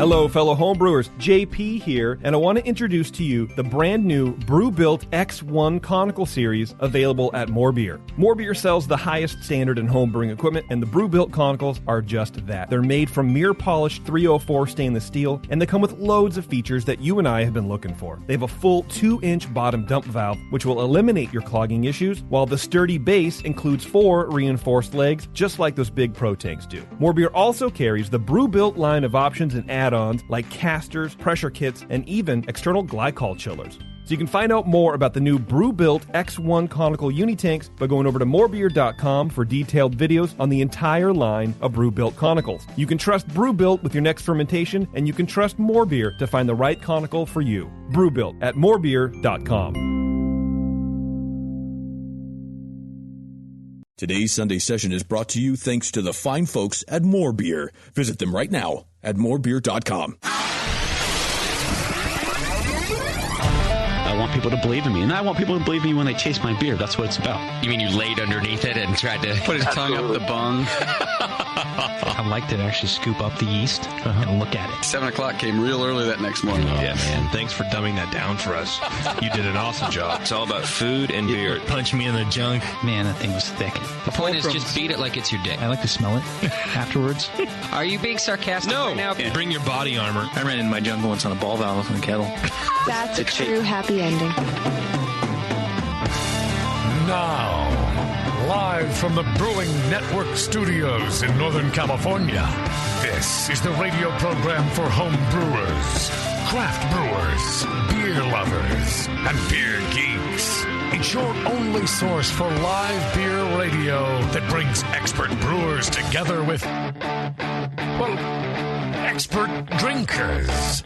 Hello, fellow homebrewers. JP here, and I want to introduce to you the brand new Brew-Built X1 Conical Series available at More Beer. More Beer sells the highest standard in homebrewing equipment, and the Brew-Built Conicals are just that. They're made from mirror-polished 304 stainless steel, and they come with loads of features that you and I have been looking for. They have a full 2-inch bottom dump valve, which will eliminate your clogging issues, while the sturdy base includes 4 reinforced legs, just like those big Pro tanks do. More Beer also carries the Brew-Built line of options and add-ons like casters, pressure kits, and even external glycol chillers. So you can find out more about the new Brew-Built X1 Conical Unitanks by going over to morebeer.com for detailed videos on the entire line of Brew-Built Conicals. You can trust Brew-Built with your next fermentation, and you can trust More Beer to find the right conical for you. Brew-Built at morebeer.com. Today's Sunday session is brought to you thanks to the fine folks at More Beer. Visit them right now at morebeer.com. I want people to believe in me, and I want people to believe in me when they taste my beer. That's what it's about. You mean you laid underneath it and tried to put his tongue up the bung? I like to actually scoop up the yeast and look at it. 7 o'clock came real early that next morning. Yeah, man. Thanks for dumbing that down for us. You did an awesome job. It's all about food and beer. Punch me in the junk. Man, that thing was thick. The point is just beat it like it's your dick. I like to smell it afterwards. Are you being sarcastic right now? Yeah. Bring your body armor. I ran into my junk once on a ball valve in a kettle. That's a true happy ending. Now, live from the Brewing Network studios in Northern California, this is the radio program for home brewers, craft brewers, beer lovers, and beer geeks. It's your only source for live beer radio that brings expert brewers together with, well, expert drinkers.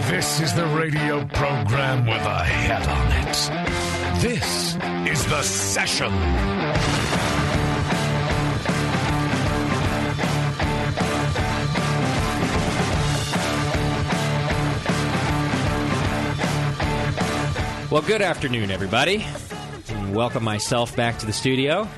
This is the radio program with a head on it. This is The Session. Well, good afternoon, everybody. And welcome myself back to the studio.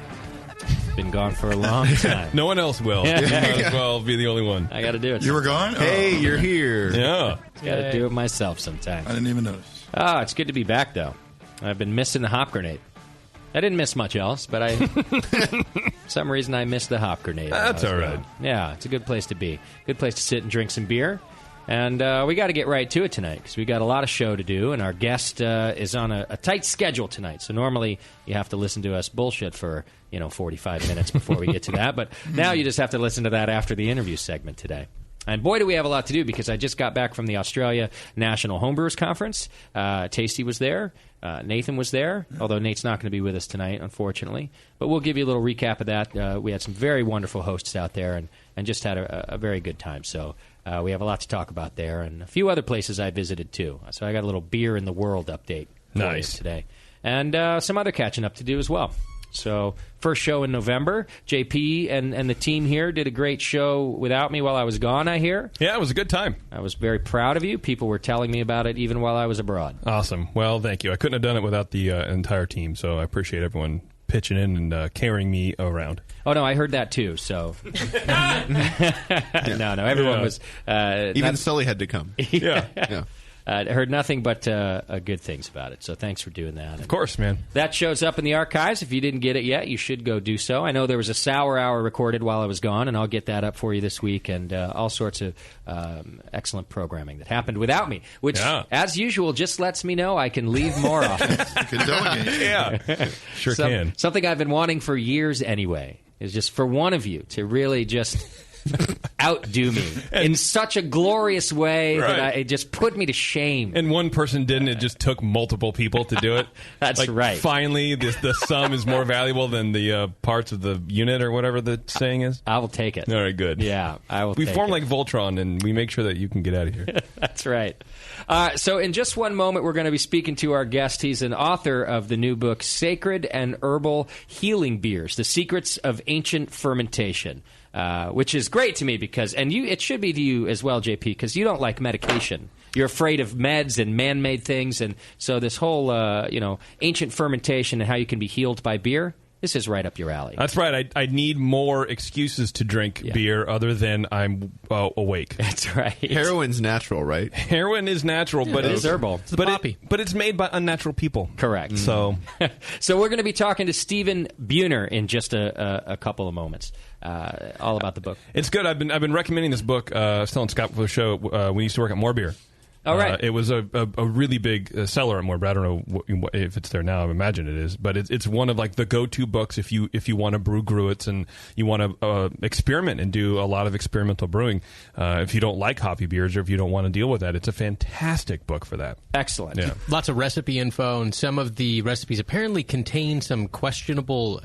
Been gone for a long time. No one else will. Might as well be the only one. I got to do it. You were gone? Hey, you're here. Yeah. Got to do it myself sometimes. I didn't even notice. It's good to be back, though. I've been missing the hop grenade. I didn't miss much else, but for some reason I missed the hop grenade. That's all right. Yeah, it's a good place to be. Good place to sit and drink some beer. And we got to get right to it tonight because we got a lot of show to do, and our guest is on a tight schedule tonight. So normally you have to listen to us bullshit for 45 minutes before we get to that, but now you just have to listen to that after the interview segment today. And boy, do we have a lot to do because I just got back from the Australia National Homebrewers Conference. Tasty was there. Nathan was there, although Nate's not going to be with us tonight, unfortunately. But we'll give you a little recap of that. We had some very wonderful hosts out there and just had a very good time. So we have a lot to talk about there and a few other places I visited, too. So I got a little beer in the world update for you today. And some other catching up to do as well. So first show in November. JP and the team here did a great show without me while I was gone, I hear. Yeah, it was a good time. I was very proud of you. People were telling me about it even while I was abroad. Awesome. Well, thank you. I couldn't have done it without the entire team, so I appreciate everyone pitching in and carrying me around. Oh, no, I heard that too, so. No, everyone was. Even Sully had to come. Yeah. I heard nothing but good things about it, so thanks for doing that. Of course, man. That shows up in the archives. If you didn't get it yet, you should go do so. I know there was a Sour Hour recorded while I was gone, and I'll get that up for you this week, and all sorts of excellent programming that happened without me, which, as usual, just lets me know I can leave more often. You can delegate. Yeah, sure can. Something I've been wanting for years anyway is just for one of you to really just outdo me in such a glorious way that it just put me to shame. And one person didn't. It just took multiple people to do it. That's right. Finally, the sum is more valuable than the parts of the unit or whatever the saying is. I will take it. All right, good. Yeah, I will We take form it. like Voltron, and we make sure that you can get out of here. That's right. So in just one moment, we're going to be speaking to our guest. He's an author of the new book, Sacred and Herbal Healing Beers, The Secrets of Ancient Fermentation. Which is great to me because, and it should be to you as well, JP, because you don't like medication. You're afraid of meds and man-made things, and so this whole, ancient fermentation and how you can be healed by beer, This is right up your alley. That's right. I need more excuses to drink beer other than I'm awake. That's right. Heroin's natural, right? Heroin is natural, but it is herbal. It's but it's made by unnatural people. Correct. So we're going to be talking to Stephen Buhner in just a couple of moments. All about the book. It's good. I've been recommending this book. Telling Scott before the show. We used to work at More Beer. All right. It was a really big seller at More Beer. I don't know if it's there now. I imagine it is, but it's one of like the go-to books if you want to brew gruits and you want to experiment and do a lot of experimental brewing. If you don't like hoppy beers or if you don't want to deal with that, it's a fantastic book for that. Excellent. Yeah. Lots of recipe info, and some of the recipes apparently contain some questionable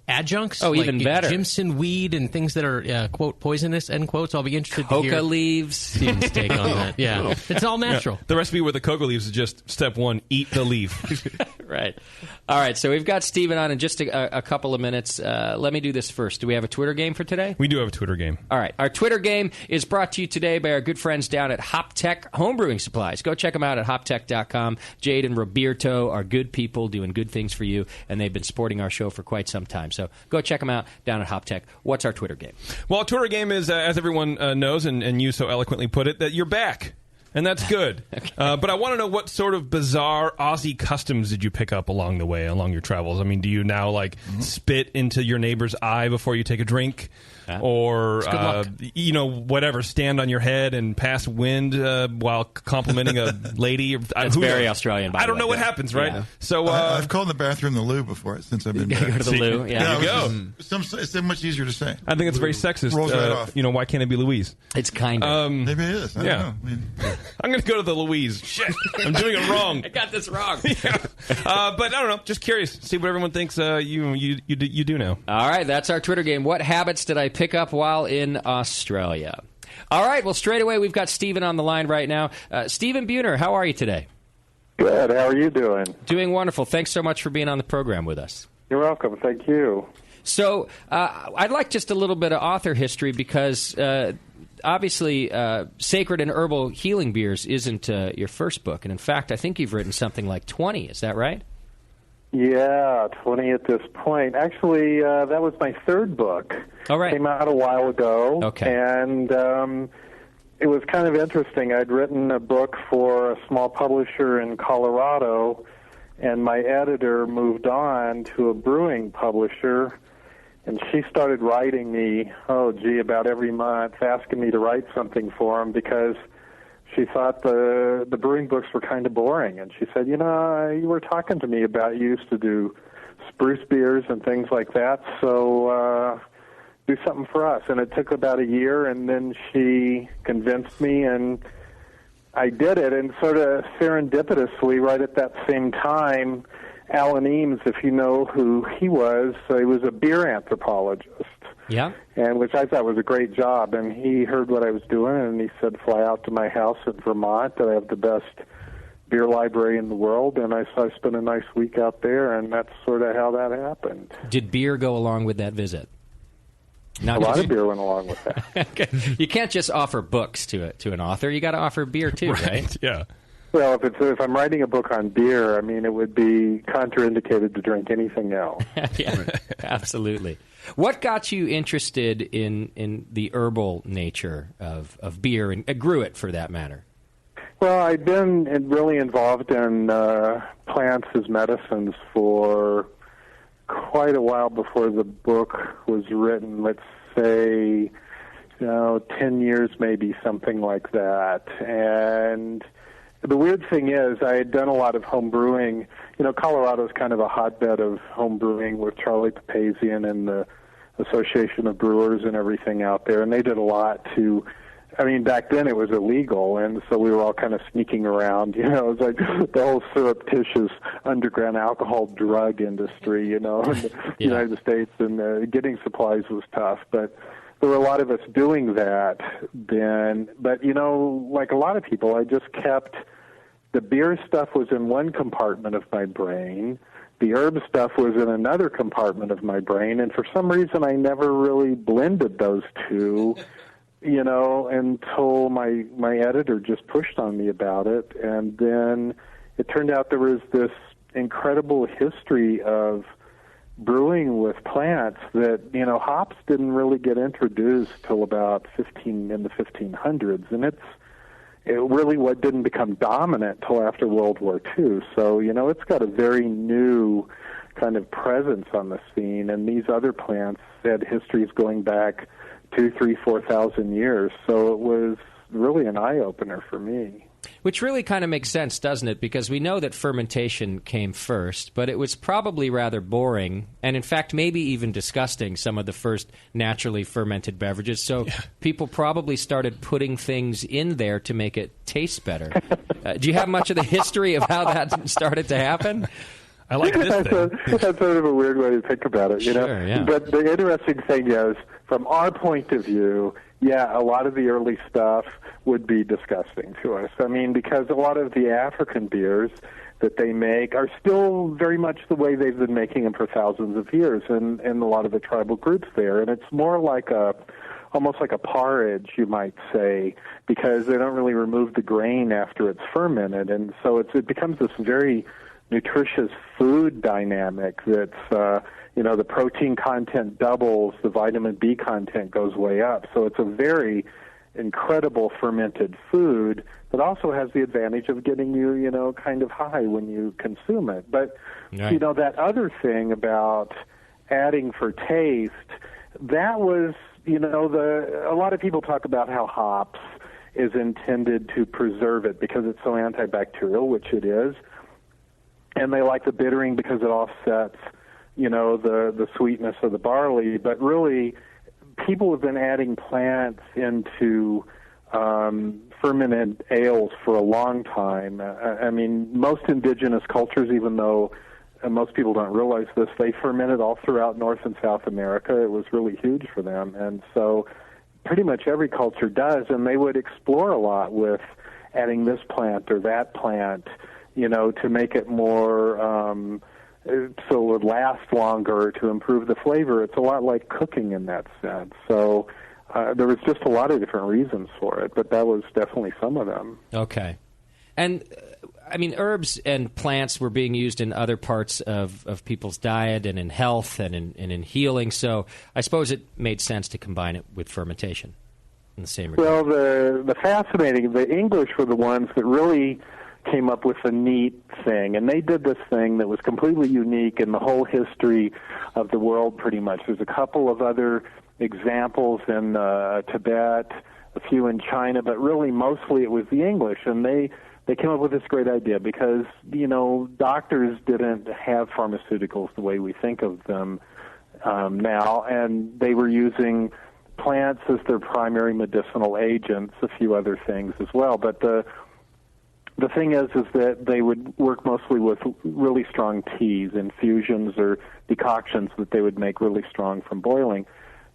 adjuncts. Oh, even better. Jimson weed and things that are, quote, poisonous, end quote. So I'll be interested to hear Coca leaves. Stephen's take on that. Yeah. It's all natural. Yeah. The recipe with the coca leaves is just step one: eat the leaf. Right. All right. So we've got Stephen on in just a couple of minutes. Let me do this first. Do we have a Twitter game for today? We do have a Twitter game. All right. Our Twitter game is brought to you today by our good friends down at HopTech Homebrewing Supplies. Go check them out at hoptech.com. Jade and Roberto are good people doing good things for you, and they've been supporting our show for quite some time. So go check them out down at HopTech. What's our Twitter game? Well, our Twitter game is, as everyone knows, and you so eloquently put it, that you're back. And that's good. Okay. But I want to know what sort of bizarre Aussie customs did you pick up along the way, along your travels? I mean, do you now, spit into your neighbor's eye before you take a drink? Or, whatever, stand on your head and pass wind while complimenting a lady? That's very Australian, by the way. I don't know what happens, right? Yeah. So I've called the bathroom the loo before since I've been back. Go to the loo, yeah. There you go. It's so much easier to say. I think it's very sexist. Rolls right off. Why can't it be Louise? It's kind of. Maybe it is. I don't know. I'm going to go to the Louise. Shit. I'm doing it wrong. I got this wrong. Yeah. But I don't know. Just curious. See what everyone thinks you do now. All right. That's our Twitter game. What habits did I pick up while in Australia? All right. Well, straight away, we've got Stephen on the line right now. Stephen Buhner, how are you today? Good. How are you doing? Doing wonderful. Thanks so much for being on the program with us. You're welcome. Thank you. So I'd like just a little bit of author history because obviously Sacred and Herbal Healing Beers isn't your first book. And in fact, I think you've written something like 20. Is that right? Yeah, 20 at this point. Actually, that was my third book. All right. Came out a while ago. Okay. And it was kind of interesting. I'd written a book for a small publisher in Colorado, and my editor moved on to a brewing publisher, and she started writing me, about every month, asking me to write something for him because she thought the brewing books were kind of boring. And she said, you were talking to me about you used to do spruce beers and things like that, so do something for us. And it took about a year, and then she convinced me, and I did it. And sort of serendipitously, right at that same time, Alan Eames, if you know who he was a beer anthropologist. Yeah. And which I thought was a great job. And he heard what I was doing, and he said, fly out to my house in Vermont. I have the best beer library in the world. And I spent a nice week out there, and that's sort of how that happened. Did beer go along with that visit? A lot of beer went along with that. Okay. You can't just offer books to an author. You got to offer beer too, right? Yeah. Well, if I'm writing a book on beer, I mean, it would be contraindicated to drink anything else. Yeah, absolutely. What got you interested in the herbal nature of beer and grew it for that matter? Well, I've been really involved in plants as medicines for quite a while before the book was written. Let's say, 10 years maybe, something like that. And the weird thing is, I had done a lot of home brewing. Colorado's kind of a hotbed of home brewing with Charlie Papazian and the Association of Brewers and everything out there. And they did a lot to, back then it was illegal, and so we were all kind of sneaking around. It was like the whole surreptitious underground alcohol drug industry, in the United States, and getting supplies was tough. But there were a lot of us doing that then. But, like a lot of people, I just kept the beer stuff was in one compartment of my brain. The herb stuff was in another compartment of my brain. And for some reason, I never really blended those two, until my editor just pushed on me about it. And then it turned out there was this incredible history of brewing with plants that, hops didn't really get introduced till about in the 1500s, and it really didn't become dominant till after World War II. So, it's got a very new kind of presence on the scene, and these other plants had histories going back 2,000, 3,000, 4,000 years. So it was really an eye-opener for me. Which really kind of makes sense, doesn't it? Because we know that fermentation came first, but it was probably rather boring, and in fact maybe even disgusting, some of the first naturally fermented beverages. So people probably started putting things in there to make it taste better. Do you have much of the history of how that started to happen? I like this thing. That's sort of a weird way to think about it, Sure, yeah. But the interesting thing is, from our point of view, a lot of the early stuff would be disgusting to us. I mean, because a lot of the African beers that they make are still very much the way they've been making them for thousands of years in a lot of the tribal groups there. And it's more like almost like a porridge, you might say, because they don't really remove the grain after it's fermented. And so it becomes this very nutritious food dynamic that's, the protein content doubles, the vitamin B content goes way up. So it's a very incredible fermented food that also has the advantage of getting you, kind of high when you consume it. But, right. That other thing about adding for taste, that was, a lot of people talk about how hops is intended to preserve it because it's so antibacterial, which it is. And they like the bittering because it offsets, the sweetness of the barley. But really, people have been adding plants into fermented ales for a long time. I mean, most indigenous cultures, even though most people don't realize this, they fermented all throughout North and South America. It was really huge for them. And so pretty much every culture does, and they would explore a lot with adding this plant or that plant, to make it more, so it would last longer, to improve the flavor. It's a lot like cooking in that sense. So there was just a lot of different reasons for it, but that was definitely some of them. Okay. And, herbs and plants were being used in other parts of people's diet and in health and in healing, so I suppose it made sense to combine it with fermentation in the same regard. Well, the English were the ones that really came up with a neat thing, and they did this thing that was completely unique in the whole history of the world pretty much. There's a couple of other examples in Tibet, a few in China, but really mostly it was the English, and they came up with this great idea because, doctors didn't have pharmaceuticals the way we think of them now, and they were using plants as their primary medicinal agents, a few other things as well. But the thing is that they would work mostly with really strong teas, infusions, or decoctions that they would make really strong from boiling.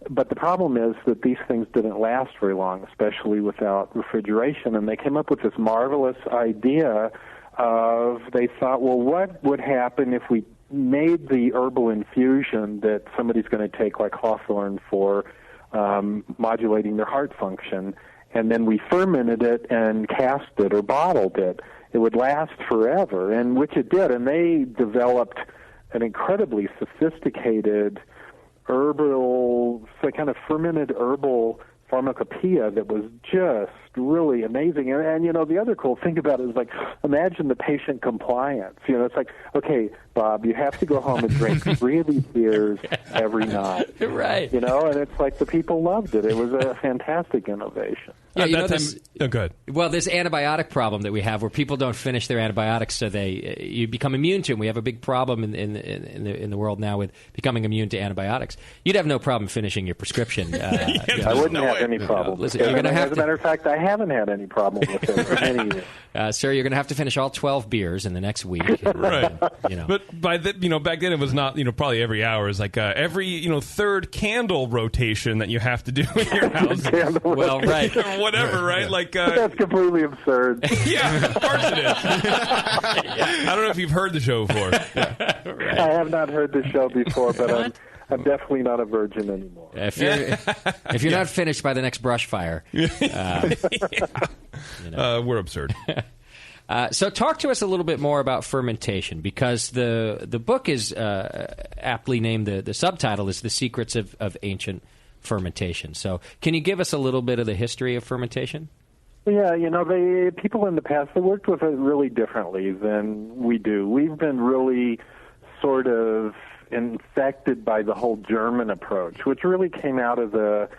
But the problem is that these things didn't last very long, especially without refrigeration. And they came up with this marvelous idea they thought, well, what would happen if we made the herbal infusion that somebody's going to take, like hawthorn, for modulating their heart function, and then we fermented it and cast it or bottled it. It would last forever, and which it did. And they developed an incredibly sophisticated herbal, so kind of fermented herbal pharmacopoeia that was just really amazing. And the other cool thing about it is, like, imagine the patient compliance. It's like, okay, Bob, you have to go home and drink 3 of these beers every night. Right. And it's like the people loved it. It was a fantastic innovation. Yeah, good. Well, this antibiotic problem that we have, where people don't finish their antibiotics, so you become immune to them. We have a big problem in the world now with becoming immune to antibiotics. You'd have no problem finishing your prescription. I wouldn't have any problem. Listen, you're gonna have as a matter of fact, I haven't had any problem with it for many years. Sir, you're going to have to finish all 12 beers in the next week. Right. But by back then it was not, probably every hour. It was like every, third candle rotation that you have to do in your house. Well, right. Or whatever, right? Yeah. Like that's completely absurd. Yeah, of course it is. I don't know if you've heard the show before. Right. I have not heard the show before, but I'm definitely not a virgin anymore. If you're not finished by the next brush fire, we're absurd. So talk to us a little bit more about fermentation, because the book is aptly named, the subtitle is The Secrets of Ancient Fermentation. So can you give us a little bit of the history of fermentation? Yeah, people in the past, they worked with it really differently than we do. We've been really sort of infected by the whole German approach, which really came out of the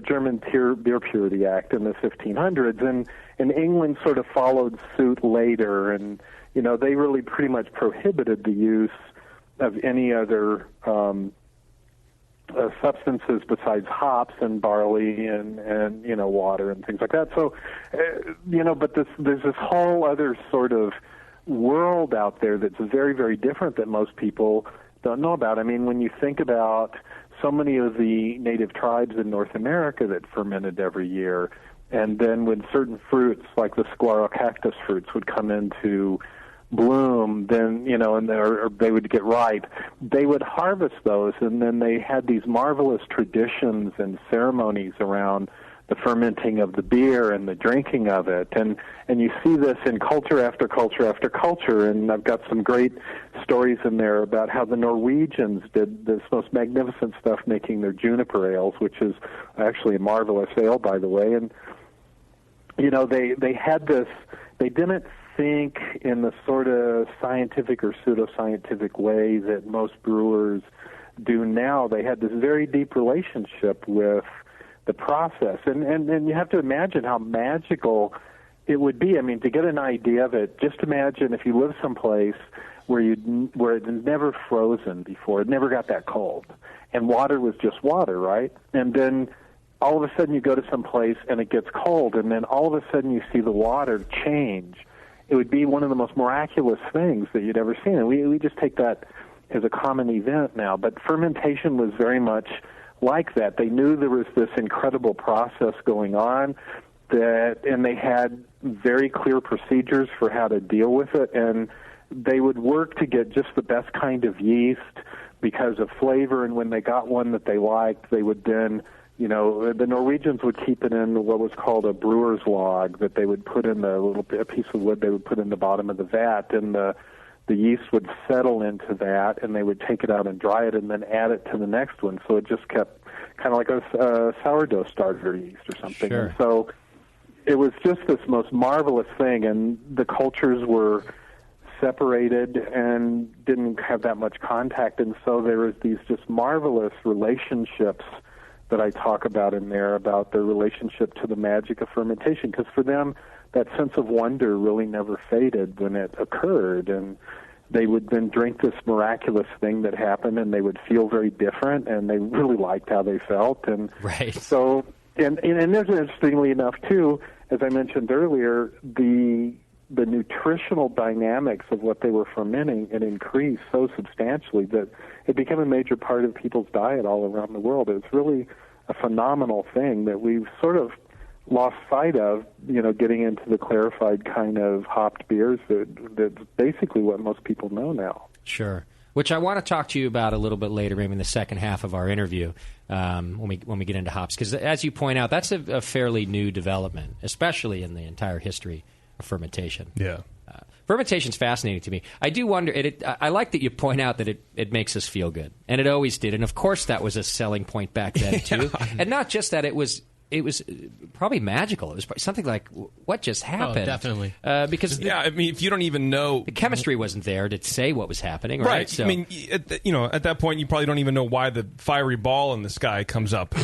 German Beer Purity Act in the 1500s, and England sort of followed suit later, and they really pretty much prohibited the use of any other substances besides hops and barley and water and things like that. So but there's this whole other sort of world out there that's very, very different that most people don't know about. I mean, when you think about so many of the native tribes in North America that fermented every year, and then when certain fruits like the saguaro cactus fruits would come into bloom, then or they would get ripe, they would harvest those, and then they had these marvelous traditions and ceremonies around the fermenting of the beer and the drinking of it, and you see this in culture after culture after culture. And I've got some great stories in there about how the Norwegians did this most magnificent stuff making their juniper ales, which is actually a marvelous ale, by the way. And they had this. They didn't think in the sort of scientific or pseudoscientific way that most brewers do now. They had this very deep relationship with the process, and you have to imagine how magical it would be. I mean, to get an idea of it, just imagine if you live someplace where it had never frozen before, it never got that cold, and water was just water, right? And then all of a sudden you go to some place and it gets cold, and then all of a sudden you see the water change. It would be one of the most miraculous things that you'd ever seen, and we just take that as a common event now. But fermentation was very much like that. They knew there was this incredible process going on, and they had very clear procedures for how to deal with it, and they would work to get just the best kind of yeast because of flavor, and when they got one that they liked, they would then, the Norwegians would keep it in what was called a brewer's log that they would put in a piece of wood they would put in the bottom of the vat, and the yeast would settle into that, and they would take it out and dry it and then add it to the next one. So it just kept kind of like a sourdough starter yeast or something. Sure. And so it was just this most marvelous thing, and the cultures were separated and didn't have that much contact, and so there was these just marvelous relationships that I talk about in there, about their relationship to the magic of fermentation, because for them, that sense of wonder really never faded when it occurred, and they would then drink this miraculous thing that happened, and they would feel very different, and they really liked how they felt. And right. So, and there's interestingly enough too, as I mentioned earlier, the nutritional dynamics of what they were fermenting, it increased so substantially that it became a major part of people's diet all around the world. It's really a phenomenal thing that we've sort of lost sight of, getting into the clarified kind of hopped beers that's basically what most people know now. Sure. Which I want to talk to you about a little bit later, maybe in the second half of our interview, when we get into hops. Because as you point out, that's a fairly new development, especially in the entire history of fermentation. Yeah. Fermentation's fascinating to me. I do wonder, I like that you point out that it makes us feel good. And it always did. And of course that was a selling point back then, too. And not just that, it was probably magical. It was something like, what just happened? Oh, definitely. Because I mean, if you don't even know, the chemistry wasn't there to say what was happening, right? So, I mean, at that point, you probably don't even know why the fiery ball in the sky comes up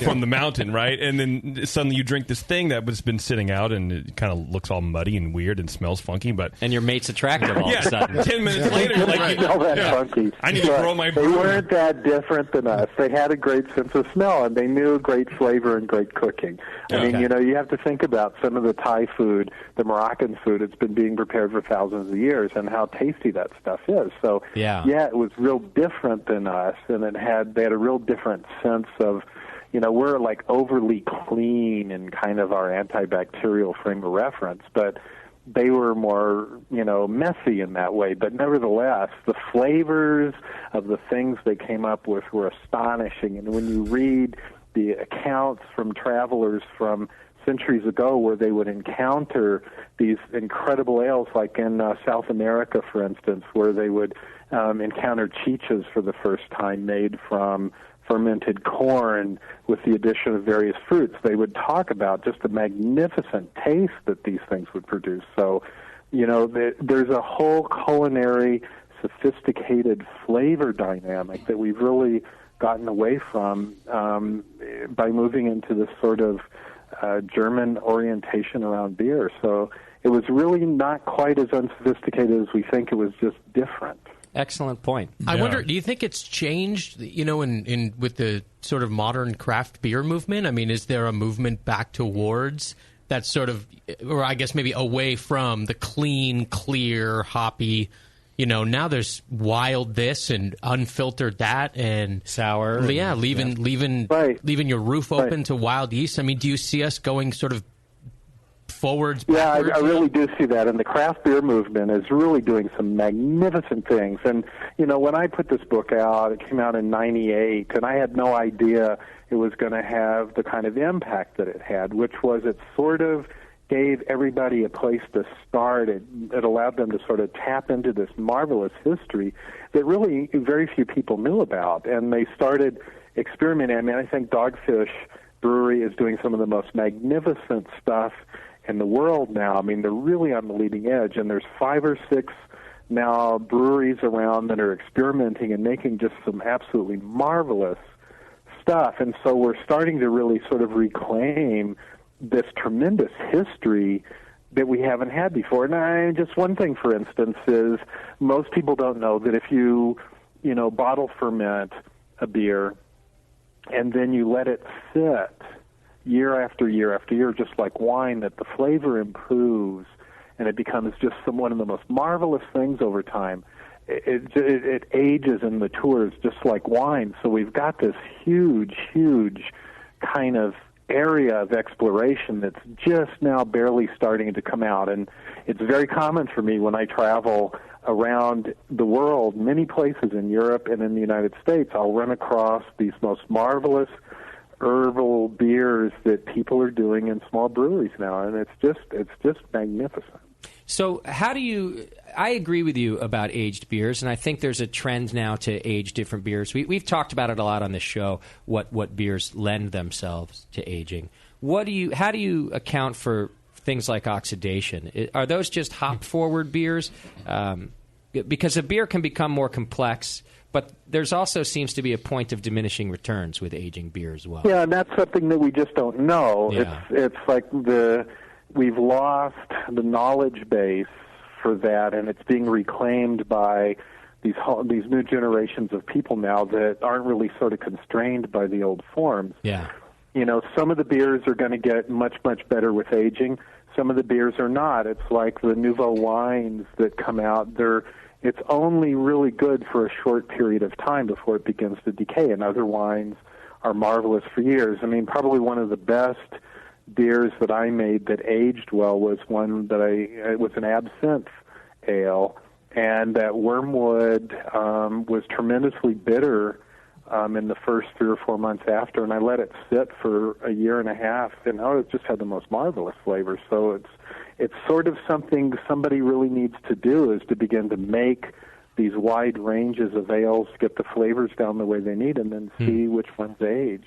from the mountain, right? And then suddenly you drink this thing that has been sitting out, and it kind of looks all muddy and weird and smells funky. But your mate's attractive all of a sudden. 10 minutes later, you're like, funky. I need to grow my brew. They weren't that different than us. They had a great sense of smell, and they knew great flavor and great cooking. I mean, you have to think about some of the Thai food, the Moroccan food. It's been being prepared for thousands of years, and how tasty that stuff is. So, it was real different than us, and they had a real different sense of, we're like overly clean in kind of our antibacterial frame of reference, but they were more, messy in that way. But nevertheless, the flavors of the things they came up with were astonishing. And when you read the accounts from travelers from centuries ago where they would encounter these incredible ales, like in South America, for instance, where they would encounter chichas for the first time made from fermented corn with the addition of various fruits. They would talk about just the magnificent taste that these things would produce. So, there's a whole culinary, sophisticated flavor dynamic that we've really gotten away from by moving into this sort of German orientation around beer. So it was really not quite as unsophisticated as we think. It was just different. Excellent point. I wonder, do you think it's changed, in with the sort of modern craft beer movement? I mean, is there a movement back towards that sort of, or I guess maybe away from the clean, clear, hoppy, now there's wild this and unfiltered that and sour. Leaving your roof open to wild yeast. I mean, do you see us going sort of forwards, backwards? Yeah, I really do see that, and the craft beer movement is really doing some magnificent things. And, when I put this book out, it came out in 98, and I had no idea it was going to have the kind of impact that it had, which was it sort of gave everybody a place to start. It allowed them to sort of tap into this marvelous history that really very few people knew about, and they started experimenting. I mean, I think Dogfish Brewery is doing some of the most magnificent stuff in the world now. I mean, they're really on the leading edge, and there's 5 or 6 now breweries around that are experimenting and making just some absolutely marvelous stuff. And so we're starting to really sort of reclaim this tremendous history that we haven't had before. And just one thing, for instance, is most people don't know that if you bottle ferment a beer and then you let it sit year after year after year, just like wine, that the flavor improves and it becomes just one of the most marvelous things over time. It ages and matures just like wine. So we've got this huge, huge kind of area of exploration that's just now barely starting to come out. And it's very common for me when I travel around the world, many places in Europe and in the United States, I'll run across these most marvelous herbal beers that people are doing in small breweries now, and it's just magnificent. So I agree with you about aged beers, and I think there's a trend now to age different beers. We've talked about it a lot on this show, what beers lend themselves to aging. How do you account for things like oxidation? Are those just hop-forward beers? Because a beer can become more complex, but there's also seems to be a point of diminishing returns with aging beer as well. Yeah, and that's something that we just don't know. Yeah. It's like we've lost the knowledge base for that, and it's being reclaimed by these new generations of people now that aren't really sort of constrained by the old forms. Yeah. Some of the beers are going to get much, much better with aging. Some of the beers are not. It's like the nouveau wines that come out. It's only really good for a short period of time before it begins to decay, and other wines are marvelous for years. I mean, probably one of the best beers that I made that aged well was one that it was an absinthe ale, and that wormwood was tremendously bitter in the first 3 or 4 months after, and I let it sit for a year and a half, and it just had the most marvelous flavor. So it's sort of something somebody really needs to do, is to begin to make these wide ranges of ales, get the flavors down the way they need, and then see which ones age,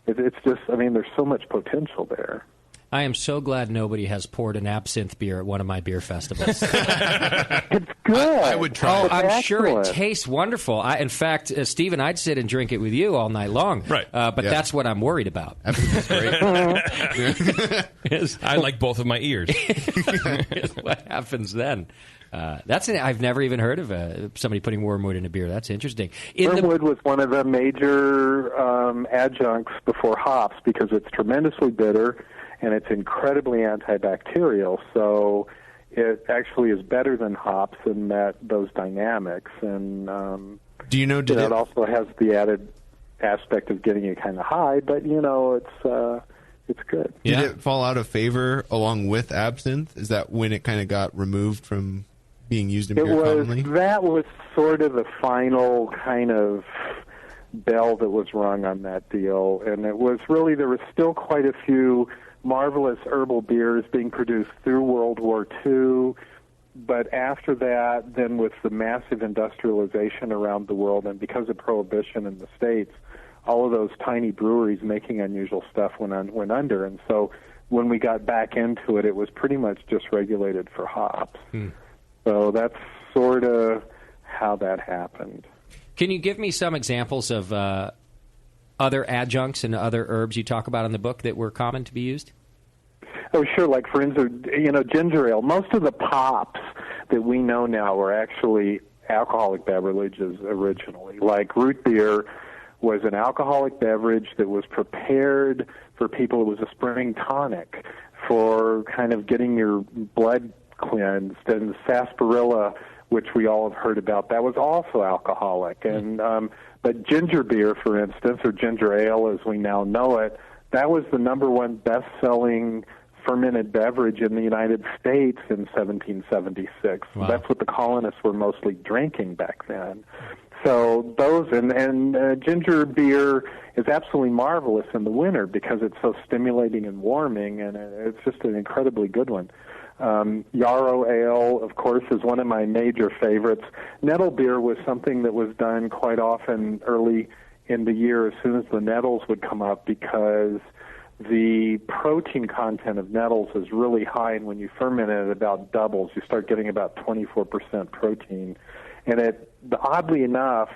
It's just, there's so much potential there. I am so glad nobody has poured an absinthe beer at one of my beer festivals. It's good. I would try. I'm sure it tastes wonderful. In fact, Stephen, I'd sit and drink it with you all night long. Right. But that's what I'm worried about. That's great. I like both of my ears. What happens then? I've never even heard of somebody putting wormwood in a beer. That's interesting. Wormwood was one of the major adjuncts before hops because it's tremendously bitter and it's incredibly antibacterial. So it actually is better than hops in those dynamics. And do you know? It also has the added aspect of getting you kind of high, but it's good. Did it fall out of favor along with absinthe? Is that when it kind of got removed from being used in beer commonly? That was sort of the final kind of bell that was rung on that deal, and it was really, there was still quite a few marvelous herbal beers being produced through World War II. But after that, then with the massive industrialization around the world and because of Prohibition in the States, all of those tiny breweries making unusual stuff went under. And so when we got back into it, it was pretty much just regulated for hops. So that's sort of how that happened. Can you give me some examples of other adjuncts and other herbs you talk about in the book that were common to be used? Oh, sure. Like, for instance, ginger ale. Most of the pops that we know now were actually alcoholic beverages originally. Like root beer was an alcoholic beverage that was prepared for people. It was a spring tonic for kind of getting your blood cleansed. And sarsaparilla, which we all have heard about, that was also alcoholic. And but ginger beer, for instance, or ginger ale as we now know it, that was the number one best-selling fermented beverage in the United States in 1776. Wow. That's what the colonists were mostly drinking back then. So those, and ginger beer is absolutely marvelous in the winter because it's so stimulating and warming, and it's just an incredibly good one. Yarrow ale, of course, is one of my major favorites. Nettle beer was something that was done quite often early in the year as soon as the nettles would come up because the protein content of nettles is really high, and when you ferment it, it about doubles. You start getting about 24% protein. And oddly enough,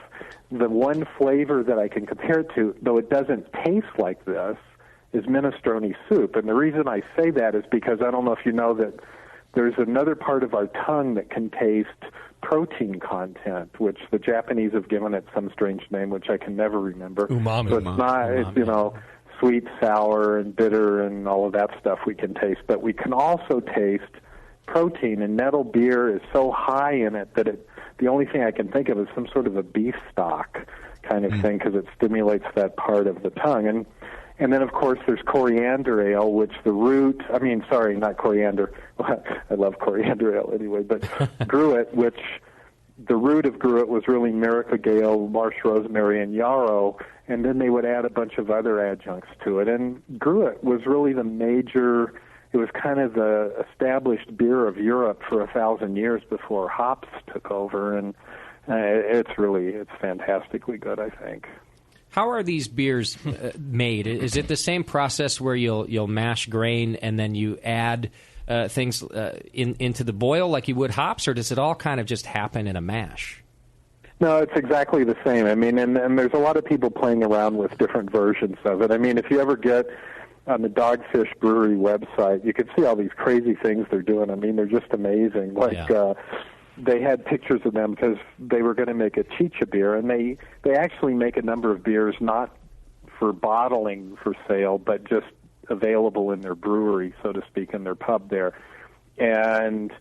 the one flavor that I can compare it to, though it doesn't taste like this, is minestrone soup. And the reason I say that is because I don't know if you know that there's another part of our tongue that can taste protein content, which the Japanese have given it some strange name, which I can never remember. Umami. So it's not, it's, sweet, sour, and bitter, and all of that stuff we can taste. But we can also taste protein, and nettle beer is so high in it that the only thing I can think of is some sort of a beef stock kind of thing because it stimulates that part of the tongue. And then, of course, there's coriander ale, which not coriander. I love coriander ale anyway, but gruit, which the root of gruit was really miracle-gale, marsh rosemary, and yarrow, and then they would add a bunch of other adjuncts to it. And gruit was really it was kind of the established beer of Europe for 1,000 years before hops took over, and it's fantastically good, I think. How are these beers made? Is it the same process where you'll mash grain and then you add things into the boil like you would hops, or does it all kind of just happen in a mash? No, it's exactly the same. I mean, and there's a lot of people playing around with different versions of it. I mean, if you ever get on the Dogfish Brewery website, you can see all these crazy things they're doing. I mean, they're just amazing. They had pictures of them because they were going to make a chicha beer, and they actually make a number of beers not for bottling for sale, but just available in their brewery, so to speak, in their pub there. And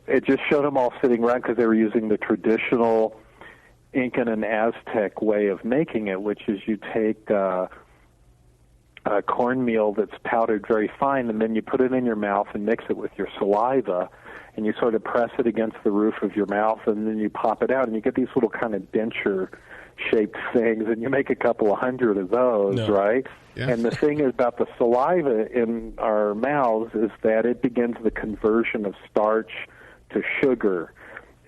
it just showed them all sitting around because they were using the traditional Incan and Aztec way of making it, which is you take cornmeal that's powdered very fine, and then you put it in your mouth and mix it with your saliva, and you sort of press it against the roof of your mouth, and then you pop it out, and you get these little kind of denture-shaped things, and you make a couple of hundred of those, right? Yes. And the thing about the saliva in our mouths is that it begins the conversion of starch to sugar.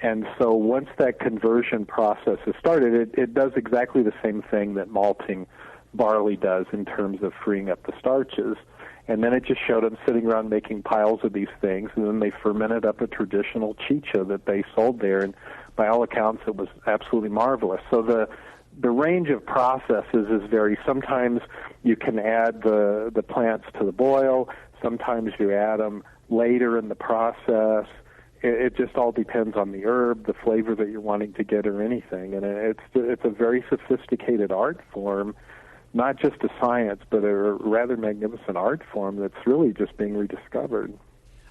And so once that conversion process is started, it does exactly the same thing that malting barley does in terms of freeing up the starches. And then it just showed them sitting around making piles of these things, and then they fermented up a traditional chicha that they sold there, and by all accounts it was absolutely marvelous. So the range of processes is very, sometimes you can add the plants to the boil, sometimes you add them later in the process. It just all depends on the herb, the flavor that you're wanting to get, or anything. And it's a very sophisticated art form, not just a science, but a rather magnificent art form that's really just being rediscovered.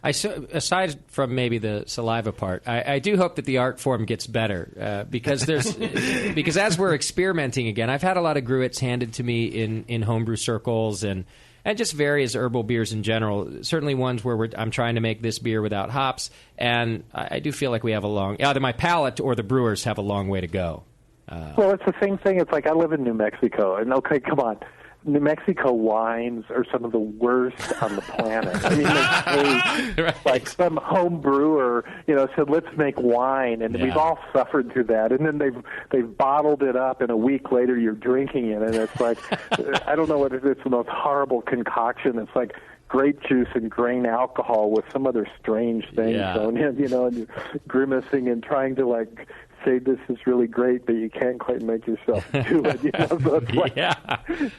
Aside from maybe the saliva part, I do hope that the art form gets better because as we're experimenting again, I've had a lot of gruits handed to me in homebrew circles and just various herbal beers in general. Certainly ones where I'm trying to make this beer without hops, and I do feel like we have either my palate or the brewers have a long way to go. Well, it's the same thing. It's like I live in New Mexico, and okay, come on. New Mexico wines are some of the worst on the planet. I mean, they taste like some home brewer, said, let's make wine, and we've all suffered through that. And then they've bottled it up, and a week later you're drinking it, and it's like, I don't know what it is. It's the most horrible concoction. It's like grape juice and grain alcohol with some other strange thing thrown in, and you're grimacing and trying to say this is really great, but you can't quite make yourself do it. So it's like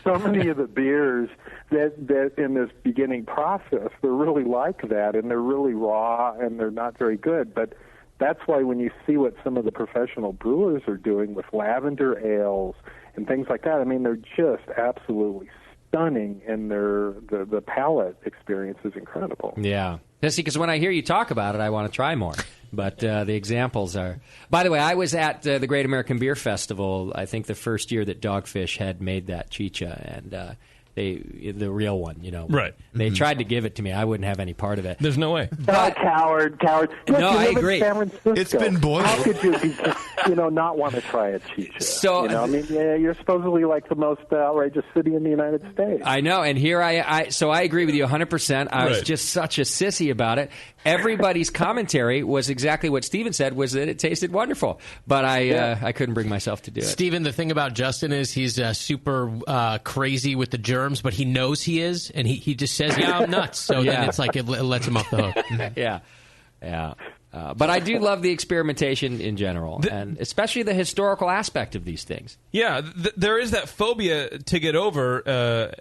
so many of the beers that in this beginning process, they're really like that, and they're really raw, and they're not very good. But that's why when you see what some of the professional brewers are doing with lavender ales and things like that, I mean, they're just absolutely stunning, and the palate experience is incredible. Yeah. See, because when I hear you talk about it, I want to try more. But the examples are... By the way, I was at the Great American Beer Festival, I think the first year that Dogfish had made that chicha, and the real one, Right. They tried to give it to me. I wouldn't have any part of it. There's no way. Coward. Look, No, I agree. San Francisco. It's been boiled. How could you not want to try a chicha? So, I mean, you're supposedly like the most outrageous city in the United States. I know, and here so I agree with you 100%. I was just such a sissy about it. Everybody's commentary was exactly what Steven said, was that it tasted wonderful. But I couldn't bring myself to do it. Steven, the thing about Justin is he's super crazy with the germs, but he knows he is, and he just says, yeah, I'm nuts. So then it's like it lets him off the hook. Yeah. But I do love the experimentation in general, and especially the historical aspect of these things. Yeah, there is that phobia to get over,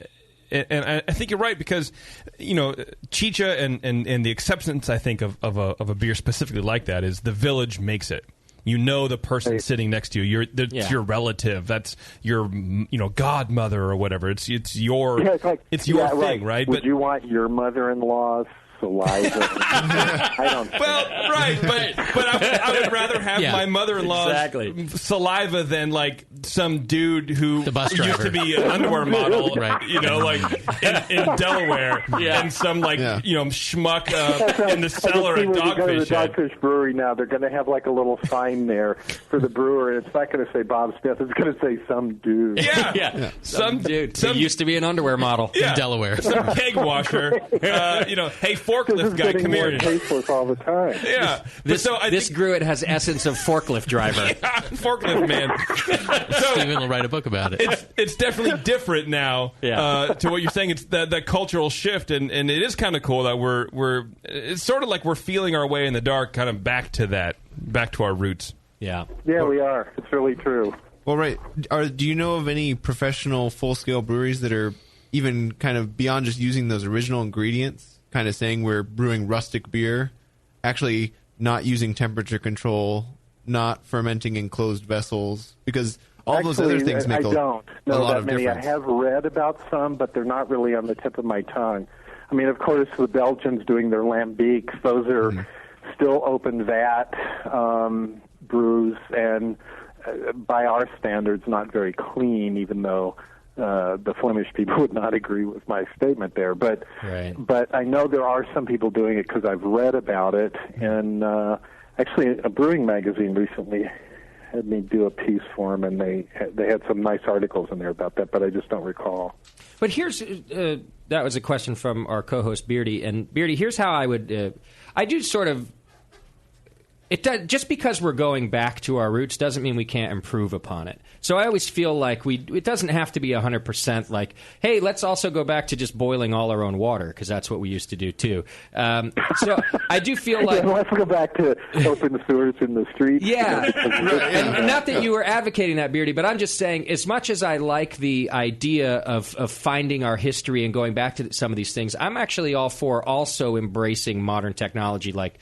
and I think you're right, because chicha and the acceptance, I think, of a beer specifically like that is the village makes it. The person sitting next to you. It's your relative. That's your godmother or whatever. It's your thing, right? Would you want your mother-in-law's saliva? I don't. Well, right, but I would rather have my mother-in-law's saliva than some dude who used to be an underwear model, right? In Delaware, and some schmuck in the cellar at Dogfish. When you go to the Dogfish Dogfish Brewery now, they're going to have a little sign there for the brewer, and it's not going to say Bob Smith. It's going to say some dude. Yeah. Some dude who used to be an underwear model in Delaware. Some keg washer. Hey, forklift guy, come here. Tasteless all the time. Yeah. This Gruit has essence of forklift driver. Forklift man. Steven will write a book about it. It's definitely different now to what you're saying. It's that cultural shift, and it is kind of cool that we're it's sort of like we're feeling our way in the dark, kind of back to our roots. Yeah, we are. It's really true. Well, right. Do you know of any professional full-scale breweries that are even kind of beyond just using those original ingredients, kind of saying we're brewing rustic beer, actually not using temperature control, not fermenting in closed vessels? Because those other things make a lot of difference. I have read about some, but they're not really on the tip of my tongue. I mean, of course, the Belgians doing their lambics, those are still open vat brews, and by our standards, not very clean, even though the Flemish people would not agree with my statement there. But I know there are some people doing it because I've read about it, and actually a brewing magazine recently had me do a piece for them, and they had some nice articles in there about that, but I just don't recall. But here's that was a question from our co-host Beardy, and Beardy, here's how I would I do sort of. Just because we're going back to our roots doesn't mean we can't improve upon it. So I always feel like it doesn't have to be 100% like, hey, let's also go back to just boiling all our own water, because that's what we used to do too. So I do feel like... let's go back to open sewers in the streets. Yeah. And not that you were advocating that, Beardy, but I'm just saying, as much as I like the idea of finding our history and going back to some of these things, I'm actually all for also embracing modern technology, like...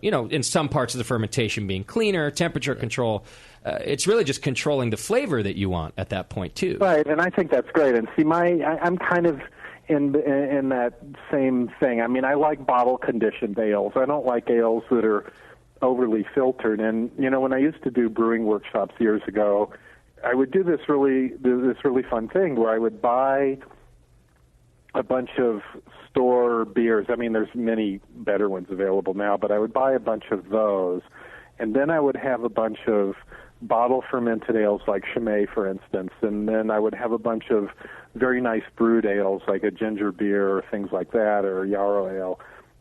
in some parts of the fermentation being cleaner, temperature control. It's really just controlling the flavor that you want at that point, too. Right, and I think that's great. And see, I'm kind of in that same thing. I mean, I like bottle-conditioned ales. I don't like ales that are overly filtered. And, when I used to do brewing workshops years ago, I would do this really fun thing where I would buy a bunch of store beers. I mean, there's many better ones available now, but I would buy a bunch of those, and then I would have a bunch of bottle fermented ales like Chimay, for instance, and then I would have a bunch of very nice brewed ales like a ginger beer or things like that, or a yarrow ale,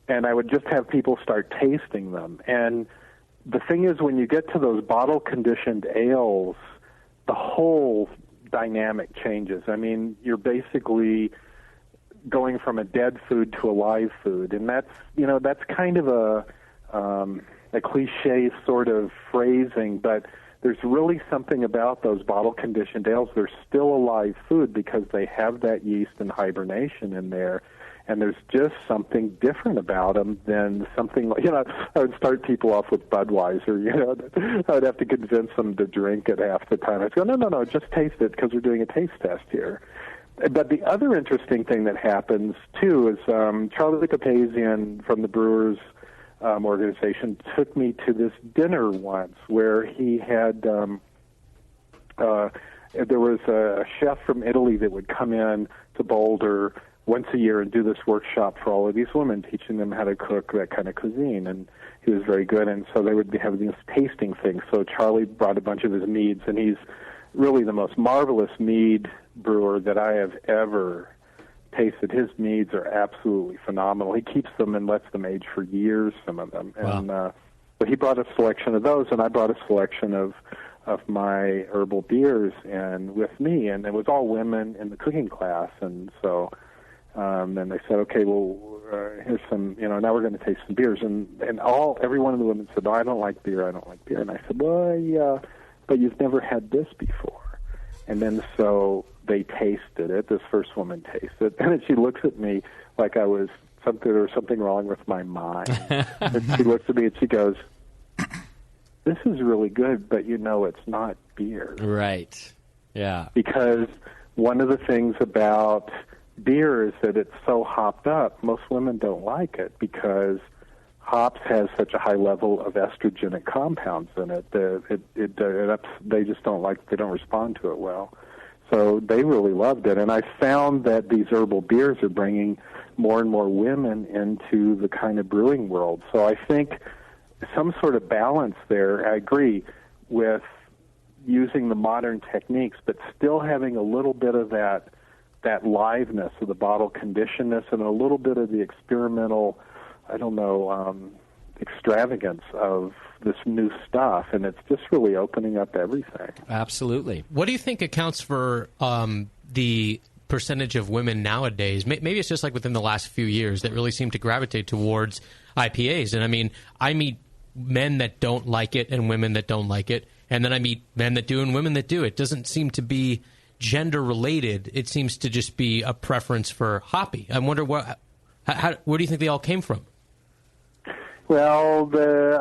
and I would just have people start tasting them. And the thing is, when you get to those bottle-conditioned ales, the whole dynamic changes. I mean, you're basically going from a dead food to a live food, and that's kind of a cliche sort of phrasing, but there's really something about those bottle-conditioned ales. They're still a live food because they have that yeast and hibernation in there, and there's just something different about them than something like, I would start people off with Budweiser, I would have to convince them to drink it half the time. I'd go, no, just taste it because we're doing a taste test here. But the other interesting thing that happens, too, is Charlie Papazian from the Brewers organization took me to this dinner once where he had, there was a chef from Italy that would come in to Boulder once a year and do this workshop for all of these women, teaching them how to cook that kind of cuisine. And he was very good, and so they would be having these tasting things. So Charlie brought a bunch of his meads, and he's really the most marvelous mead brewer that I have ever tasted. His meads are absolutely phenomenal. He keeps them and lets them age for years, some of them. Wow. And but he brought a selection of those, and I brought a selection of my herbal beers and with me, and it was all women in the cooking class. And so then they said, okay, well, here's some, now we're going to taste some beers. And every one of the women said, no, I don't like beer. And I said, well, yeah, but you've never had this before. And then so they tasted it. This first woman tasted it, and she looks at me like there was something wrong with my mind. And she looks at me and she goes, "This is really good, but it's not beer." Right. Yeah. Because one of the things about beer is that it's so hopped up. Most women don't like it because hops has such a high level of estrogenic compounds in it. They just don't like. They don't respond to it well. So they really loved it, and I found that these herbal beers are bringing more and more women into the kind of brewing world. So I think some sort of balance there. I agree with using the modern techniques, but still having a little bit of that liveness of the bottle conditionedness and a little bit of the experimental, extravagance of this new stuff, and it's just really opening up everything. Absolutely. What do you think accounts for the percentage of women nowadays? Maybe it's just like within the last few years that really seem to gravitate towards IPAs. And I mean, I meet men that don't like it and women that don't like it, and then I meet men that do and women that do. It doesn't seem to be gender related. It seems to just be a preference for hoppy. I wonder where do you think they all came from? Well,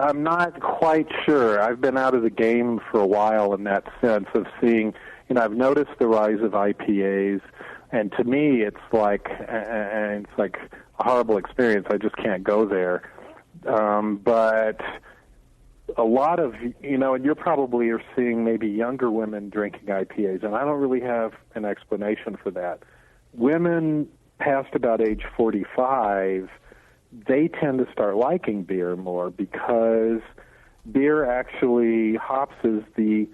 I'm not quite sure. I've been out of the game for a while in that sense of seeing, I've noticed the rise of IPAs, and to me it's like a horrible experience. I just can't go there. But a lot of, and you're probably are seeing maybe younger women drinking IPAs, and I don't really have an explanation for that. Women past about age 45, they tend to start liking beer more because beer actually, hops is the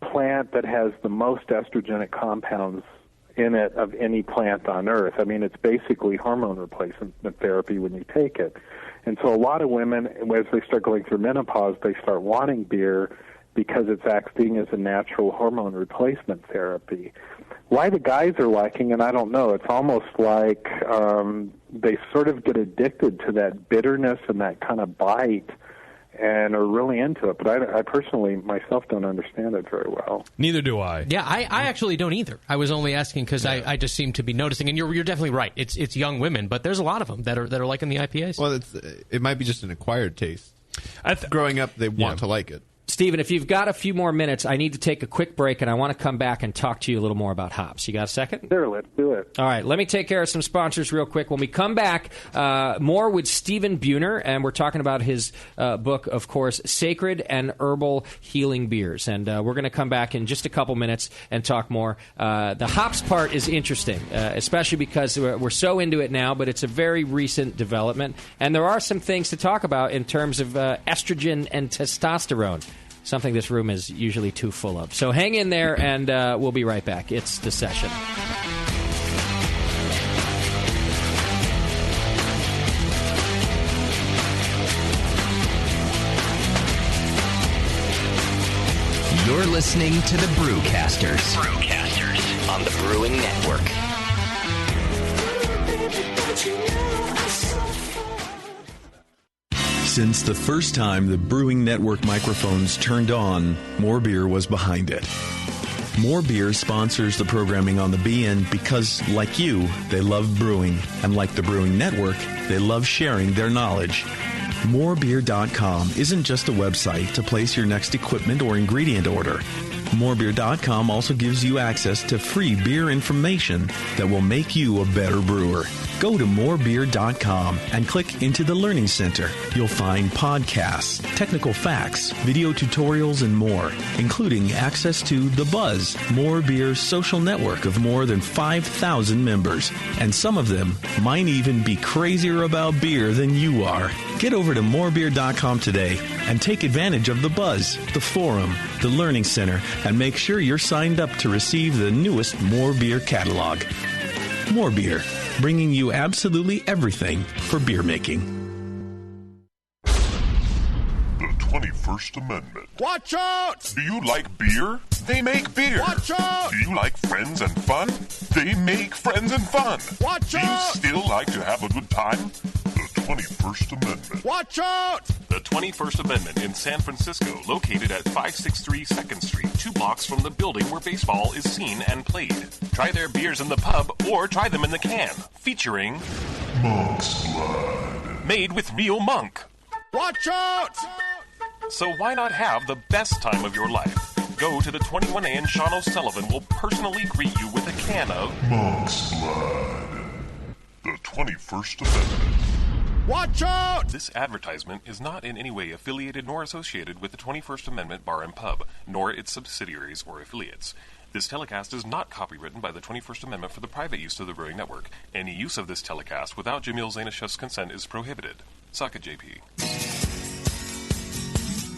plant that has the most estrogenic compounds in it of any plant on earth. I mean, it's basically hormone replacement therapy when you take it. And so a lot of women, as they start going through menopause, they start wanting beer because it's acting as a natural hormone replacement therapy. Why the guys are liking it, I don't know. It's almost like they sort of get addicted to that bitterness and that kind of bite and are really into it. But I personally, myself, don't understand it very well. Neither do I. Yeah, I actually don't either. I was only asking because I just seem to be noticing, and you're definitely right. It's young women, but there's a lot of them that are liking the IPAs. Well, it might be just an acquired taste. Growing up, they want to like it. Stephen, if you've got a few more minutes, I need to take a quick break, and I want to come back and talk to you a little more about hops. You got a second? Sure, let's do it. All right, let me take care of some sponsors real quick. When we come back, more with Stephen Buhner, and we're talking about his book, of course, Sacred and Herbal Healing Beers. And we're going to come back in just a couple minutes and talk more. The hops part is interesting, especially because we're so into it now, but it's a very recent development. And there are some things to talk about in terms of estrogen and testosterone. something this room is usually too full of. So hang in there, and we'll be right back. It's The Session. You're listening to the Brewcasters. On the Brewing Network. Since the first time the Brewing Network microphones turned on, More Beer was behind it. More Beer sponsors the programming on the BN because, like you, they love brewing, and like the Brewing Network, they love sharing their knowledge. Morebeer.com isn't just a website to place your next equipment or ingredient order. Morebeer.com also gives you access to free beer information that will make you a better brewer. Go to morebeer.com and click into the Learning Center. You'll find podcasts, technical facts, video tutorials, and more, including access to The Buzz, More Beer's social network of more than 5,000 members. And some of them might even be crazier about beer than you are. Get over to morebeer.com today and take advantage of The Buzz, the forum, the Learning Center, and make sure you're signed up to receive the newest More Beer catalog. More Beer, bringing you absolutely everything for beer making. The 21st Amendment. Watch out! Do you like beer? They make beer. Watch out! Do you like friends and fun? They make friends and fun. Watch out! Do you still like to have a good time? The 21st Amendment. Watch out! The 21st Amendment in San Francisco, located at 563 2nd Street, 2 blocks from the building where baseball is seen and played. Try their beers in the pub or try them in the can, featuring Monk's Blood. Made with real monk. Watch out! So why not have the best time of your life? Go to the 21A and Sean O'Sullivan will personally greet you with a can of Monk's Blood. The 21st Amendment. Watch out! This advertisement is not in any way affiliated nor associated with the 21st Amendment Bar and Pub, nor its subsidiaries or affiliates. This telecast is not copywritten by the 21st Amendment for the private use of the Brewing Network. Any use of this telecast without Jamil Zainashev's consent is prohibited. Suck it, JP.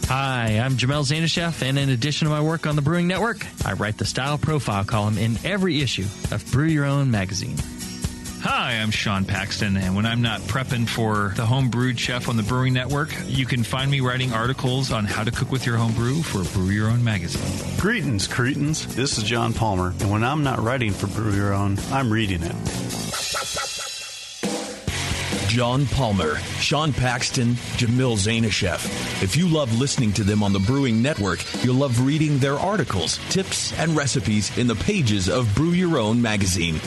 Hi, I'm Jamel Zainashev, and in addition to my work on the Brewing Network, I write the style profile column in every issue of Brew Your Own magazine. Hi, I'm Sean Paxton, and when I'm not prepping for the Home Brewed Chef on the Brewing Network, you can find me writing articles on how to cook with your home brew for Brew Your Own magazine. Greetings, cretins. This is John Palmer, and when I'm not writing for Brew Your Own, I'm reading it. John Palmer, Sean Paxton, Jamil Zainashev. If you love listening to them on the Brewing Network, you'll love reading their articles, tips, and recipes in the pages of Brew Your Own magazine.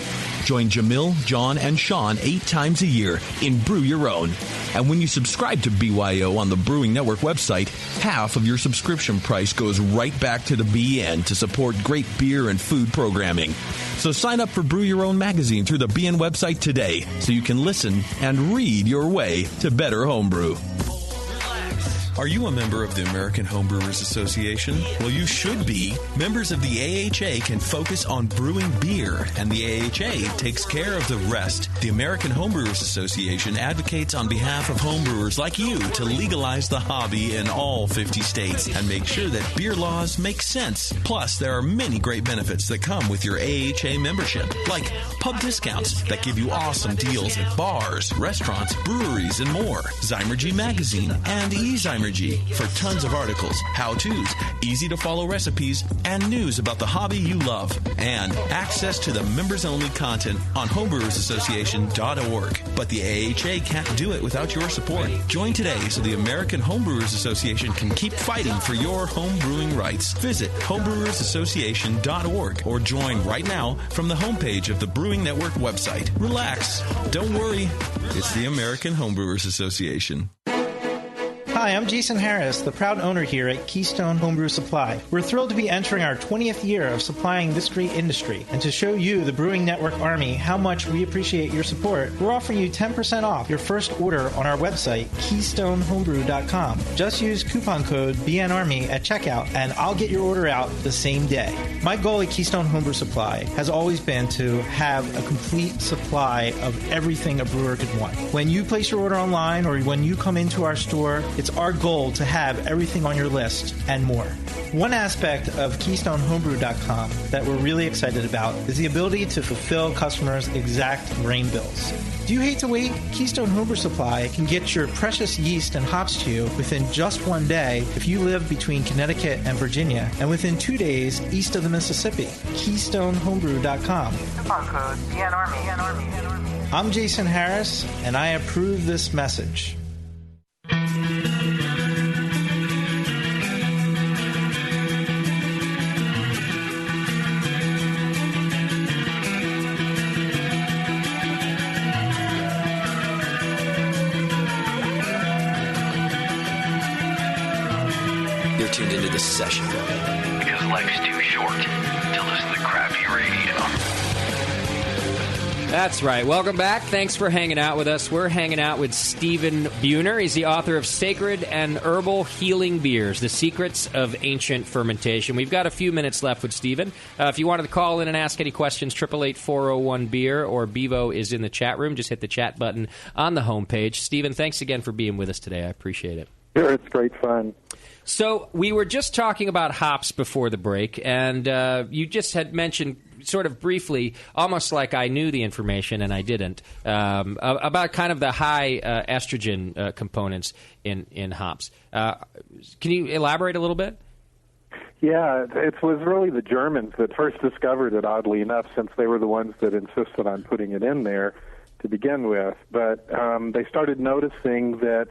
Join Jamil, John, and Sean 8 times a year in Brew Your Own. And when you subscribe to BYO on the Brewing Network website, half of your subscription price goes right back to the BN to support great beer and food programming. So sign up for Brew Your Own magazine through the BN website today so you can listen and read your way to better homebrew. Are you a member of the American Homebrewers Association? Well, you should be. Members of the AHA can focus on brewing beer, and the AHA takes care of the rest. The American Homebrewers Association advocates on behalf of homebrewers like you to legalize the hobby in all 50 states and make sure that beer laws make sense. Plus, there are many great benefits that come with your AHA membership, like pub discounts that give you awesome deals at bars, restaurants, breweries, and more. Zymergy Magazine and eZymergy for tons of articles, how-tos, easy-to-follow recipes, and news about the hobby you love. And access to the members-only content on homebrewersassociation.org. But the AHA can't do it without your support. Join today so the American Homebrewers Association can keep fighting for your home brewing rights. Visit homebrewersassociation.org or join right now from the homepage of the Brewing Network website. Relax. Don't worry. It's the American Homebrewers Association. Hi, I'm Jason Harris, the proud owner here at Keystone Homebrew Supply. We're thrilled to be entering our 20th year of supplying this great industry. And to show you, the Brewing Network Army, how much we appreciate your support, we're offering you 10% off your first order on our website, KeystoneHomebrew.com. Just use coupon code BNARMY at checkout, and I'll get your order out the same day. My goal at Keystone Homebrew Supply has always been to have a complete supply of everything a brewer could want. When you place your order online or when you come into our store, it's It's our goal to have everything on your list and more. One aspect of KeystoneHomebrew.com that we're really excited about is the ability to fulfill customers' exact grain bills. Do you hate to wait? Keystone Homebrew Supply can get your precious yeast and hops to you within just one day if you live between Connecticut and Virginia, and within 2 days east of the Mississippi. KeystoneHomebrew.com. Coupon code CNARMY. I'm Jason Harris, and I approve this message. You're tuned into this session Because life's too short to listen to crappy radio. That's right. Welcome back. Thanks for hanging out with us. We're hanging out with Stephen Buhner. He's the author of Sacred and Herbal Healing Beers, The Secrets of Ancient Fermentation. We've got a few minutes left with Stephen. If you wanted to call in and ask any questions, 888-401-BEER or Bevo is in the chat room. Just hit the chat button on the homepage. Stephen, thanks again for being with us today. I appreciate it. Sure, it's great fun. So we were just talking about hops before the break, and you just had mentioned sort of briefly, almost like I knew the information and I didn't, about kind of the high estrogen components in hops. Can you elaborate a little bit? Yeah, it was really the Germans that first discovered it, oddly enough, since they were the ones that insisted on putting it in there to begin with. But they started noticing that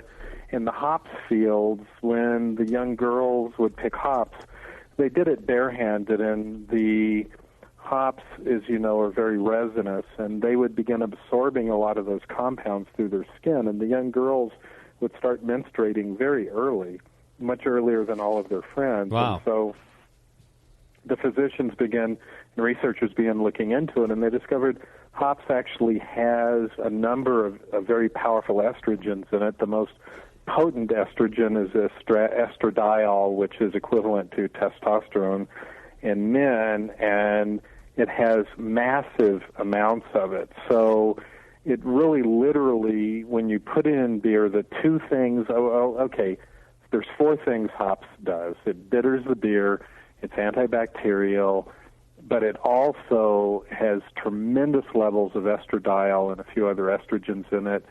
in the hops fields, when the young girls would pick hops, they did it barehanded, and the hops, as you know, are very resinous, and they would begin absorbing a lot of those compounds through their skin, and the young girls would start menstruating very early, much earlier than all of their friends. Wow. And so the physicians began, and researchers began looking into it, and they discovered hops actually has a number of very powerful estrogens in it. The most potent estrogen is estradiol, which is equivalent to testosterone in men, and it has massive amounts of it. So it really literally, when you put it in beer, the two things, there's four things hops does. It bitters the beer, it's antibacterial, but it also has tremendous levels of estradiol and a few other estrogens in it,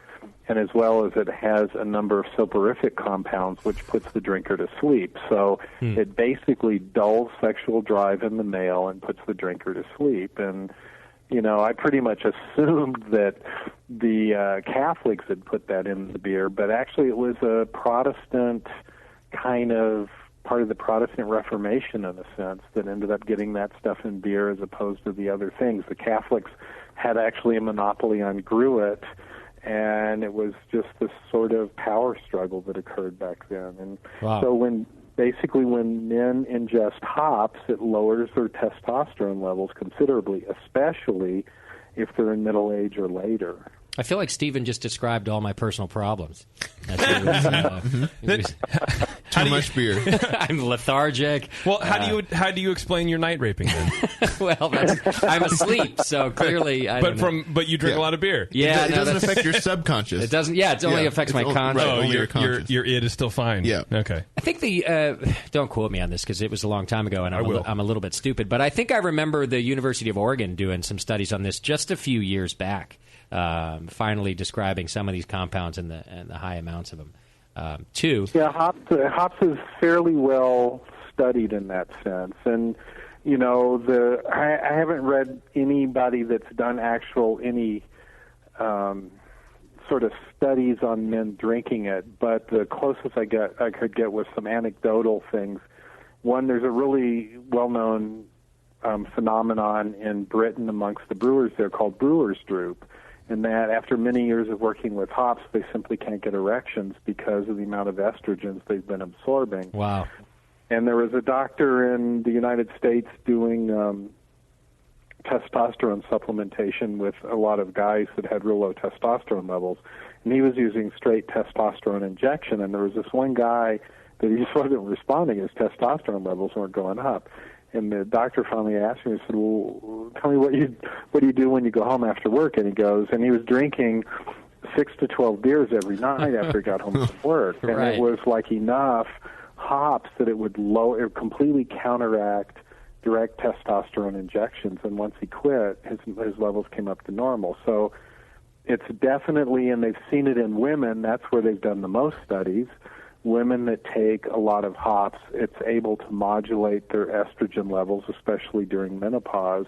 and as well as it has a number of soporific compounds, which puts the drinker to sleep. So it basically dulls sexual drive in the male and puts the drinker to sleep. And, you know, I pretty much assumed that the Catholics had put that in the beer, but actually it was a Protestant kind of part of the Protestant Reformation, in a sense, that ended up getting that stuff in beer as opposed to the other things. The Catholics had actually a monopoly on gruit, and it was just this sort of power struggle that occurred back then. And so when men ingest hops, it lowers their testosterone levels considerably, especially if they're in middle age or later. I feel like Stephen just described all my personal problems. Too much beer. I'm lethargic. Well, how do you explain your night raping then? Well, I'm asleep, so clearly. But you drink a lot of beer. Yeah, it doesn't affect your subconscious. It doesn't. Yeah, it only affects my conscious. Oh, your id is still fine. Yeah. Okay. I think don't quote me on this because it was a long time ago, and I'm a little bit stupid. But I think I remember the University of Oregon doing some studies on this just a few years back. Finally describing some of these compounds and the high amounts of them, too. Yeah, hops is fairly well studied in that sense. And, you know, I haven't read anybody that's done any sort of studies on men drinking it, but the closest I could get was some anecdotal things. One, there's a really well-known phenomenon in Britain amongst the brewers there called brewer's droop. And that after many years of working with hops, they simply can't get erections because of the amount of estrogens they've been absorbing. Wow. And there was a doctor in the United States doing testosterone supplementation with a lot of guys that had real low testosterone levels. And he was using straight testosterone injection. And there was this one guy that he just wasn't responding. His testosterone levels weren't going up. And the doctor finally asked me, he said, well, tell me what do you do when you go home after work? And he goes, and he was drinking 6 to 12 beers every night after he got home from work. And Right. it was like enough hops that it would completely counteract direct testosterone injections. And once he quit, his levels came up to normal. So it's definitely, and they've seen it in women, that's where they've done the most studies. Women that take a lot of hops, it's able to modulate their estrogen levels, especially during menopause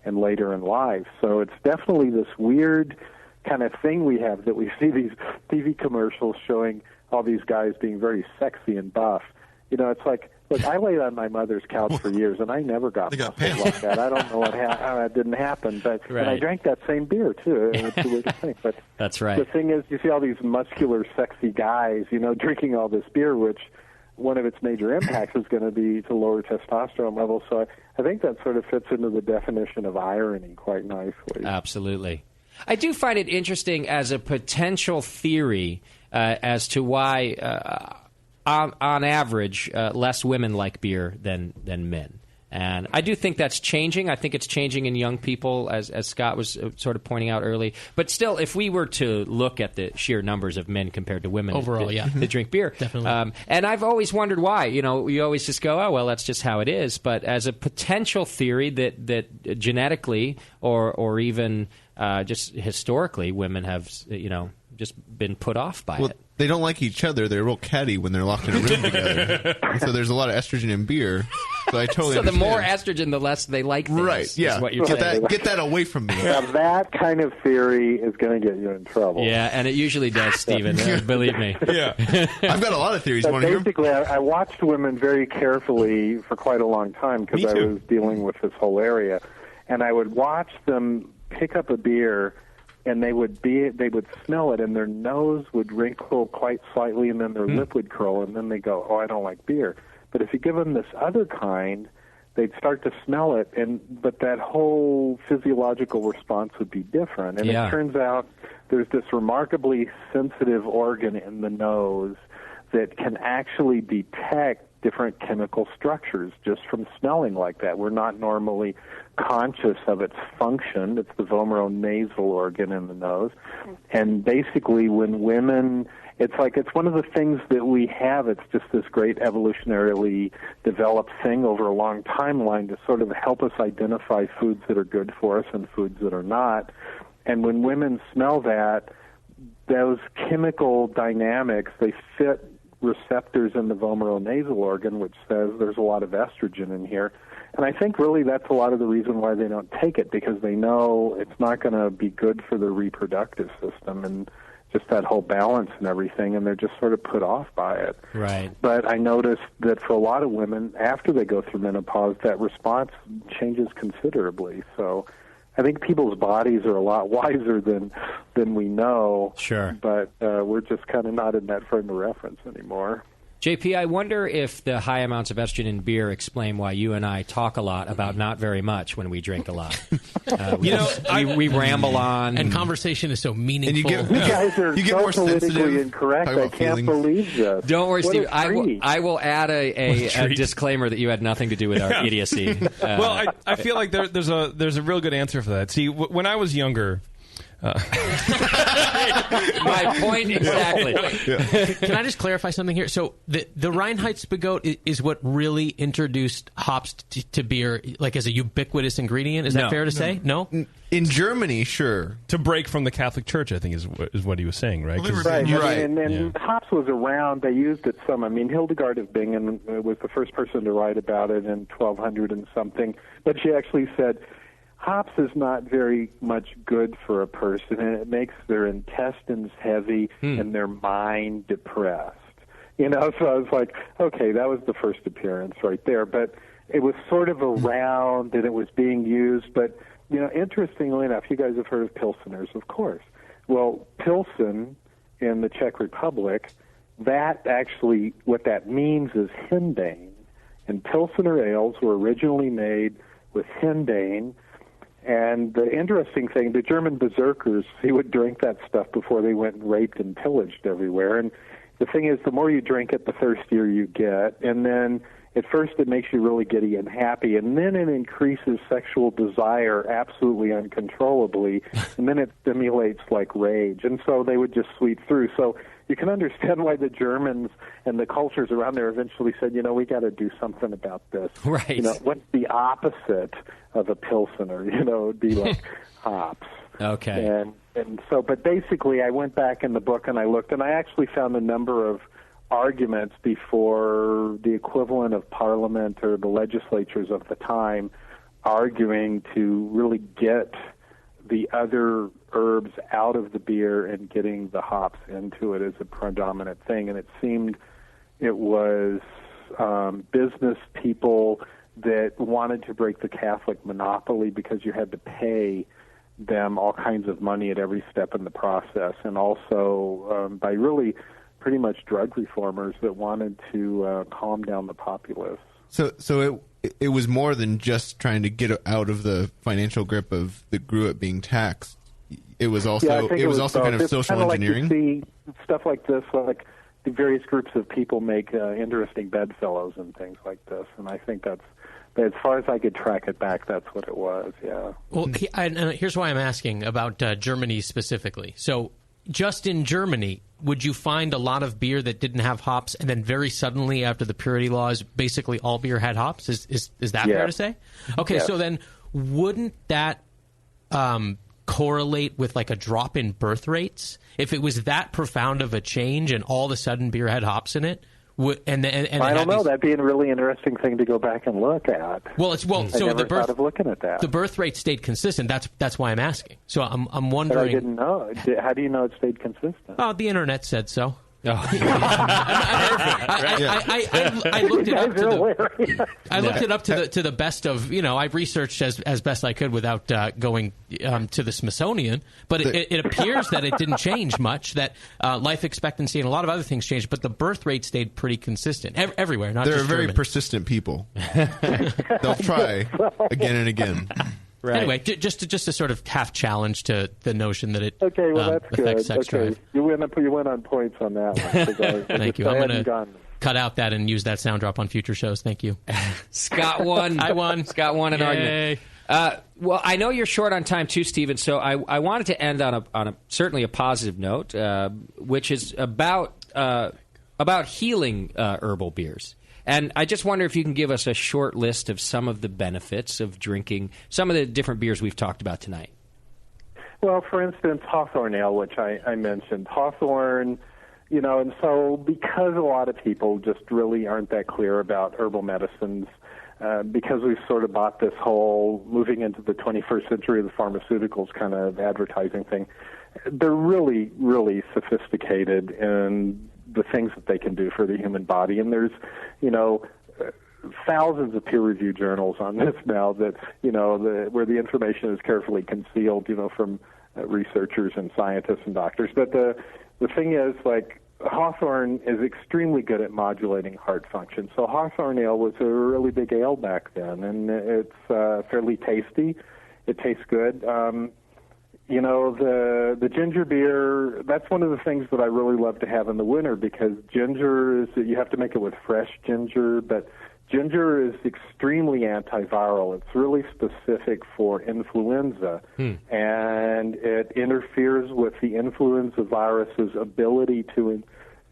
and later in life. So it's definitely this weird kind of thing we have, that we see these TV commercials showing all these guys being very sexy and buff. You know, it's like, look, I laid on my mother's couch for years, and I never got muscles like that. I don't know how that didn't happen, but and I Right. drank that same beer too. It's a weird thing, but That's right. the thing is, you see all these muscular, sexy guys, you know, drinking all this beer, which one of its major impacts is going to be to lower testosterone levels. So I think that sort of fits into the definition of irony quite nicely. Absolutely. I do find it interesting as a potential theory as to why, on average, less women like beer than men. And I do think that's changing. I think it's changing in young people, as Scott was sort of pointing out early. But still, if we were to look at the sheer numbers of men compared to women Overall, that drink beer. Definitely. And I've always wondered why. You know, you always just go, oh, well, that's just how it is. But as a potential theory that genetically or even just historically, women have, you know, just been put off by it. They don't like each other. They're real catty when they're locked in a room together. And so there's a lot of estrogen in beer. So I totally So the understand. more estrogen, the less they like things. Right, yeah. Is what you're Get saying. that away from me. Now, that kind of theory is going to get you in trouble. Yeah, and it usually does, Stephen. Believe me. Yeah. I've got a lot of theories. But Want to hear? basically, I watched women very carefully for quite a long time because I was dealing with this whole area, and I would watch them pick up a beer, and they would smell it, and their nose would wrinkle quite slightly, and then their lip would curl, and then they go, "Oh, I don't like beer." But if you give them this other kind, they'd start to smell it, but that whole physiological response would be different. And Yeah. it turns out there's this remarkably sensitive organ in the nose that can actually detect different chemical structures just from smelling like that. We're not normally conscious of its function. It's the vomeronasal organ in the nose. And basically when women, it's one of the things that we have. It's just this great evolutionarily developed thing over a long timeline to sort of help us identify foods that are good for us and foods that are not. And when women smell that, those chemical dynamics, they fit receptors in the vomeronasal organ, which says there's a lot of estrogen in here. And I think really that's a lot of the reason why they don't take it, because they know it's not going to be good for the reproductive system and just that whole balance and everything, and they're just sort of put off by it. Right. But I noticed that for a lot of women, after they go through menopause, that response changes considerably. So I think people's bodies are a lot wiser than we know. Sure. But we're just kind of not in that frame of reference anymore. JP, I wonder if the high amounts of estrogen in beer explain why you and I talk a lot about not very much when we drink a lot. We ramble on. And conversation is so meaningful. You guys are so politically incorrect. I can't believe this. Don't worry, What Steve. a treat. I will add a disclaimer that you had nothing to do with our idiocy. Well, I feel like there's a real good answer for that. See, when I was younger. My point exactly. Can I just clarify something here? So the Reinheitsgebot is what really introduced hops to beer, like as a ubiquitous ingredient. Is that fair to say? No. In Germany, sure. To break from the Catholic Church, I think is what he was saying, right? Right. And hops was around. They used it some. I mean, Hildegard of Bingen was the first person to write about it in 1200 and something. But she actually said, hops is not very much good for a person, and it makes their intestines heavy and their mind depressed. You know, so I was like, okay, that was the first appearance right there. But it was sort of around, and it was being used. But, you know, interestingly enough, you guys have heard of Pilseners, of course. Well, Pilsen in the Czech Republic, that actually, what that means is henbane. And Pilsener ales were originally made with henbane. And the interesting thing, the German berserkers, he would drink that stuff before they went and raped and pillaged everywhere. And the thing is, the more you drink it, the thirstier you get. And then at first it makes you really giddy and happy, and then it increases sexual desire absolutely uncontrollably, and then it stimulates like rage. And so they would just sweep through. So you can understand why the Germans and the cultures around there eventually said, we got to do something about this. Right. What's the opposite of a Pilsener? It would be like hops. Okay. And so, but basically I went back in the book and I looked, and I actually found a number of arguments before the equivalent of Parliament or the legislatures of the time arguing to really get the other herbs out of the beer and getting the hops into it as a predominant thing. And it seemed it was business people that wanted to break the Catholic monopoly because you had to pay them all kinds of money at every step in the process, and also by really pretty much drug reformers that wanted to calm down the populace. So it was more than just trying to get out of the financial grip of the Gruit being taxed. It was also kind of social engineering. Like you see stuff like this, like the various groups of people make interesting bedfellows and things like this, and I think that's. As far as I could track it back, that's what it was, yeah. Well, and here's why I'm asking about Germany specifically. So just in Germany, would you find a lot of beer that didn't have hops, and then very suddenly after the purity laws, basically all beer had hops? Is that fair to say? Okay, so then wouldn't that correlate with like a drop in birth rates? If it was that profound of a change and all of a sudden beer had hops in it? And I don't know. That'd be a really interesting thing to go back and look at. So the birth, thought of looking at that. The birth rate stayed consistent. That's why I'm asking. So I'm wondering. But I didn't know. How do you know it stayed consistent? Oh, the internet said so. Oh. I looked it up to the best of, I researched as best I could without going to the Smithsonian, but it appears that it didn't change much, that life expectancy and a lot of other things changed, but the birth rate stayed pretty consistent everywhere, not just They're very Germany. Persistent people. They'll try again and again. Right. Anyway, just to sort of half challenge to the notion that it that's affects good. sex drive. You went on points on that one. Thank you. I'm going to cut out that and use that sound drop on future shows. Thank you. Scott won. I won. Scott won an argument. Well, I know you're short on time too, Stephen. So I wanted to end on a certainly a positive note, which is about healing herbal beers. And I just wonder if you can give us a short list of some of the benefits of drinking some of the different beers we've talked about tonight. Well, for instance, Hawthorne Ale, which I mentioned. Hawthorne, and so because a lot of people just really aren't that clear about herbal medicines, because we've sort of bought this whole moving into the 21st century of the pharmaceuticals kind of advertising thing, they're really, really sophisticated in the things that they can do for the human body. And there's, thousands of peer-reviewed journals on this now that, where the information is carefully concealed, from researchers and scientists and doctors. But the thing is, like, Hawthorne is extremely good at modulating heart function. So Hawthorne Ale was a really big ale back then, and it's fairly tasty. It tastes good. The ginger beer, that's one of the things that I really love to have in the winter, because ginger is, you have to make it with fresh ginger, but ginger is extremely antiviral. It's really specific for influenza, and it interferes with the influenza virus's ability to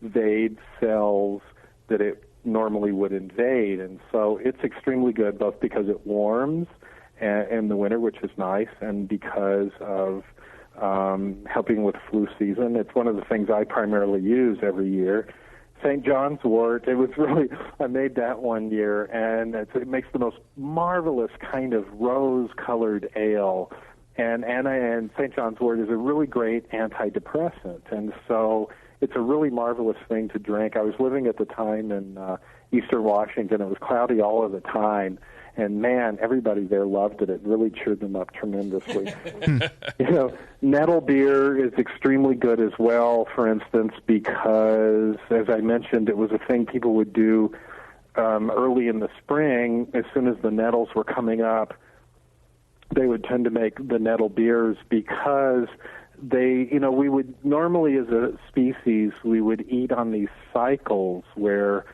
invade cells that it normally would invade. And so it's extremely good, both because it warms in the winter, which is nice, and because of helping with flu season. It's one of the things I primarily use every year. St. John's wort, it was really, I made that one year, and it makes the most marvelous kind of rose-colored ale. And St. John's wort is a really great antidepressant, and so it's a really marvelous thing to drink. I was living at the time in Eastern Washington. It was cloudy all of the time, and man, everybody there loved it. It really cheered them up tremendously. Nettle beer is extremely good as well, for instance, because, as I mentioned, it was a thing people would do early in the spring. As soon as the nettles were coming up, they would tend to make the nettle beers, because they, we would normally, as a species, we would eat on these cycles where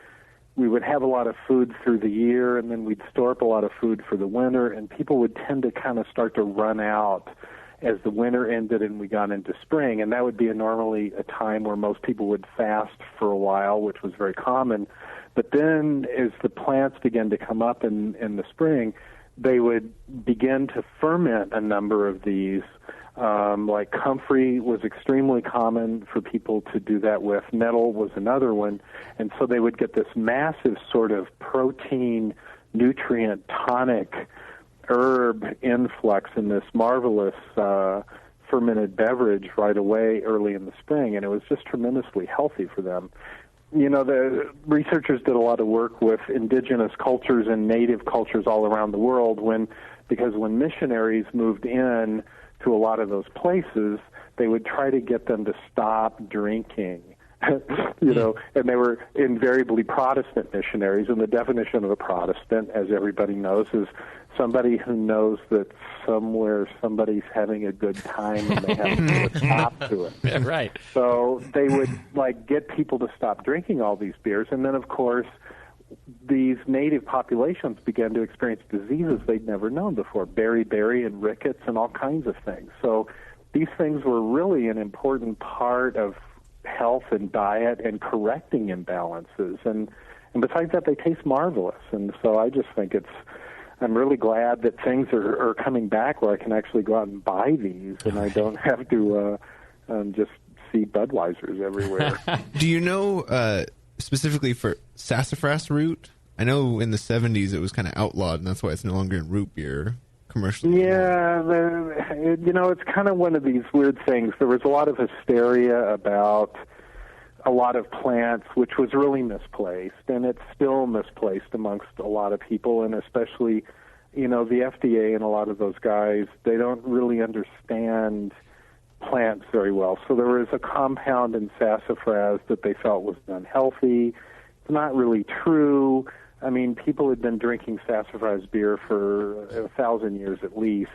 we would have a lot of food through the year, and then we'd store up a lot of food for the winter, and people would tend to kind of start to run out as the winter ended and we got into spring, and that would be normally a time where most people would fast for a while, which was very common. But then as the plants began to come up in the spring, they would begin to ferment a number of these. Like comfrey was extremely common for people to do that with. Nettle was another one. And so they would get this massive sort of protein, nutrient, tonic herb influx in this marvelous fermented beverage right away early in the spring. And it was just tremendously healthy for them. You know, the researchers did a lot of work with indigenous cultures and native cultures all around the world because when missionaries moved in to a lot of those places, they would try to get them to stop drinking, you know, and they were invariably Protestant missionaries. And the definition of a Protestant, as everybody knows, is somebody who knows that somewhere somebody's having a good time and they have to put a stop to it. Yeah, right. So they would get people to stop drinking all these beers, and then of course these native populations began to experience diseases they'd never known before, beriberi and rickets and all kinds of things. So these things were really an important part of health and diet and correcting imbalances. And besides that, they taste marvelous. And so I just think I'm really glad that things are coming back where I can actually go out and buy these and I don't have to just see Budweisers everywhere. Do you know specifically for sassafras root? I know in the 70s it was kind of outlawed, and that's why it's no longer in root beer commercially. Yeah, it's kind of one of these weird things. There was a lot of hysteria about a lot of plants, which was really misplaced, and it's still misplaced amongst a lot of people, and especially, the FDA and a lot of those guys, they don't really understand plants very well. So there was a compound in sassafras that they felt was unhealthy. It's not really true. I mean, people had been drinking sassafras beer for 1,000 years at least.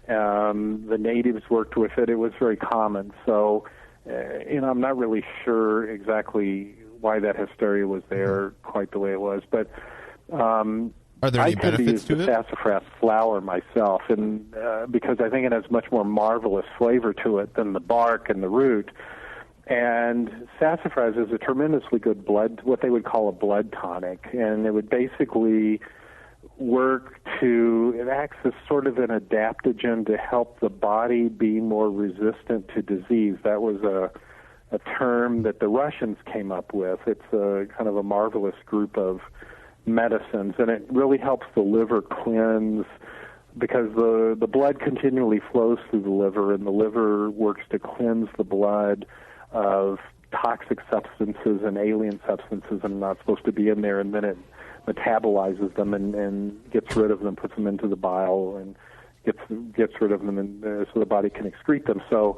The natives worked with it. It was very common. So, I'm not really sure exactly why that hysteria was there quite the way it was. But are there any benefits to the sassafras flower myself, and because I think it has much more marvelous flavor to it than the bark and the root. And sassafras is a tremendously good what they would call a blood tonic, and it would basically it acts as sort of an adaptogen to help the body be more resistant to disease. That was a term that the Russians came up with. It's a kind of a marvelous group of medicines, and it really helps the liver cleanse because the blood continually flows through the liver, and the liver works to cleanse the blood of toxic substances and alien substances that are not supposed to be in there, and then it metabolizes them and gets rid of them, puts them into the bile, and gets rid of them, and so the body can excrete them. So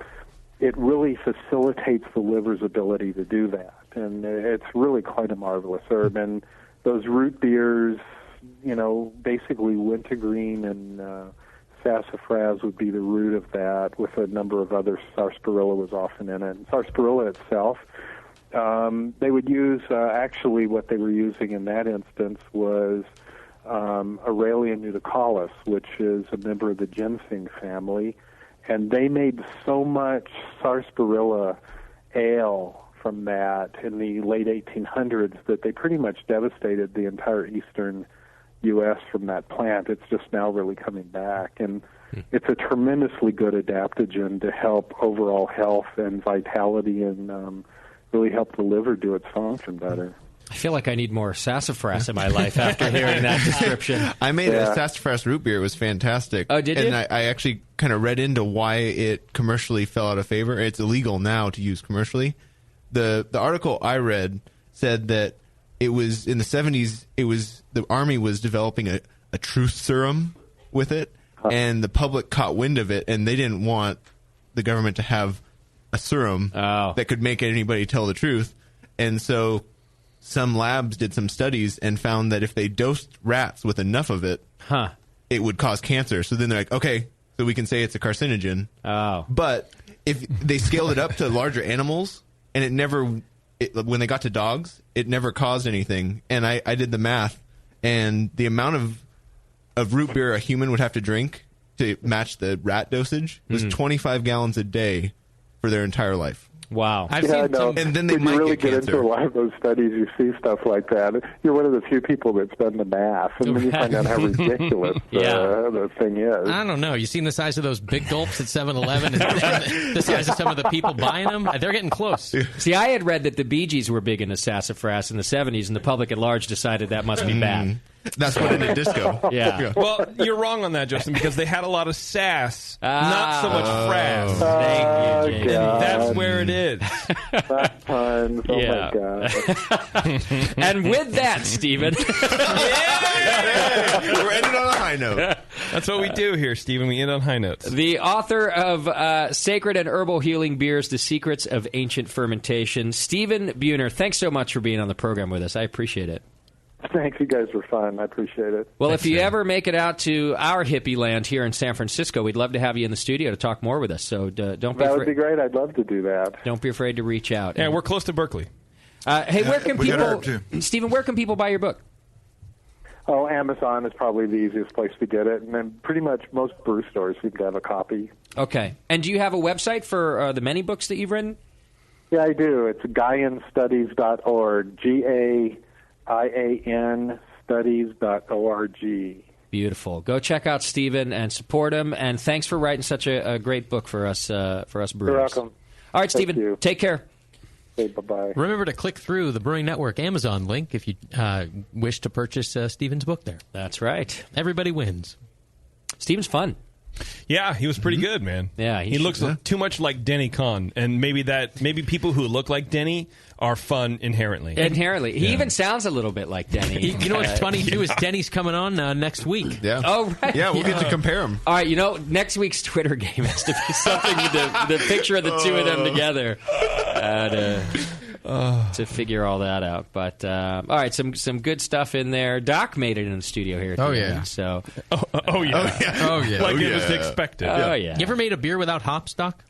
it really facilitates the liver's ability to do that, and it's really quite a marvelous herb. And those root beers, basically wintergreen and sassafras would be the root of that, with a number of other. Sarsaparilla was often in it. And sarsaparilla itself, they would use, actually what they were using in that instance was Aurelia nudicalis, which is a member of the ginseng family, and they made so much sarsaparilla ale from that in the late 1800s that they pretty much devastated the entire eastern U.S. from that plant. It's just now really coming back, and it's a tremendously good adaptogen to help overall health and vitality and really help the liver do its function better. I feel like I need more sassafras in my life after hearing that description. I made a sassafras root beer. It was fantastic. Oh, did you? And I actually kind of read into why it commercially fell out of favor. It's illegal now to use commercially. The article I read said that it was in the 70s. The Army was developing a truth serum with it, and the public caught wind of it, and they didn't want the government to have a serum that could make anybody tell the truth. And so some labs did some studies and found that if they dosed rats with enough of it, it would cause cancer. So then they're like, okay, so we can say it's a carcinogen. But if they scaled it up to larger animals, and it never when they got to dogs, it never caused anything. And I did the math, and the amount of root beer a human would have to drink to match the rat dosage was 25 gallons a day for their entire life. Wow. I've seen some, and then they when might you really get into a lot of those studies, you see stuff like that. You're one of the few people that's done the math, and then you find out how ridiculous the thing is. I don't know. You seen the size of those big gulps at 7-Eleven and the size of some of the people buying them? They're getting close. See, I had read that the Bee Gees were big into sassafras in the 70s, and the public at large decided that must be bad. That's what ended disco. Yeah. Well, you're wrong on that, Justin, because they had a lot of sass, not so much frass. Thank you, JP. And that's where it is. Fast times. Oh, my God. And with that, Stephen. We're ending on a high note. That's what we do here, Stephen. We end on high notes. The author of Sacred and Herbal Healing Beers, The Secrets of Ancient Fermentation, Stephen Buhner, thanks so much for being on the program with us. I appreciate it. Thanks, you guys were fun. I appreciate it. Well, if you ever make it out to our hippie land here in San Francisco, we'd love to have you in the studio to talk more with us. So don't be That would be great. I'd love to do that. Don't be afraid to reach out. Yeah, we're close to Berkeley. Hey, where can we got people, Herb, too. Stephen? Where can people buy your book? Oh, Amazon is probably the easiest place to get it, and then pretty much most brew stores seem to have a copy. Okay. And do you have a website for the many books that you've written? Yeah, I do. It's GaianStudies.org. GAIAN studies.org. Beautiful. Go check out Stephen and support him. And thanks for writing such a great book for us brewers. You're welcome. All right, Stephen. Take care. Okay, bye-bye. Remember to click through the Brewing Network Amazon link if you wish to purchase Stephen's book there. That's right. Everybody wins. Stephen's fun. Yeah, he was pretty good, man. Yeah, he looks too much like Denny Kahn, and maybe people who look like Denny are fun inherently. Inherently, he even sounds a little bit like Denny. You know what's funny too is Denny's coming on next week. Yeah. Oh right. Yeah, we'll get to compare them. All right, next week's Twitter game has to be something with the picture of the two of them together. To figure all that out, but all right, some good stuff in there. Doc made it in the studio here. At the end, so oh yeah, like it was expected. Oh yeah. You ever made a beer without hops, Doc?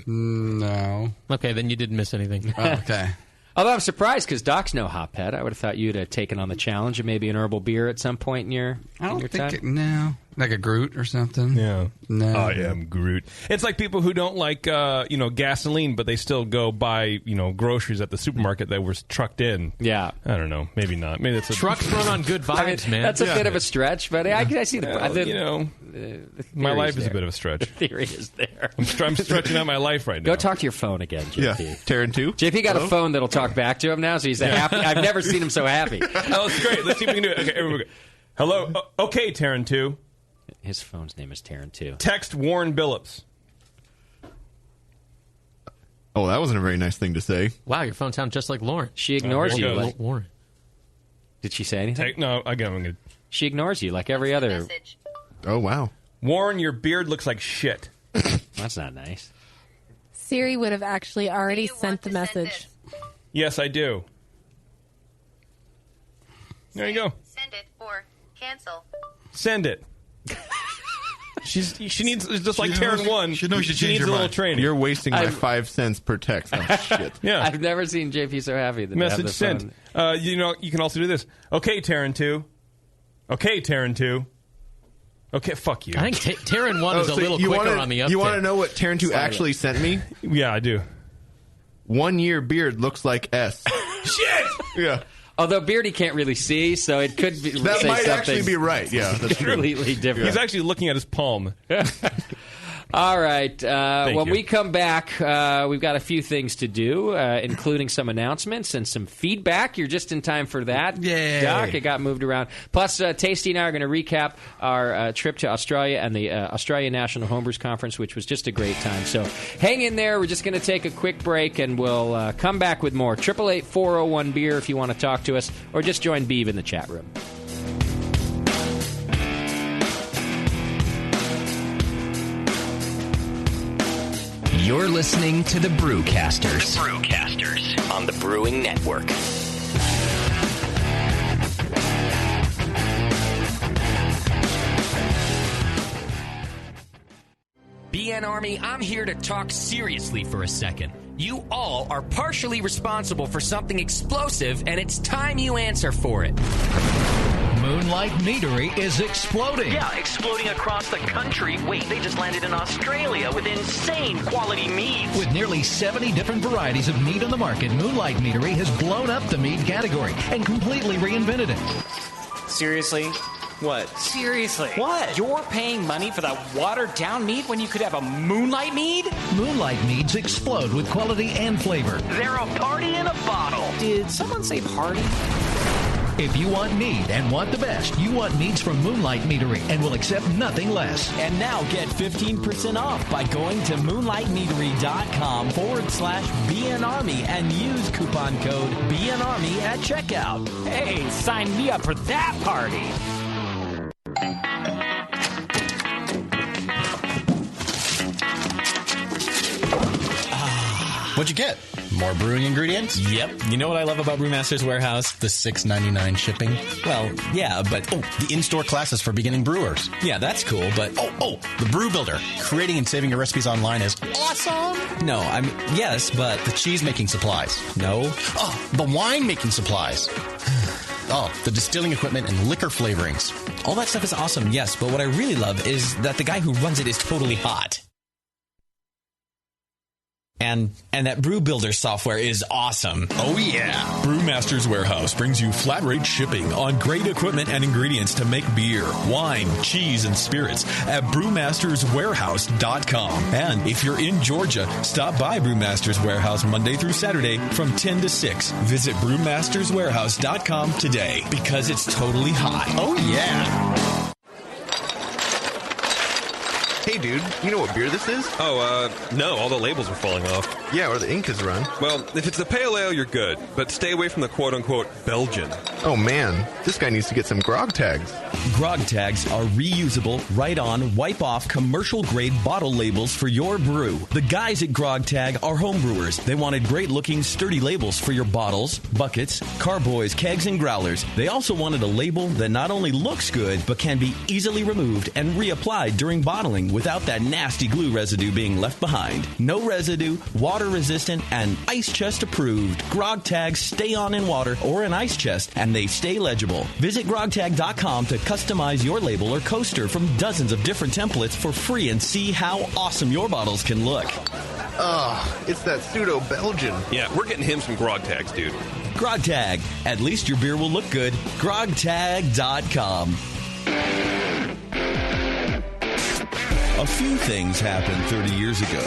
No. Okay, then you didn't miss anything. Okay. Although I'm surprised because Doc's no hophead. I would have thought you'd have taken on the challenge of maybe an herbal beer at some point in your time. No. Like a Groot or something? Yeah. No. I am Groot. It's like people who don't like gasoline, but they still go buy groceries at the supermarket that was trucked in. Yeah. I don't know. Maybe not. Maybe it's trucks run on good vibes, man. That's a bit of a stretch, but I see the my life is a bit of a stretch. The theory is there. I'm stretching out my life right now. Go talk to your phone again, JP. Yeah. Taryn too. JP got a phone that'll talk back to him now, so he's happy. I've never seen him so happy. Oh, it's great. Let's see if we can do it. Okay, everyone go. Hello. Okay, Taryn 2. His phone's name is Taryn 2. Text Warren Billups. Oh, that wasn't a very nice thing to say. Wow, your phone sounds just like Lauren. She ignores you. Like, Lauren. Did she say anything? No, again, I'm going to... She ignores you like every other... Message. Oh, wow. Warren, your beard looks like shit. That's not nice. Siri would have actually already sent the message. Yes, I do. There you go. Send it or cancel. Send it. She needs, just like Taryn 1, she knows she needs changed a her little mind. training. You're wasting my 5 cents per text. Oh, shit. Yeah. I've never seen JP so happy. That Message sent. You can also do this. Okay, Taryn 2. Okay, Taryn 2. Okay, fuck you. I think Taryn 1 is a little quicker on the uptake. You want to know what Taryn 2 actually sent me? Yeah, I do. 1 year beard looks like S. Shit! Yeah. Although Beardy can't really see, so it could be That say might something actually be right. Yeah, that's true. completely different. He's actually looking at his palm. All right. When you. we come back, we've got a few things to do, including some announcements and some feedback. You're just in time for that. Yay. Doc, it got moved around. Plus, Tasty and I are going to recap our trip to Australia and the Australian National Homebrewers Conference, which was just a great time. So hang in there. We're just going to take a quick break, and we'll come back with more. 888-401-BEER if you want to talk to us, or just join Beav in the chat room. You're listening to the Brewcasters. The Brewcasters on the Brewing Network. BN Army, I'm here to talk seriously for a second. You all are partially responsible for something explosive, and it's time you answer for it. Moonlight Meadery is exploding. Yeah, exploding across the country. Wait, they just landed in Australia with insane quality meads. With nearly 70 different varieties of mead on the market, Moonlight Meadery has blown up the mead category and completely reinvented it. Seriously? What? Seriously. What? You're paying money for that watered-down mead when you could have a Moonlight mead? Moonlight meads explode with quality and flavor. They're a party in a bottle. Did someone say party? If you want mead and want the best, you want meads from Moonlight Meadery and will accept nothing less. And now get 15% off by going to moonlightmeadery.com/BNArmy and use coupon code BNArmy at checkout. Hey, sign me up for that party. What'd you get? More brewing ingredients? Yep. You know what I love about Brewmaster's Warehouse? The $6.99 shipping? Well, yeah, but... Oh, the in-store classes for beginning brewers. Yeah, that's cool, but... Oh, the Brew Builder. Creating and saving your recipes online is awesome! No, yes, but... The cheese-making supplies. No. Oh, the wine-making supplies. Oh, the distilling equipment and liquor flavorings. All that stuff is awesome, yes, but what I really love is that the guy who runs it is totally hot. And that Brew Builder software is awesome. Oh, yeah. Brewmaster's Warehouse brings you flat rate shipping on great equipment and ingredients to make beer, wine, cheese, and spirits at brewmasterswarehouse.com. And if you're in Georgia, stop by Brewmaster's Warehouse Monday through Saturday from 10 to 6. Visit brewmasterswarehouse.com today because it's totally hot. Oh, yeah. Hey, dude, you know what beer this is? Oh, no, all the labels are falling off. Yeah, or the ink has run. Well, if it's the pale ale, you're good, but stay away from the quote-unquote Belgian. Oh, man, this guy needs to get some grog tags. Grog tags are reusable, write-on, wipe-off, commercial-grade bottle labels for your brew. The guys at Grog Tag are homebrewers. They wanted great-looking, sturdy labels for your bottles, buckets, carboys, kegs, and growlers. They also wanted a label that not only looks good, but can be easily removed and reapplied during bottling without that nasty glue residue being left behind. No residue, water-resistant, and ice chest approved. Grog tags stay on in water or an ice chest, and they stay legible. Visit grogtag.com to customize your label or coaster from dozens of different templates for free and see how awesome your bottles can look. It's that pseudo-Belgian. Yeah, we're getting him some grog tags, dude. Grog Tag. At least your beer will look good. grogtag.com. A few things happened 30 years ago.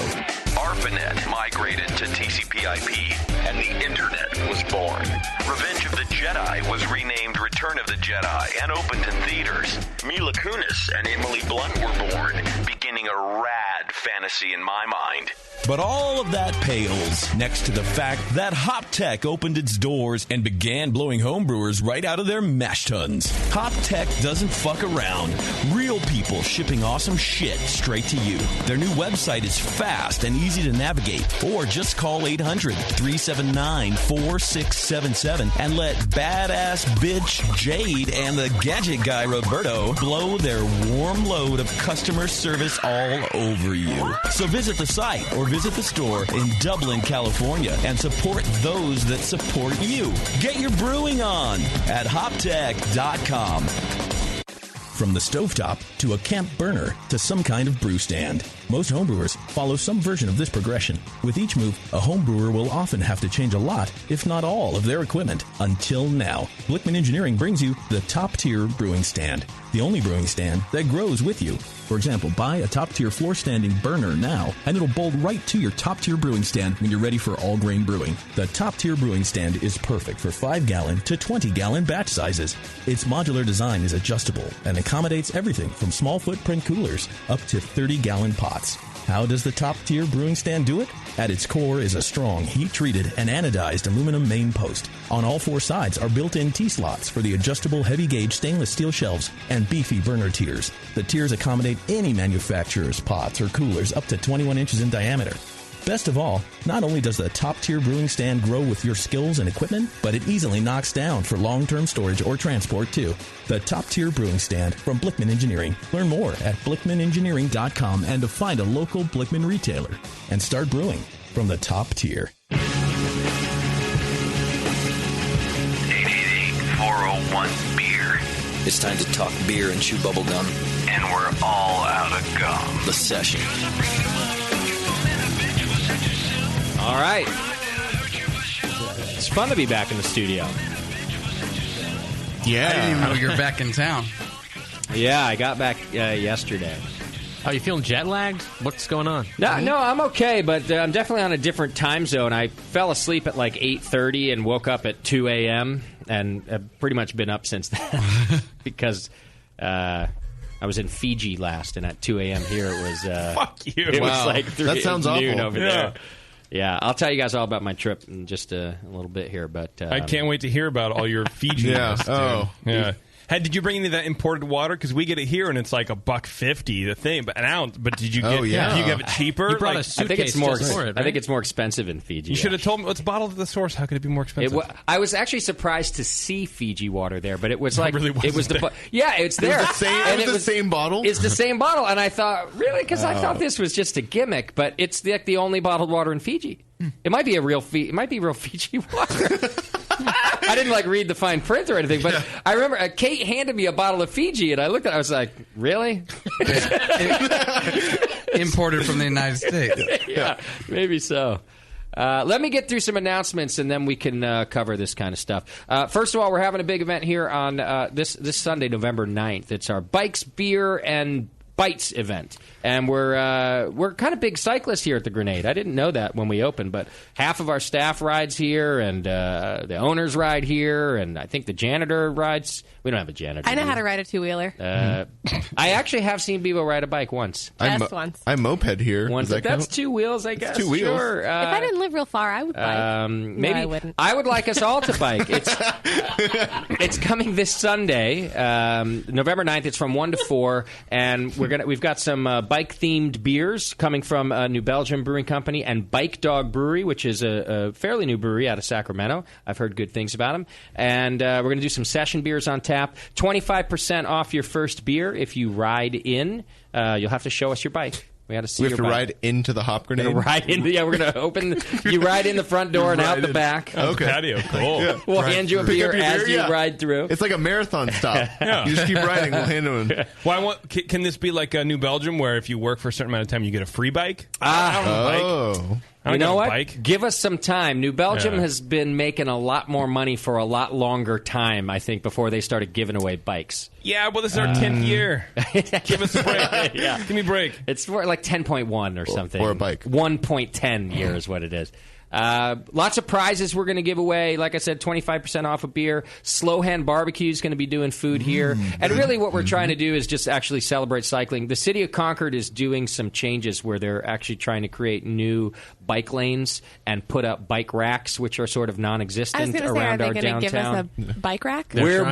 ARPANET migrated to TCP/IP, and the Internet was born. Revenge of the Jedi was renamed Return of the Jedi and opened in theaters. Mila Kunis and Emily Blunt were born, beginning a rad fantasy in my mind. But all of that pales next to the fact that HopTech opened its doors and began blowing homebrewers right out of their mash tuns. HopTech doesn't fuck around. Real people shipping awesome shit straight to you. Their new website is fast and easy to navigate. Or just call 800-379-4677 and let badass bitch Jade and the gadget guy Roberto blow their warm load of customer service all over you. So visit the site or visit the store in Dublin, California, and support those that support you. Get your brewing on at hoptech.com. From the stovetop to a camp burner to some kind of brew stand, most homebrewers follow some version of this progression. With each move, a homebrewer will often have to change a lot, if not all, of their equipment. Until now, Blickman Engineering brings you the top-tier brewing stand, the only brewing stand that grows with you. For example, buy a top-tier floor-standing burner now, and it'll bolt right to your top-tier brewing stand when you're ready for all-grain brewing. The top-tier brewing stand is perfect for 5-gallon to 20-gallon batch sizes. Its modular design is adjustable and accommodates everything from small footprint coolers up to 30-gallon pots. How does the top-tier brewing stand do it? At its core is a strong, heat-treated, and anodized aluminum main post. On all four sides are built-in T-slots for the adjustable heavy-gauge stainless steel shelves and beefy burner tiers. The tiers accommodate any manufacturer's pots or coolers up to 21 inches in diameter. Best of all, not only does the top-tier brewing stand grow with your skills and equipment, but it easily knocks down for long-term storage or transport, too. The top-tier brewing stand from Blickman Engineering. Learn more at blickmanengineering.com and to find a local Blickman retailer. And start brewing. from the top tier. 888-401-BEER. It's time to talk beer and chew bubble gum. And we're all out of gum. The Session. All right. It's fun to be back in the studio. Yeah. I didn't even know you were back in town. Yeah, I got back yesterday. Are you feeling jet lagged? What's going on? No, I'm okay, but I'm definitely on a different time zone. I fell asleep at like 8:30 and woke up at 2 a.m. and have pretty much been up since then because I was in Fiji last, and at 2 a.m. here it was... Fuck you. It was like 3 that sounds noon awful. over there. Yeah, I'll tell you guys all about my trip in just a little bit here, but... I can't wait to hear about all your Fiji. Yeah. Oh. Yeah. Did you bring any of that imported water? Because we get it here and it's like $1.50 the thing, but an ounce. But did you get? Oh, yeah. Did you get it cheaper? You brought a I think suitcase it's more. just for it, I think right? it's more expensive in Fiji. You should have told me. Let's bottle at the source. How could it be more expensive? I was actually surprised to see Fiji water there, but it was like really it was wasn't the yeah, it's there. It was the same, And it was the same bottle? It's the same bottle, and I thought really because I thought this was just a gimmick, but it's like the only bottled water in Fiji. It might be a real it might be real Fiji water. I didn't like read the fine print or anything, but I remember Kate handed me a bottle of Fiji, and I looked at it. I was like, "Really?" Imported from the United States. Yeah, maybe so. Let me get through some announcements, and then we can cover this kind of stuff. First of all, we're having a big event here on this Sunday, November 9th. It's our Bikes, Beer, and Bites event. And we're kind of big cyclists here at the Grenade. I didn't know that when we opened, but half of our staff rides here, and the owners ride here, and I think the janitor rides. We don't have a janitor. I know how to ride a two-wheeler. I actually have seen Bevo ride a bike once. Just once. I'm moped here. Once. Does that That's count? 2 wheels, I guess. 2 wheels. Sure. If I didn't live real far, I would bike. Maybe No, I wouldn't. I would like us all to bike. It's coming this Sunday, November 9th. It's from 1 to 4, and we've got some bike-themed beers coming from New Belgium Brewing Company and Bike Dog Brewery, which is a fairly new brewery out of Sacramento. I've heard good things about them. And we're going to do some session beers on tap. 25% off your first beer if you ride in. You'll have to show us your bike. We got to see. We have to ride into the hop grenade. We're going to open. You ride in the front door and out the back. Okay. Patio. Cool. Yeah. We'll hand you a beer as you ride through. It's like a marathon stop. Yeah. You just keep riding. We'll hand them. Well, can this be like New Belgium, where if you work for a certain amount of time, you get a free bike? I don't have a bike. I You don't know got a what? bike. Give us some time. New Belgium Yeah. has been making a lot more money for a lot longer time, I think, before they started giving away bikes. Yeah, well, this is our 10th year. Give us a break. Yeah. Give me a break. It's for like 10.1 or something. or a bike. 1.10 year is what it is. Lots of prizes we're going to give away. Like I said, 25% off a beer. Slow Hand Barbecue is going to be doing food here. And really what we're trying to do is just actually celebrate cycling. The city of Concord is doing some changes where they're actually trying to create new bike lanes and put up bike racks, which are sort of non-existent I was going to say, are around they our going to give downtown. us a bike rack? We're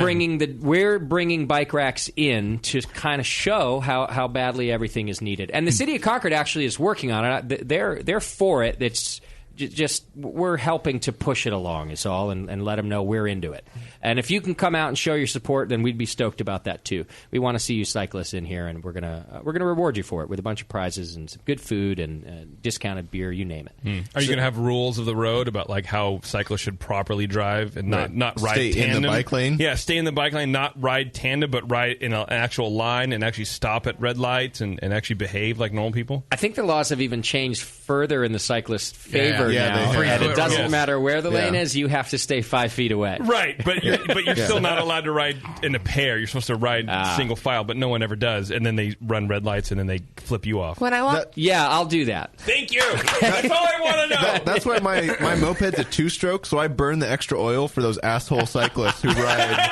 bringing bike racks in to kind of show how badly everything is needed. And the city of Concord actually is working on it. They're for it. It's just we're helping to push it along is all, and let them know we're into it. And if you can come out and show your support, then we'd be stoked about that too. We want to see you cyclists in here, and we're gonna reward you for it with a bunch of prizes and some good food and discounted beer, you name it. Are you going to have rules of the road about like how cyclists should properly drive and not ride Stay tandem? in the bike lane? Yeah, stay in the bike lane, not ride tandem, but ride in an actual line and actually stop at red lights and actually behave like normal people? I think the laws have even changed further in the cyclist favor Yeah, now. they have. And it doesn't Yes. matter where the lane Yeah. is, you have to stay 5 feet away. Right, but you're still not allowed to ride in a pair. You're supposed to ride single file, but no one ever does. And then they run red lights and then they flip you off. When I walk, Yeah, I'll do that. Thank you. That's all I want to know. That's why my moped's a 2-stroke, so I burn the extra oil for those asshole cyclists who ride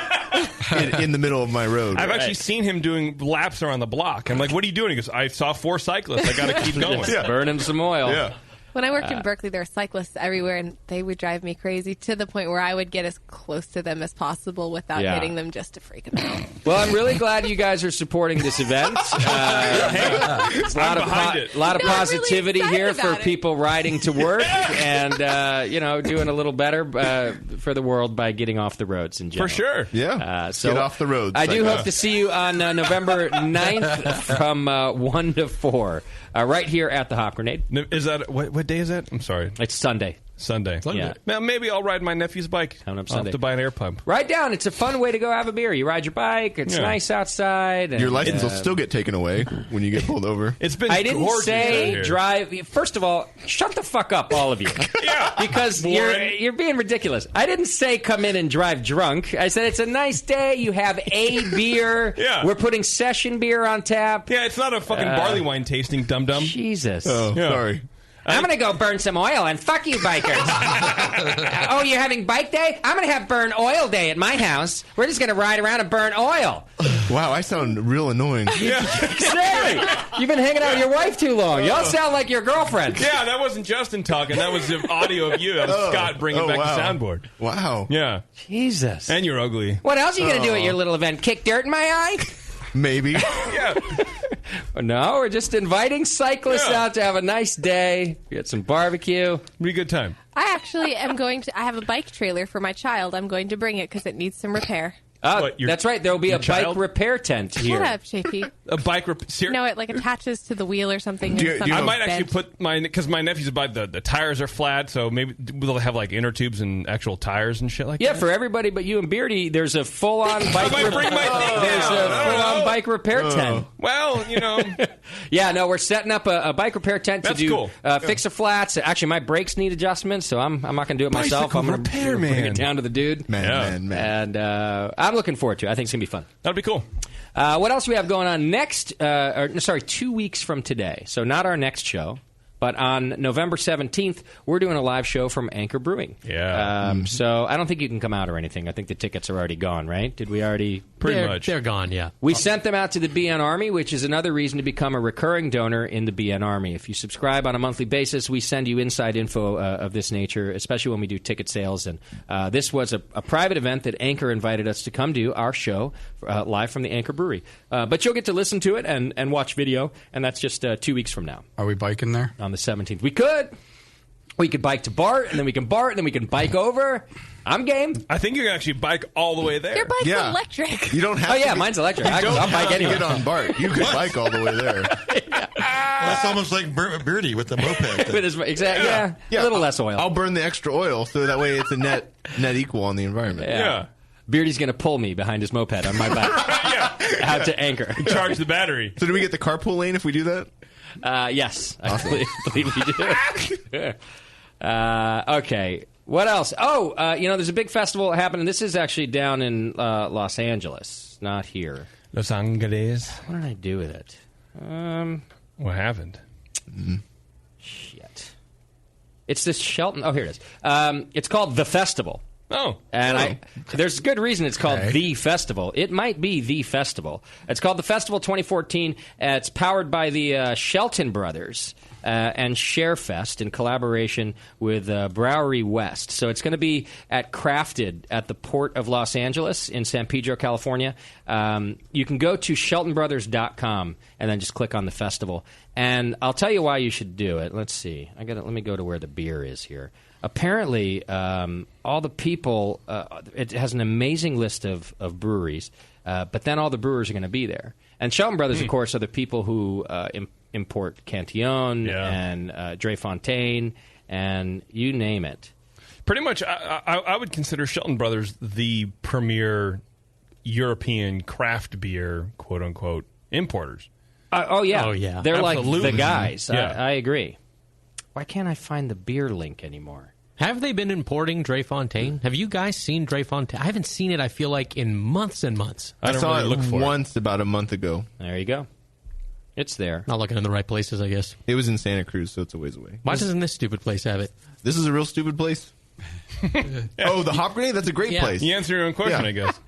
in the middle of my road. I've actually seen him doing laps around the block. I'm like, what are you doing? He goes, I saw 4 cyclists. I got to keep going. Just burning some oil. Yeah. when I worked in Berkeley, there were cyclists everywhere, and they would drive me crazy to the point where I would get as close to them as possible without Yeah. hitting them just to freak them out. Well, I'm really glad you guys are supporting this event. It's a lot of positivity really here excited for about it. people riding to work and doing a little better for the world by getting off the roads in general. For sure. Yeah. So Get off the roads. I do hope to see you on November 9th from 1 to 4 right here at the Hop Grenade. Is that what What day is that? I'm sorry. It's Sunday. Sunday. Yeah. Now, maybe I'll ride my nephew's bike. Coming up I'll have Sunday. to buy an air pump. Ride down. It's a fun way to go have a beer. You ride your bike. It's Yeah. nice outside. And, Your license will still get taken away when you get pulled over. It's been I didn't gorgeous out say here. drive. First of all, shut the fuck up, all of you. Yeah. Because you're being ridiculous. I didn't say come in and drive drunk. I said it's a nice day. You have a beer. Yeah. We're putting session beer on tap. Yeah, it's not a fucking barley wine tasting, dum-dum. Jesus. Oh, Yeah. sorry. I'm going to go burn some oil and fuck you bikers. Oh, you're having bike day? I'm going to have burn oil day at my house. We're just going to ride around and burn oil. Wow, I sound real annoying. Say, you've been hanging out with your wife too long. Y'all sound like your girlfriend. Yeah, that wasn't Justin talking. That was the audio of you. That was Scott bringing back the soundboard. Wow. Yeah. Jesus. And you're ugly. What else are you going to do at your little event? Kick dirt in my eye? Maybe. Yeah. No, we're just inviting cyclists out to have a nice day, get some barbecue. Be a good time. I actually am going to. I have a bike trailer for my child. I'm going to bring it because it needs some repair. That's right. There will be a bike repair tent here. Shut up, JP. A bike repair. No, it like attaches to the wheel or something. I might actually put my, because my nephew's about the tires are flat, so maybe we'll have like inner tubes and actual tires and shit like Yeah, that. for everybody but you and Beardy, there's a full-on bike. I might bring my thing There's down. a full-on bike repair tent. Well, you know. Yeah, no, we're setting up a bike repair tent That's to do cool. fix the flats. Actually, my brakes need adjustments, so I'm not going to do it myself. Bicycle I'm going to repair, bring man. it down to the dude. Man. And I'm looking forward to it. I think it's going to be fun. That'd be cool. What else do we have going on next? 2 weeks from today. So not our next show, but on November 17th, we're doing a live show from Anchor Brewing. Yeah. So I don't think you can come out or anything. I think the tickets are already gone, right? Did we already? Pretty much. They're gone, yeah. We sent them out to the BN Army, which is another reason to become a recurring donor in the BN Army. If you subscribe on a monthly basis, we send you inside info of this nature, especially when we do ticket sales. And this was a private event that Anchor invited us to come do, our show, live from the Anchor Brewery. But you'll get to listen to it and watch video, and that's just 2 weeks from now. Are we biking there? On the 17th. We could. We could bike to Bart, and then we can Bart, and then we can bike over. I'm game. I think you can actually bike all the way there. Your bike's electric. You don't have Oh, to yeah, get- mine's electric. You I'll don't bike have to anywhere. get on BART. You can bike all the way there. That's almost like Beardy with the moped. With his- exactly, yeah, a little less oil. I'll burn the extra oil so that way it's a net equal on the environment. Yeah. Beardy's going to pull me behind his moped on my bike out to Anchor. Charge the battery. So do we get the carpool lane if we do that? Yes, Awesome. I believe we do. Okay. What else? Oh, there's a big festival happening. This is actually down in Los Angeles, not here. Los Angeles. What did I do with it? What happened? Shit. It's this Shelton. Oh, here it is. It's called The Festival. Oh. And there's good reason it's called The Festival. It might be The Festival. It's called The Festival 2014. It's powered by the Shelton Brothers and ShareFest in collaboration with Browery West. So it's going to be at Crafted at the Port of Los Angeles in San Pedro, California. You can go to SheltonBrothers.com and then just click on the festival. And I'll tell you why you should do it. Let's see. Let me go to where the beer is here. Apparently, all the people, it has an amazing list of breweries, but then all the brewers are going to be there. And Shelton Brothers, of course, are the people who import Cantillon and Dre Fontaine and you name it. Pretty much, I would consider Shelton Brothers the premier European craft beer, quote-unquote, importers. Oh, yeah. They're Absolutely. like the guys. Yeah. I agree. Why can't I find the beer link anymore? Have they been importing Dre Fontaine? Have you guys seen Dre Fontaine? I haven't seen it, I feel like, in months and months. I saw it once about a month ago. There you go. It's there. Not looking in the right places, I guess. It was in Santa Cruz, so it's a ways away. Why doesn't this stupid place have it? This is a real stupid place. Oh, the Hop Grenade? That's a great place. You answer your own question, I guess.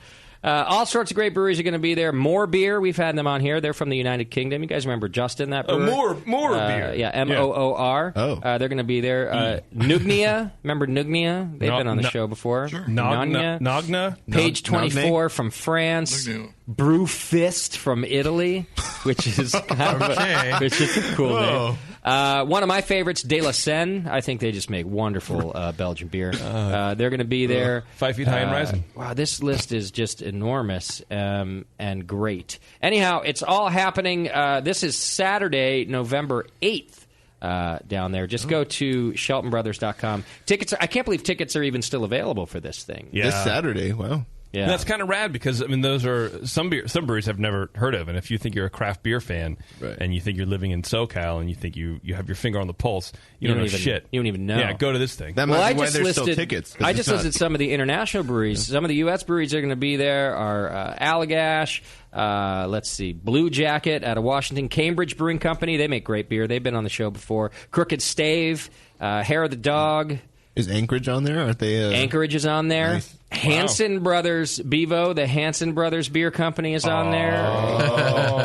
All sorts of great breweries are going to be there. More Beer, we've had them on here. They're from the United Kingdom. You guys remember Justin, that brewer? More Beer. Yeah, Moor. Oh. They're going to be there. Nugnia, remember Nugnia? They've been on the show before. Sure. Nagna. Page 24 from France. Brewfist from Italy, which is kind of which is a cool name. One of my favorites, De La Seine. I think they just make wonderful Belgian beer. They're going to be there. 5 feet high and rising. Wow, this list is just enormous and great. Anyhow, it's all happening. This is Saturday, November 8th. down there. Just go to SheltonBrothers.com. Tickets. I can't believe tickets are even still available for this thing. This Saturday. Wow. Yeah, and that's kind of rad because those are some breweries I've never heard of, and if you think you're a craft beer fan and you think you're living in SoCal and you think you have your finger on the pulse, you don't know shit. You don't even know. Yeah, go to this thing. That might be why there's still tickets. I just listed some of the international breweries. Some of the U.S. breweries that are going to be there are Allagash. Let's see, Blue Jacket out of Washington, Cambridge Brewing Company. They make great beer. They've been on the show before. Crooked Stave, Harrod the Dog. Is Anchorage on there? Aren't they? Anchorage is on there. Nice. Hanson Brothers Bevo, the Hanson Brothers Beer Company, is on there.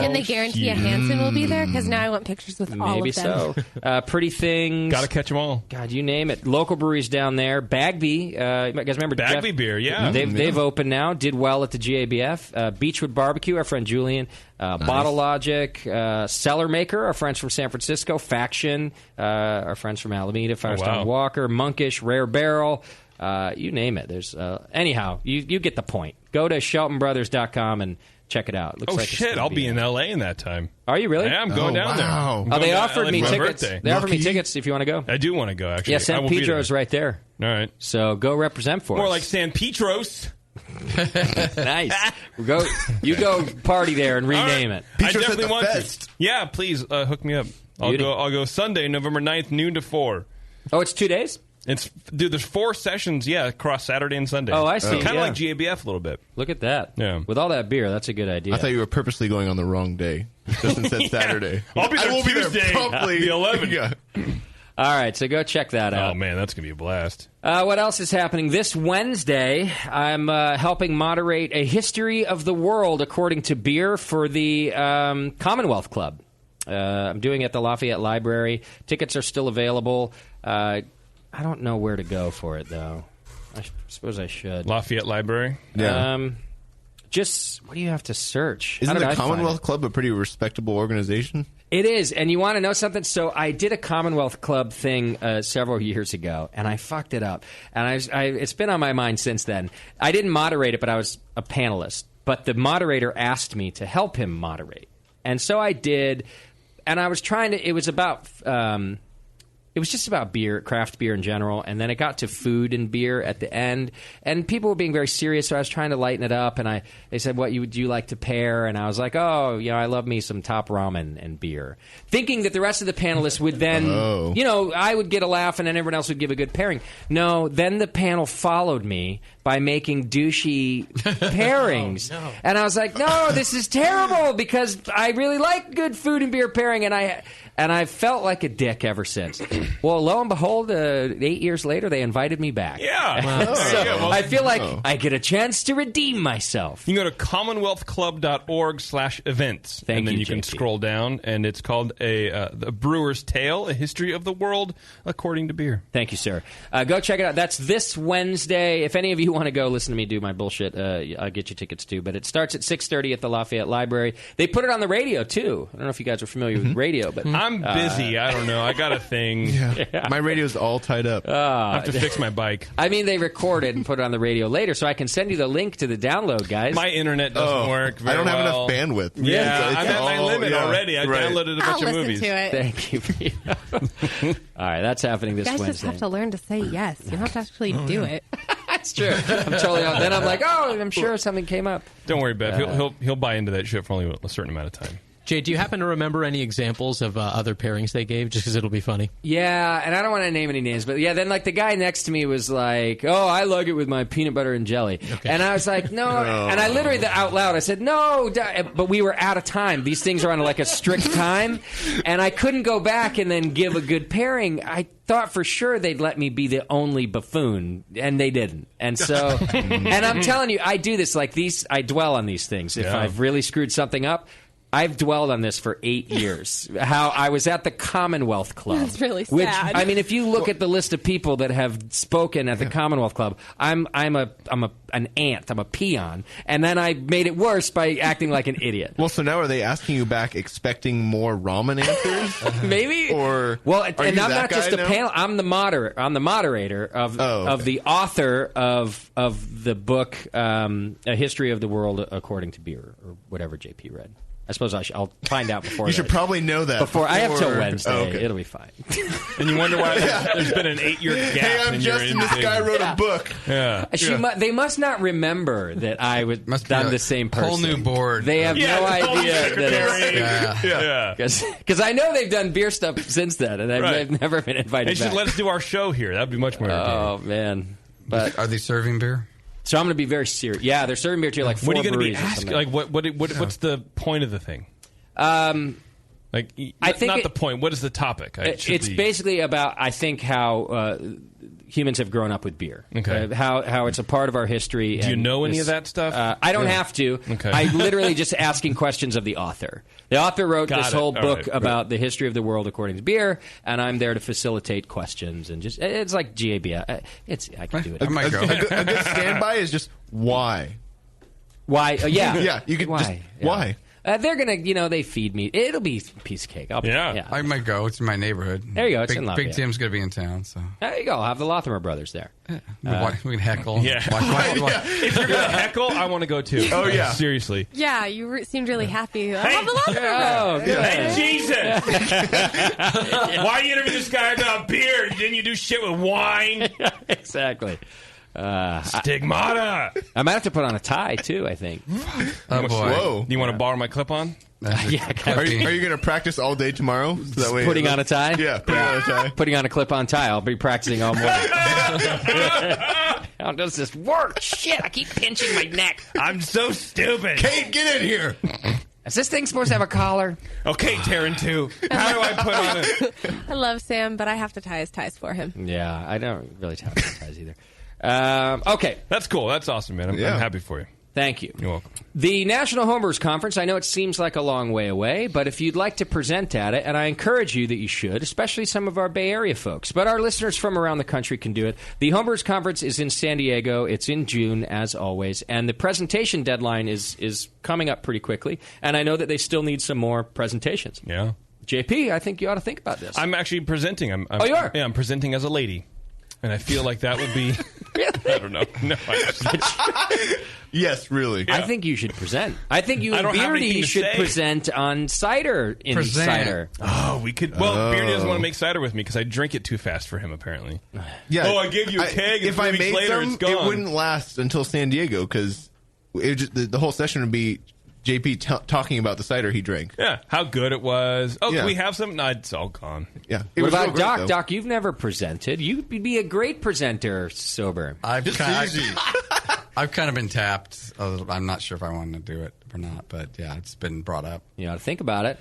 Can they guarantee a Hanson will be there? Because now I want pictures with all Maybe of them. so. Pretty Things. Got to catch them all. God, you name it. Local breweries down there. Bagby. You guys remember Bagby Jeff? beer? Yeah. They've opened now. Did well at the GABF. Beechwood Barbecue, our friend Julian. Bottle Logic. Cellar Maker, our friends from San Francisco. Faction, our friends from Alameda. Firestone Walker. Monkish. Rare Barrel. You name it. There's anyhow, you get the point. Go to SheltonBrothers.com and check it out. Looks like shit! I'll be in L.A. in that time. Are you really? Yeah, I'm going down there. I'm Oh, they going offered LA me for my tickets. birthday. They offered me tickets if you want to go. I do want to go, actually. Yeah, I San will be Pedro's right there. All right. So go represent for More us. like San Petros. Nice. You go party there and rename it. I definitely want to. Yeah, please hook me up. I'll go Sunday, November 9th, noon to 4. Oh, it's 2 days? There's 4 sessions, across Saturday and Sunday. Oh, I see. Kind of like GABF a little bit. Look at that. Yeah. With all that beer, that's a good idea. I thought you were purposely going on the wrong day. Just instead Saturday. I'll be there I will Tuesday, be there promptly. the 11th. Yeah. All right, so go check that out. Oh, man, that's going to be a blast. What else is happening? This Wednesday, I'm helping moderate a history of the world according to beer for the Commonwealth Club. I'm doing it at the Lafayette Library. Tickets are still available. I don't know where to go for it, though. I suppose I should. Lafayette Library? Yeah. Just, what do you have to search? Isn't the Commonwealth Club a pretty respectable organization? It is, and you want to know something? So I did a Commonwealth Club thing several years ago, and I fucked it up. And it's been on my mind since then. I didn't moderate it, but I was a panelist. But the moderator asked me to help him moderate. And so I did, and I was trying to, it was just about beer, craft beer in general, and then it got to food and beer at the end. And people were being very serious, so I was trying to lighten it up. And they said, "What would you like to pair?" And I was like, "Oh, I love me some top ramen and beer," thinking that the rest of the panelists would then, I would get a laugh, and then everyone else would give a good pairing. No, then the panel followed me by making douchey pairings, and I was like, "No, this is terrible," because I really like good food and beer pairing, and I felt like a dick ever since. Well, lo and behold, 8 years later, they invited me back. Yeah. So I feel like I get a chance to redeem myself. You can go to commonwealthclub.org/events. And then you can scroll down, and it's called A Brewer's Tale, A History of the World According to Beer. Thank you, sir. Go check it out. That's this Wednesday. If any of you want to go listen to me do my bullshit, I'll get you tickets too. But it starts at 6:30 at the Lafayette Library. They put it on the radio, too. I don't know if you guys are familiar with radio, but I'm busy. I don't know. I got a thing. Yeah. My radio's all tied up. I have to fix my bike. I mean, they record it and put it on the radio later, so I can send you the link to the download, guys. My internet doesn't work very I don't have well. enough bandwidth. Yeah, I'm at my limit already. I downloaded a bunch of movies. To it. Thank you. All right, that's happening this You guys Wednesday. just have to learn to say yes. You don't have to actually do it. That's true. I'm totally. Then I'm like, I'm sure something came up. Don't worry, Bev. He'll buy into that shit for only a certain amount of time. Jay, do you happen to remember any examples of other pairings they gave? Just because it'll be funny. Yeah, and I don't want to name any names, but yeah, then like the guy next to me was like, "Oh, I like it with my peanut butter and jelly," and I was like, "No," and I literally out loud I said, "No," but we were out of time. These things are on like a strict time, and I couldn't go back and then give a good pairing. I thought for sure they'd let me be the only buffoon, and they didn't. And so, and I'm telling you, I do this like these. I dwell on these things. If I've really screwed something up. I've dwelled on this for 8 years. How I was at the Commonwealth Club. That's really sad. Which, I mean, if you look at the list of people that have spoken at the Commonwealth Club, I'm an ant. I'm a peon. And then I made it worse by acting like an idiot. Well, so now are they asking you back expecting more ramen answers? Maybe. Or and I'm not just a panel. I'm the moderator. I'm the moderator of the author of the book A History of the World According to Beer, or whatever JP read. I suppose I'll find out before. You should probably know that. Before I have till Wednesday. Oh, okay. It'll be fine. And you wonder why there's been an 8-year gap. Hey, I'm Justin. This guy wrote a book. Yeah. They must not remember that I was done the same person. Whole new board. They have no idea that it's... Yeah. Because I know they've done beer stuff since then, and I've never been invited They should back. let us do our show here. That'd be much more Oh, man. But are they serving beer? So I'm going to be very serious. Yeah, they're serving beer to like 4 What are you going to be breweries or asking? something. Like, what's the point of the thing? Like, I think not the point. What is the topic? It's basically about, I think, how humans have grown up with beer. Okay. How it's a part of our history. Do you know any of that stuff? I don't have to. Okay. I literally just asking questions of the author. The author wrote this whole book about the history of the world according to beer, and I'm there to facilitate questions and just it's like GAB. I can do it. A good standby is just why. Why? Yeah. You can why? Why? They're gonna, they feed me. It'll be a piece of cake. I might go. It's in my neighborhood. There you go. It's in Lafayette. Big Tim's gonna be in town, so there you go. I'll have the Lothamer brothers there. We can heckle. Yeah. If you're gonna heckle, I want to go too. Oh yeah. Seriously. Yeah, you seemed really happy. I Hey. have the love Oh, good. Hey, Jesus! Why you interview this guy about beer? Didn't you do shit with wine? Exactly. Stigmata. I might have to put on a tie too. I think. Oh boy. Whoa. You want to borrow my clip-on? Yeah. Are you going to practice all day tomorrow? So that way Putting on a tie? Yeah, putting on a tie. Putting on a clip-on tie. I'll be practicing all morning. How does this work? Shit, I keep pinching my neck. I'm so stupid. Kate, get in here. Is this thing supposed to have a collar? Okay, Taryn, too. How do I put on it? I love Sam, but I have to tie his ties for him. Yeah, I don't really tie my ties either. Okay. That's cool. That's awesome, man. I'm happy for you. Thank you. You're welcome. The National Homebrewers Conference, I know it seems like a long way away, but if you'd like to present at it, and I encourage you that you should, especially some of our Bay Area folks, but our listeners from around the country can do it. The Homebrewers Conference is in San Diego. It's in June, as always, and the presentation deadline is coming up pretty quickly, and I know that they still need some more presentations. Yeah. JP, I think you ought to think about this. I'm actually presenting. Oh, you are? Yeah, I'm presenting as a lady. And I feel like that would be... I don't know. No, Yes, really. I think you should present. I think you and Beardy should present on cider in cider. Oh, we could... Well, Beardy doesn't want to make cider with me because I drink it too fast for him, apparently. Yeah. Oh, I gave you a keg and if 3 I weeks made later some, it's gone. it wouldn't last until San Diego because the whole session would be JP talking about the cider he drank. Yeah, how good it was. Oh, Yeah. can we have some? No, it's all gone. Yeah. What about Doc? Doc, you've never presented. You'd be a great presenter, sober. I've kind of been tapped. I'm not sure if I want to do it or not, but yeah, it's been brought up. You ought to think about it.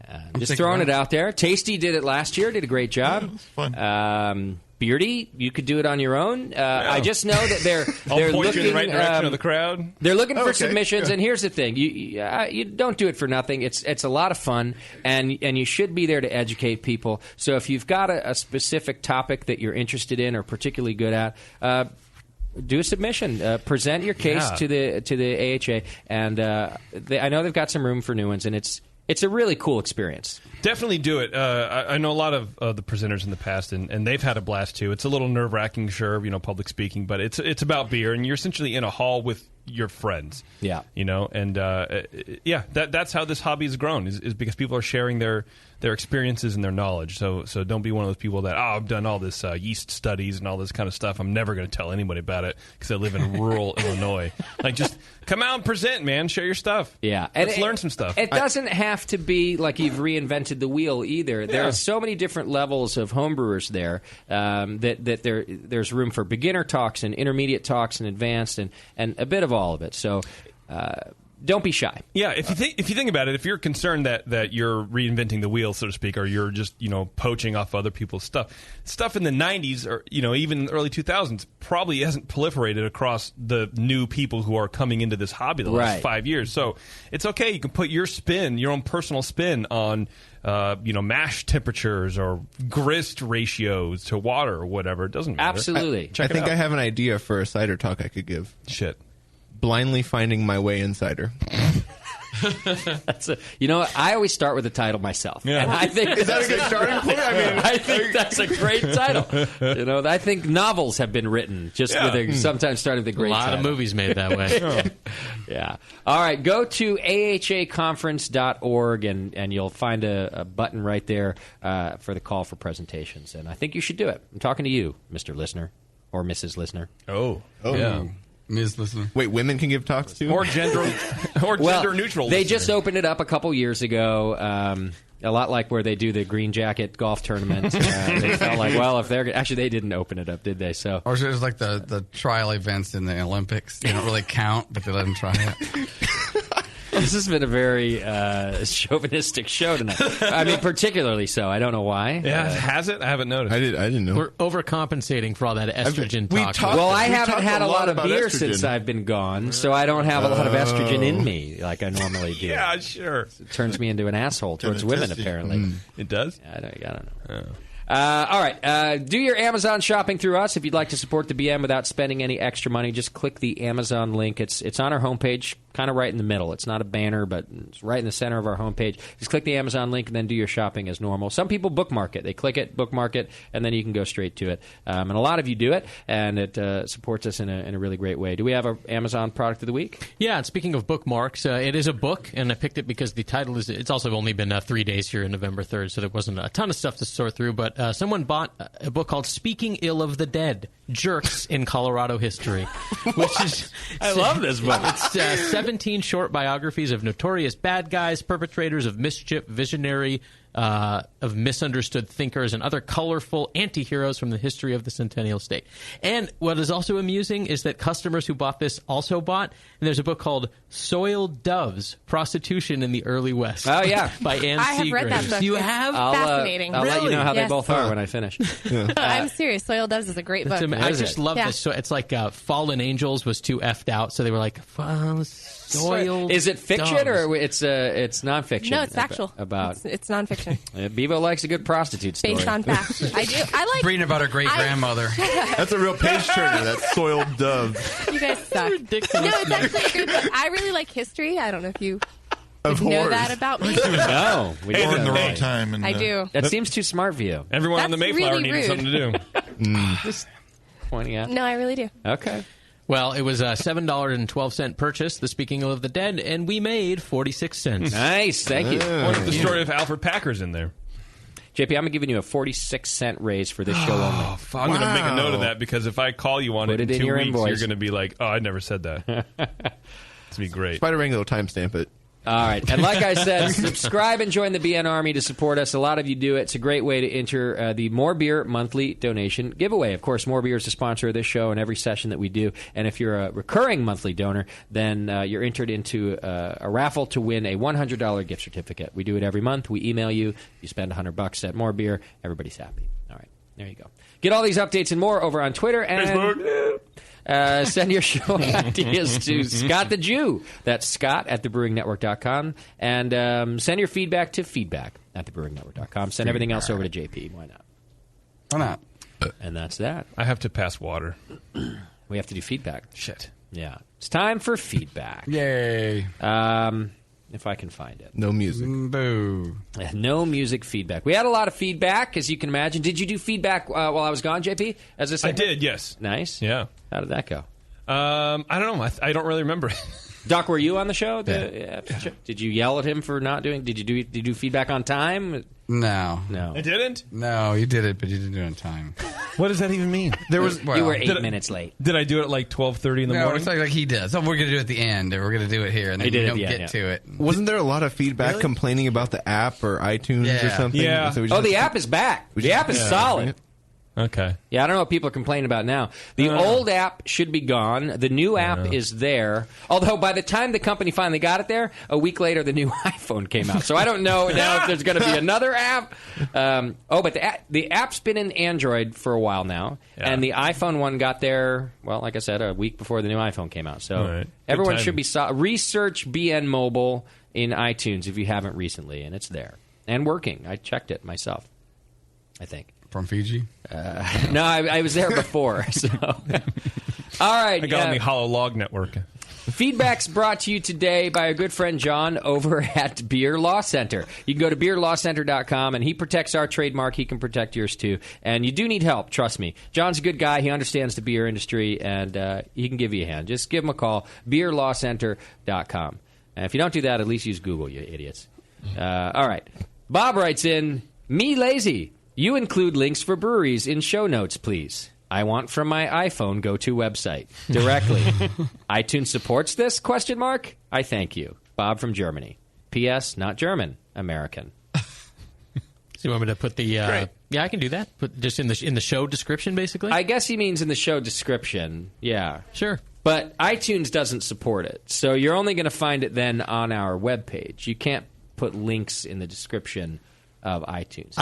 Just thinking throwing about it out there. Tasty did it last year. Did a great job. Yeah, it was fun. Beardy, you could do it on your own. I just know that they're I'll point looking you in the right direction of the crowd. They're looking for submissions, and here's the thing: you don't do it for nothing. It's a lot of fun, and you should be there to educate people. So if you've got a specific topic that you're interested in or particularly good at. Do a submission. Present your case to the AHA, and I know they've got some room for new ones, and it's a really cool experience. Definitely do it. I know a lot of the presenters in the past, and they've had a blast too. It's a little nerve-wracking, sure, public speaking, but it's about beer, and you're essentially in a hall with your friends. Yeah. And that's how this hobby has grown, is because people are sharing their experiences and their knowledge. So don't be one of those people that, I've done all this yeast studies and all this kind of stuff. I'm never going to tell anybody about it because I live in rural Illinois. Like, just come out and present, man. Share your stuff. Yeah. Let's learn some stuff. It doesn't have to be like you've reinvented the wheel either. There are so many different levels of homebrewers there that there's room for beginner talks and intermediate talks and advanced and a bit of all of it. So don't be shy. Yeah, if you think about it, if you're concerned that you're reinventing the wheel, so to speak, or you're just poaching off other people's stuff in the 90s or even the early 2000s probably hasn't proliferated across the new people who are coming into this hobby the last 5 years. So it's okay. You can put your spin, your own personal spin on mash temperatures or grist ratios to water or whatever. It doesn't matter. Absolutely. I think I have an idea for a cider talk I could give. Shit. Blindly finding my way in cider. I always start with the title myself. Yeah. And I think is that a good starting point? I think that's a great title. I think novels have been written just with sometimes starting with a great title. A lot of movies made that way. Yeah. All right. Go to ahaconference.org and you'll find a button right there for the call for presentations. And I think you should do it. I'm talking to you, Mr. Listener or Mrs. Listener. Oh. Yeah. Ms. Listener. Wait, women can give talks too? Or gender neutral. They listener. just opened it up a couple years ago. A lot like where they do the Green Jacket golf tournament. They felt like, well, if they're actually they didn't open it up, did they? So, or it's like the trial events in the Olympics. They don't really count, but they let them try it. This has been a very chauvinistic show tonight. I mean, particularly so. I don't know why. Yeah, has it? I haven't noticed. I didn't know. We're overcompensating for all that estrogen talk. Well, I haven't had a lot of beer since I've been gone, so I don't have a lot of estrogen in me like I normally do. Yeah, sure. It turns me into an asshole towards women, apparently. It does? I don't know. All right. Do your Amazon shopping through us. If you'd like to support the BN without spending any extra money, just click the Amazon link. It's on our homepage, kind of right in the middle. It's not a banner, but it's right in the center of our homepage. Just click the Amazon link and then do your shopping as normal. Some people bookmark it. They click it, bookmark it, and then you can go straight to it. And a lot of you do it, and it supports us in a really great way. Do we have an Amazon product of the week? Yeah, and speaking of bookmarks, it is a book, and I picked it because the title is, it's also only been 3 days here in November 3rd, so there wasn't a ton of stuff to sort through, but someone bought a book called Speaking Ill of the Dead, Jerks in Colorado History, which is... I love this book. It's 17 short biographies of notorious bad guys, perpetrators of mischief, visionary, of misunderstood thinkers, and other colorful anti-heroes from the history of the Centennial State. And what is also amusing is that customers who bought this also bought, and there's a book called Soiled Doves, Prostitution in the Early West. Oh, yeah. By Anne I have read that Seagraves. book. You have? Fascinating. I'll let you know how Yes. they both are when I finish. I'm serious. Soiled Doves is a great book. I just love this. So it's like Fallen Angels was too effed out, so they were like, soiled. Is it fiction doves. or it's nonfiction? No, it's factual. About It's nonfiction. Bevo likes a good prostitute story. Based on facts. I do. I like reading about her great grandmother. That's a real page turner. That's Soiled Dove. You guys suck. Ridiculous. No, it's actually a good book. I really like history. I don't know if you Of know whores. that about me. No, we Hey, don't. in the wrong time. And, I do. That seems too smart for you. Everyone on the That's Mayflower really needed rude. something to do. Just pointing out. No, I really do. Okay. Well, it was a $7.12 purchase, the Speaking Ill of the Dead, and we made 46 cents. Nice. Thank you. What if the story of Alfred Packer's in there? JP, I'm giving you a 46-cent raise for this show only. Oh, I'm going to make a note of that because if I call you on Put it it in in 2 your weeks, invoice. you're going to be like, oh, I never said that. It's be great. Spider Rango will timestamp it. All right. And like I said, subscribe and join the BN Army to support us. A lot of you do it. It's a great way to enter the More Beer monthly donation giveaway. Of course, More Beer is the sponsor of this show and every session that we do. And if you're a recurring monthly donor, then you're entered into a raffle to win a $100 gift certificate. We do it every month. We email you. You spend $100 at More Beer. Everybody's happy. All right. There you go. Get all these updates and more over on Twitter and Facebook. Send your show ideas to Scott the Jew. That's Scott at thebrewingnetwork.com. And send your feedback to feedback@thebrewingnetwork.com. Send everything else over to JP. Why not? Why not? And that's that. I have to pass water. We have to do feedback. Shit. Yeah. It's time for feedback. Yay. If I can find it. No music. Boo. No music feedback. We had a lot of feedback, as you can imagine. Did you do feedback while I was gone, JP? As a I segment? did, yes. Nice. Yeah. How did that go? I don't know. I don't really remember. Doc, were you on the show? Did you yell at him for not doing? Did you do feedback on time? No. I didn't? No, you did it, but you didn't do it on time. What does that even mean? There was You were 8 minutes late. Did I do it at like 12:30 in the no, morning? it's like he does. So we're going to do it at the end, or we're going to do it here, and then He did we it at don't the get end, to it. Wasn't there a lot of feedback complaining about the app or iTunes or Yeah. something? Yeah. So we Oh, just- the app is back. The app is solid. Okay. Yeah, I don't know what people are complaining about now. The old app should be gone. The new app is there. Although by the time the company finally got it there, a week later the new iPhone came out. So I don't know now if there's going to be another app. But the app's been in Android for a while now. Yeah. And the iPhone one got there, well, like I said, a week before the new iPhone came out. So All right. Good everyone timing. should be... research BN Mobile in iTunes if you haven't recently, and it's there. And working. I checked it myself, I think. From Fiji? No, I was there before. So, all right. I got on the Hollow Log Network. Feedback's brought to you today by our good friend John over at Beer Law Center. You can go to beerlawcenter.com, and he protects our trademark. He can protect yours, too. And you do need help, trust me. John's a good guy. He understands the beer industry, and he can give you a hand. Just give him a call, beerlawcenter.com. And if you don't do that, at least use Google, you idiots. All right. Bob writes in, me lazy. You include links for breweries in show notes, please. I want from my iPhone go-to website directly. iTunes supports this? ? I thank you. Bob from Germany. P.S. Not German. American. So you want me to put the? Yeah, I can do that. Put just in the show description, basically. I guess he means in the show description. Yeah, sure. But iTunes doesn't support it, so you're only going to find it then on our webpage. You can't put links in the description of iTunes.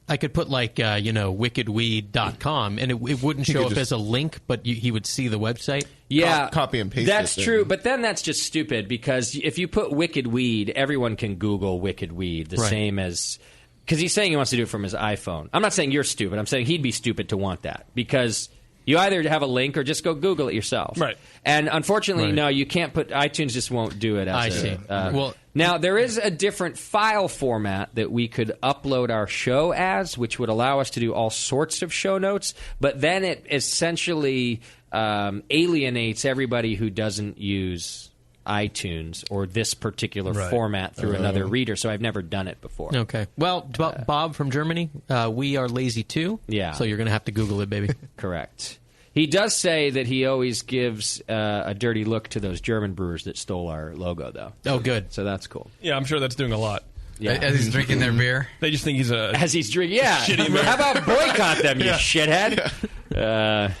I could put wickedweed.com, and it wouldn't show up as a link, but he would see the website. Yeah, copy and paste. That's true, but then that's just stupid because if you put Wicked Weed, everyone can Google Wicked Weed the same as because he's saying he wants to do it from his iPhone. I'm not saying you're stupid. I'm saying he'd be stupid to want that because you either have a link or just go Google it yourself. Right. And unfortunately, no, you can't put iTunes just won't do it. I see. Well, now there is a different file format that we could upload our show as, which would allow us to do all sorts of show notes. But then it essentially alienates everybody who doesn't use iTunes or this particular format through another reader. So I've never done it before. Okay. Well, Bob from Germany, we are lazy too. Yeah. So you're going to have to Google it, baby. Correct. He does say that he always gives a dirty look to those German brewers that stole our logo, though. Oh, good. So that's cool. Yeah, I'm sure that's doing a lot. Yeah. As he's drinking their beer? They just think he's as he's drinking, shitty American. How about boycott them, you shithead?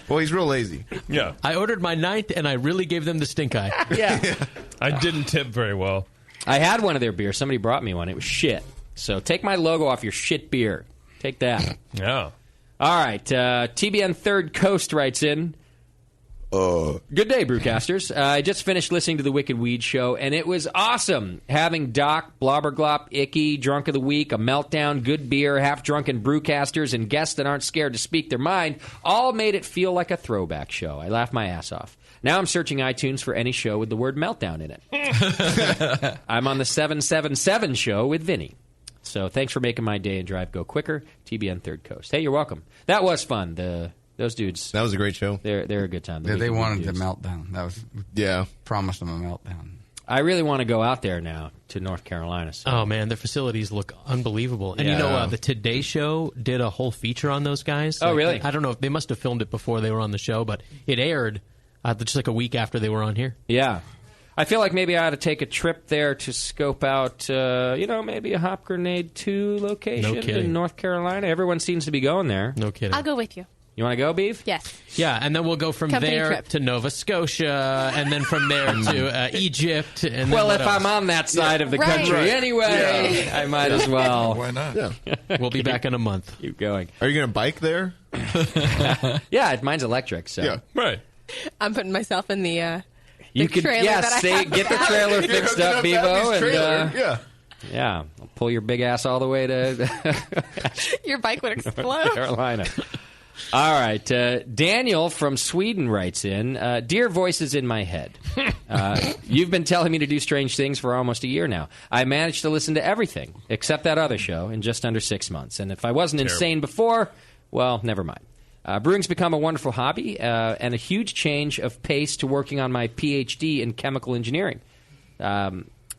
Well, he's real lazy. Yeah. I ordered my 9th, and I really gave them the stink eye. Yeah. I didn't tip very well. I had one of their beers. Somebody brought me one. It was shit. So take my logo off your shit beer. Take that. Yeah. All right. TBN Third Coast writes in. Good day, Brewcasters. I just finished listening to the Wicked Weed show, and it was awesome. Having Doc, Blobberglop, Icky, Drunk of the Week, A Meltdown, Good Beer, Half-Drunken Brewcasters, and guests that aren't scared to speak their mind all made it feel like a throwback show. I laughed my ass off. Now I'm searching iTunes for any show with the word meltdown in it. I'm on the 777 show with Vinny. So thanks for making my day and drive go quicker. TBN Third Coast. Hey, you're welcome. That was fun. Those dudes. That was a great show. They're a good time. They wanted the meltdown. That was promised them a meltdown. I really want to go out there now to North Carolina. So. Oh man, their facilities look unbelievable. And you know, the Today Show did a whole feature on those guys. Oh, really? I don't know if they must have filmed it before they were on the show, but it aired just like a week after they were on here. Yeah. I feel like maybe I ought to take a trip there to scope out, maybe a Hop Grenade 2 location in North Carolina. Everyone seems to be going there. No kidding. I'll go with you. You want to go, Beef? Yes. Yeah, and then we'll go from Company there trip. to Nova Scotia, and then from there to Egypt. And well, then if I'm on that side of the country anyway, I might as well. Why not? Yeah. We'll be back in a month. Keep going. Are you going to bike there? Yeah, mine's electric. So. Yeah. Right. I'm putting myself in the You could, trailer that I have. get the trailer fixed up, Bevo, and yeah, I'll pull your big ass all the way to Your bike would North explode. Carolina. All right, Daniel from Sweden writes in, Dear Voices in My Head, you've been telling me to do strange things for almost a year now. I managed to listen to everything except that other show in just under 6 months. And if I wasn't insane before, well, never mind. Brewing's become a wonderful hobby and a huge change of pace to working on my PhD in chemical engineering.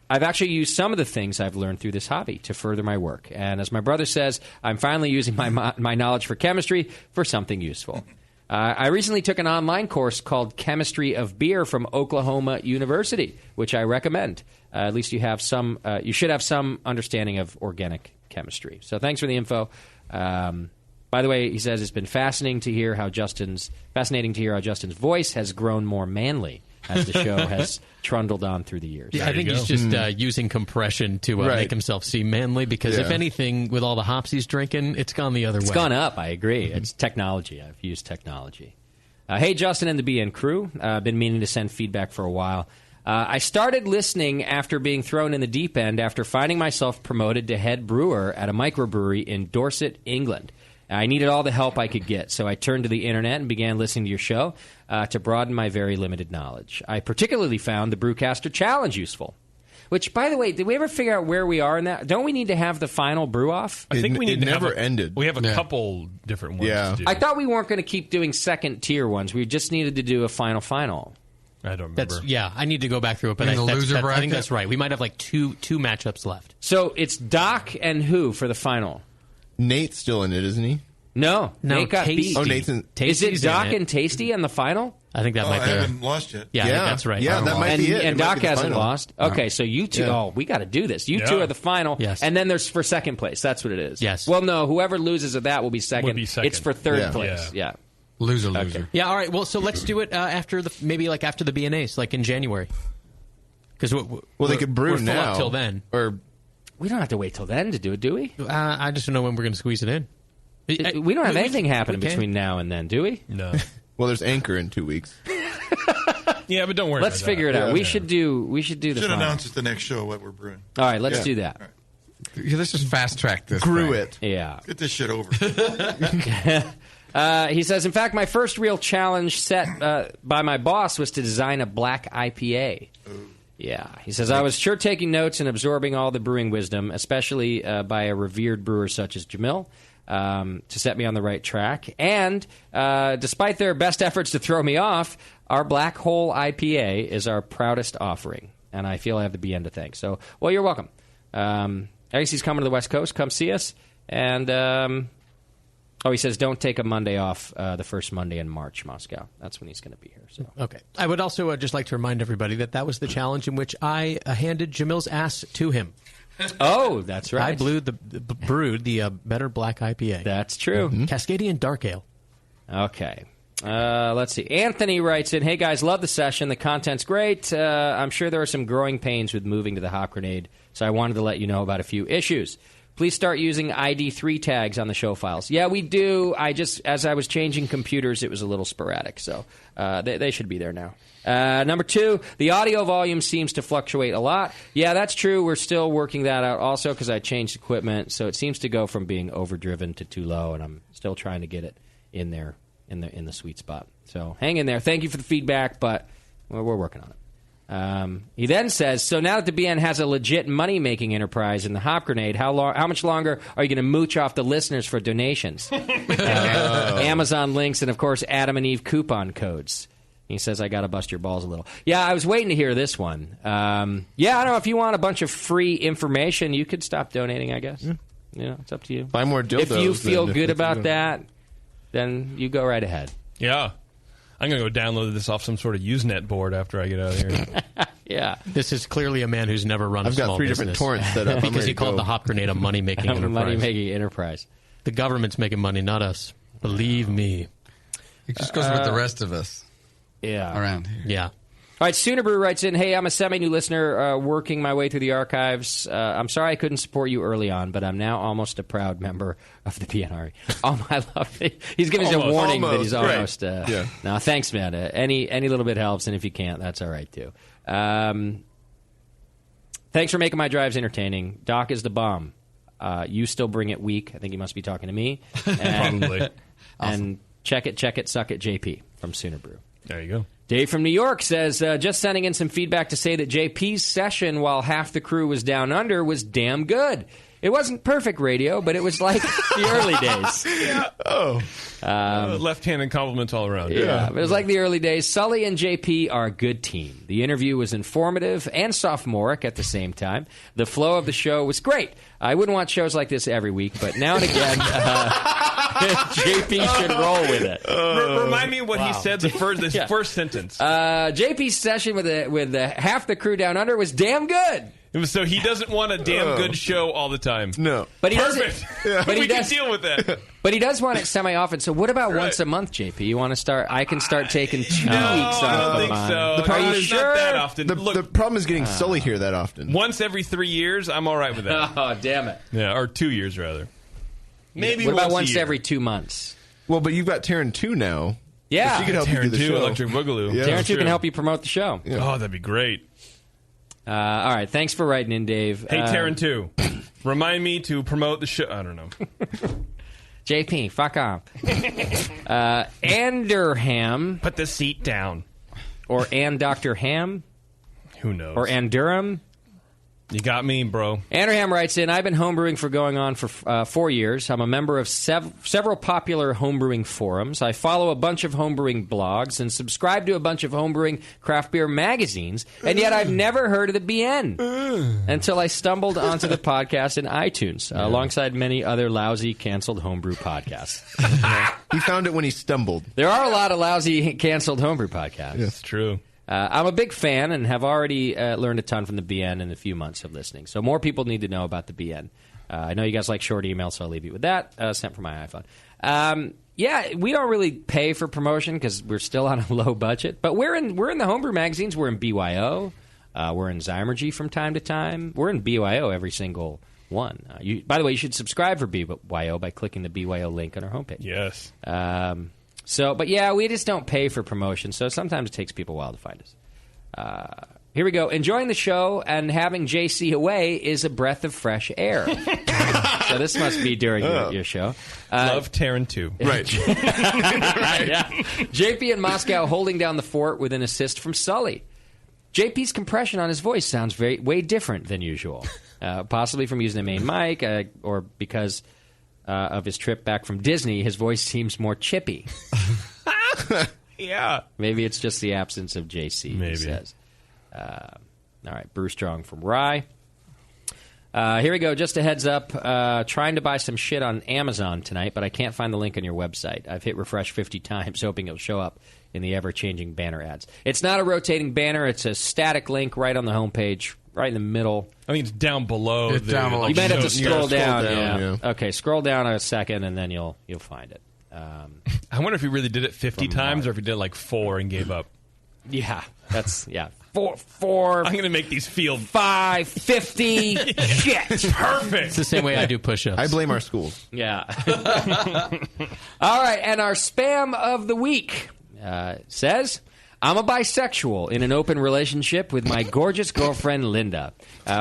I've actually used some of the things I've learned through this hobby to further my work. And as my brother says, I'm finally using my knowledge for chemistry for something useful. I recently took an online course called Chemistry of Beer from Oklahoma University, which I recommend. At least you should have some understanding of organic chemistry. So thanks for the info. By the way, he says it's been fascinating to hear how Justin's voice has grown more manly as the show has trundled on through the years. Yeah, I think he's just using compression to make himself seem manly because if anything, with all the hops he's drinking, it's gone the other way. It's gone up, I agree. It's technology. I've used technology. Hey, Justin and the BN crew. I've been meaning to send feedback for a while. I started listening after being thrown in the deep end after finding myself promoted to head brewer at a microbrewery in Dorset, England. I needed all the help I could get, so I turned to the internet and began listening to your show to broaden my very limited knowledge. I particularly found the Brewcaster Challenge useful. Which, by the way, did we ever figure out where we are in that? Don't we need to have the final brew off? I think we need to never have ended. We have a couple different ones to do. I thought we weren't going to keep doing second-tier ones. We just needed to do a final. I don't remember. I need to go back through it, but I think that's right. We might have like two matchups left. So it's Doc and who for the final? Nate's still in it, isn't he? No, Nate got beat. Oh, Nate's in. Is it Doc and Tasty in the final? I think that might be. I haven't lost yet. Yeah, I think that's right. Yeah, that might be it. And It might Doc be the hasn't final. lost. Okay, so you two. Yeah. Oh, we got to do this. You two are the final. Yes. And then there's for second place. That's what it is. Yes. Well, no, whoever loses at that will be second. It's for third place. Yeah. Loser. Yeah. All right. Well, so let's do it after after the BNAs, like in January. Because they could brew we're full now up till then, or we don't have to wait till then to do it, do we? I just don't know when we're going to squeeze it in. We don't have anything happening between now and then, do we? No. Well, there's Anchor in 2 weeks. Yeah, but don't worry. Let's figure it out. We should do the Should final. announce at the next show what we're brewing. All right, let's do that. Yeah, let's just fast track this. Grew thing. it. Yeah. Get this shit over. He says, in fact, my first real challenge set by my boss was to design a black IPA. Yeah. He says, I was sure taking notes and absorbing all the brewing wisdom, especially by a revered brewer such as Jamil, to set me on the right track. And despite their best efforts to throw me off, our Black Hole IPA is our proudest offering. And I feel I have the BN to thank. So, well, you're welcome. I guess he's coming to the West Coast. Come see us. And... he says, don't take a Monday off the first Monday in March, Moscow. That's when he's going to be here. So. Okay. I would also just like to remind everybody that was the challenge in which I handed Jamil's ass to him. Oh, that's right. I brewed the Better Black IPA. That's true. Mm-hmm. Cascadian Dark Ale. Okay. Let's see. Anthony writes in, hey, guys, love the session. The content's great. I'm sure there are some growing pains with moving to the Hop Grenade, so I wanted to let you know about a few issues. Please start using ID3 tags on the show files. Yeah, we do. As I was changing computers, it was a little sporadic, so they should be there now. Number 2, the audio volume seems to fluctuate a lot. Yeah, that's true. We're still working that out also because I changed equipment, so it seems to go from being overdriven to too low, and I'm still trying to get it in there in the sweet spot. So hang in there. Thank you for the feedback, but we're working on it. He then says, so now that the BN has a legit money-making enterprise in the Hop Grenade, how much longer are you going to mooch off the listeners for donations? Amazon links and, of course, Adam and Eve coupon codes. He says, I got to bust your balls a little. Yeah, I was waiting to hear this one. I don't know. If you want a bunch of free information, you could stop donating, I guess. You know, it's up to you. Buy more dildos. If you feel good about that, then you go right ahead. Yeah. I'm going to go download this off some sort of Usenet board after I get out of here. Yeah. This is clearly a man who's never run a small business. I've got 3 different torrents set up. Because he called the Hop Grenade a money-making enterprise. Money-making enterprise. The government's making money, not us. Believe me. It just goes with the rest of us. Yeah. Around here. Yeah. All right, Sooner Brew writes in, hey, I'm a semi-new listener working my way through the archives. I'm sorry I couldn't support you early on, but I'm now almost a proud member of the PNR. I love it. He's giving us a warning that he's almost. Yeah. No, thanks, man. Any little bit helps, and if you can't, that's all right, too. Thanks for making my drives entertaining. Doc is the bomb. You still bring it weak. I think he must be talking to me. And, Probably. And check it, suck it, JP from Sooner Brew. There you go. Dave from New York says, just sending in some feedback to say that JP's session while half the crew was down under was damn good. It wasn't perfect radio, but it was like the early days. Left-handed compliments all around. Yeah, but it was like the early days. Sully and JP are a good team. The interview was informative and sophomoric at the same time. The flow of the show was great. I wouldn't want shows like this every week, but now and again, JP should roll with it. Remind me what he said, the first sentence. JP's session with half the crew down under was damn good. So he doesn't want a damn good show all the time. No. But he Perfect. doesn't. But we can deal with that. But he does want it semi-often. So what about once a month, JP? You want to start? I can start taking 2 weeks off. I don't think month. so. The problem Are you is sure? Not that often. The problem is getting Sully here that often. Once every 3 years, I'm all right with that. Oh, damn it. Yeah, or 2 years, rather. Maybe What about once once a year? every 2 months? Well, but you've got Taryn 2 now. Yeah. She can help you do the Taryn 2, show. Electric Boogaloo. Yeah. Taryn 2 can help you promote the show. Yeah. Oh, that'd be great. All right. Thanks for writing in, Dave. Hey, Taryn 2, remind me to promote the show. I don't know. JP, fuck off. Anderham. Put the seat down. Or Dr. Ham. Who knows? Or Durham. You got me, bro. Anderham writes in, I've been homebrewing for going on for 4 years. I'm a member of several popular homebrewing forums. I follow a bunch of homebrewing blogs and subscribe to a bunch of homebrewing craft beer magazines, and yet I've never heard of the BN until I stumbled onto the podcast in iTunes, alongside many other lousy, canceled homebrew podcasts. He found it when he stumbled. There are a lot of lousy, canceled homebrew podcasts. That's true. I'm a big fan and have already learned a ton from the BN in a few months of listening. So more people need to know about the BN. I know you guys like short emails, so I'll leave you with that. Sent from my iPhone. We don't really pay for promotion because we're still on a low budget. But we're in the homebrew magazines. We're in BYO. We're in Zymergy from time to time. We're in BYO every single one. By the way, you should subscribe for BYO by clicking the BYO link on our homepage. Yes. We just don't pay for promotion, so sometimes it takes people a while to find us. Here we go. Enjoying the show and having JC away is a breath of fresh air. So this must be during your show. Love Terran 2. Right. Yeah. JP in Moscow holding down the fort with an assist from Sully. JP's compression on his voice sounds way different than usual. Possibly from using the main mic or because... of his trip back from Disney, his voice seems more chippy. Yeah. Maybe it's just the absence of JC, Maybe. he says. All right, Bruce Strong from Rye. Here we go. Just a heads up. Trying to buy some shit on Amazon tonight, but I can't find the link on your website. I've hit refresh 50 times, hoping it'll show up in the ever-changing banner ads. It's not a rotating banner. It's a static link right on the homepage, right in the middle. I mean, it's down below. It's down below. You might have to scroll down. Yeah. Okay, scroll down a second, and then you'll find it. I wonder if he really did it 50 times or if he did like 4 and gave up. Yeah, that's four. I'm going to make these feel 5, 50. Shit, perfect. It's the same way I do push-ups. I blame our schools. Yeah. All right, and our spam of the week says, I'm a bisexual in an open relationship with my gorgeous girlfriend, Linda.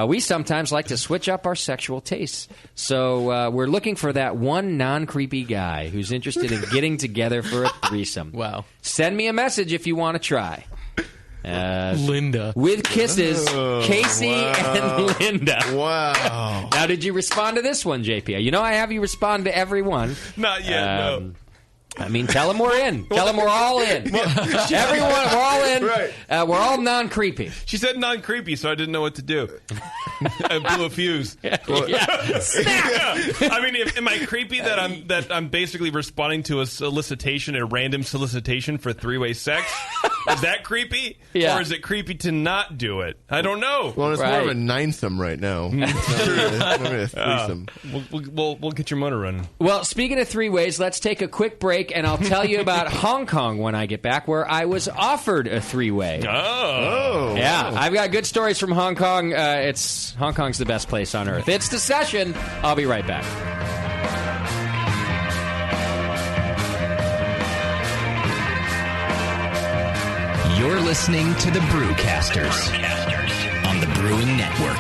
We sometimes like to switch up our sexual tastes. So we're looking for that one non-creepy guy who's interested in getting together for a threesome. Wow. Send me a message if you want to try. Linda. With kisses, Casey and Linda. Wow. Now, did you respond to this one, JP? You know I have you respond to every one. Not yet, no. I mean, tell them we're in. Tell them we're all in. Everyone, we're all in. Right. We're all non-creepy. She said non-creepy, so I didn't know what to do. I blew a fuse. Yeah. I mean, am I creepy that I'm basically responding to a solicitation, a random solicitation for three-way sex? Is that creepy? Yeah. Or is it creepy to not do it? I don't know. Well, it's more of a ninesome right now. It's not a threesome. We'll get your motor running. Well, speaking of three-ways, let's take a quick break, and I'll tell you about Hong Kong when I get back, where I was offered a three-way. Oh. Yeah, I've got good stories from Hong Kong. Hong Kong's the best place on earth. It's The Session. I'll be right back. You're listening to the Brewcasters on the Brewing Network.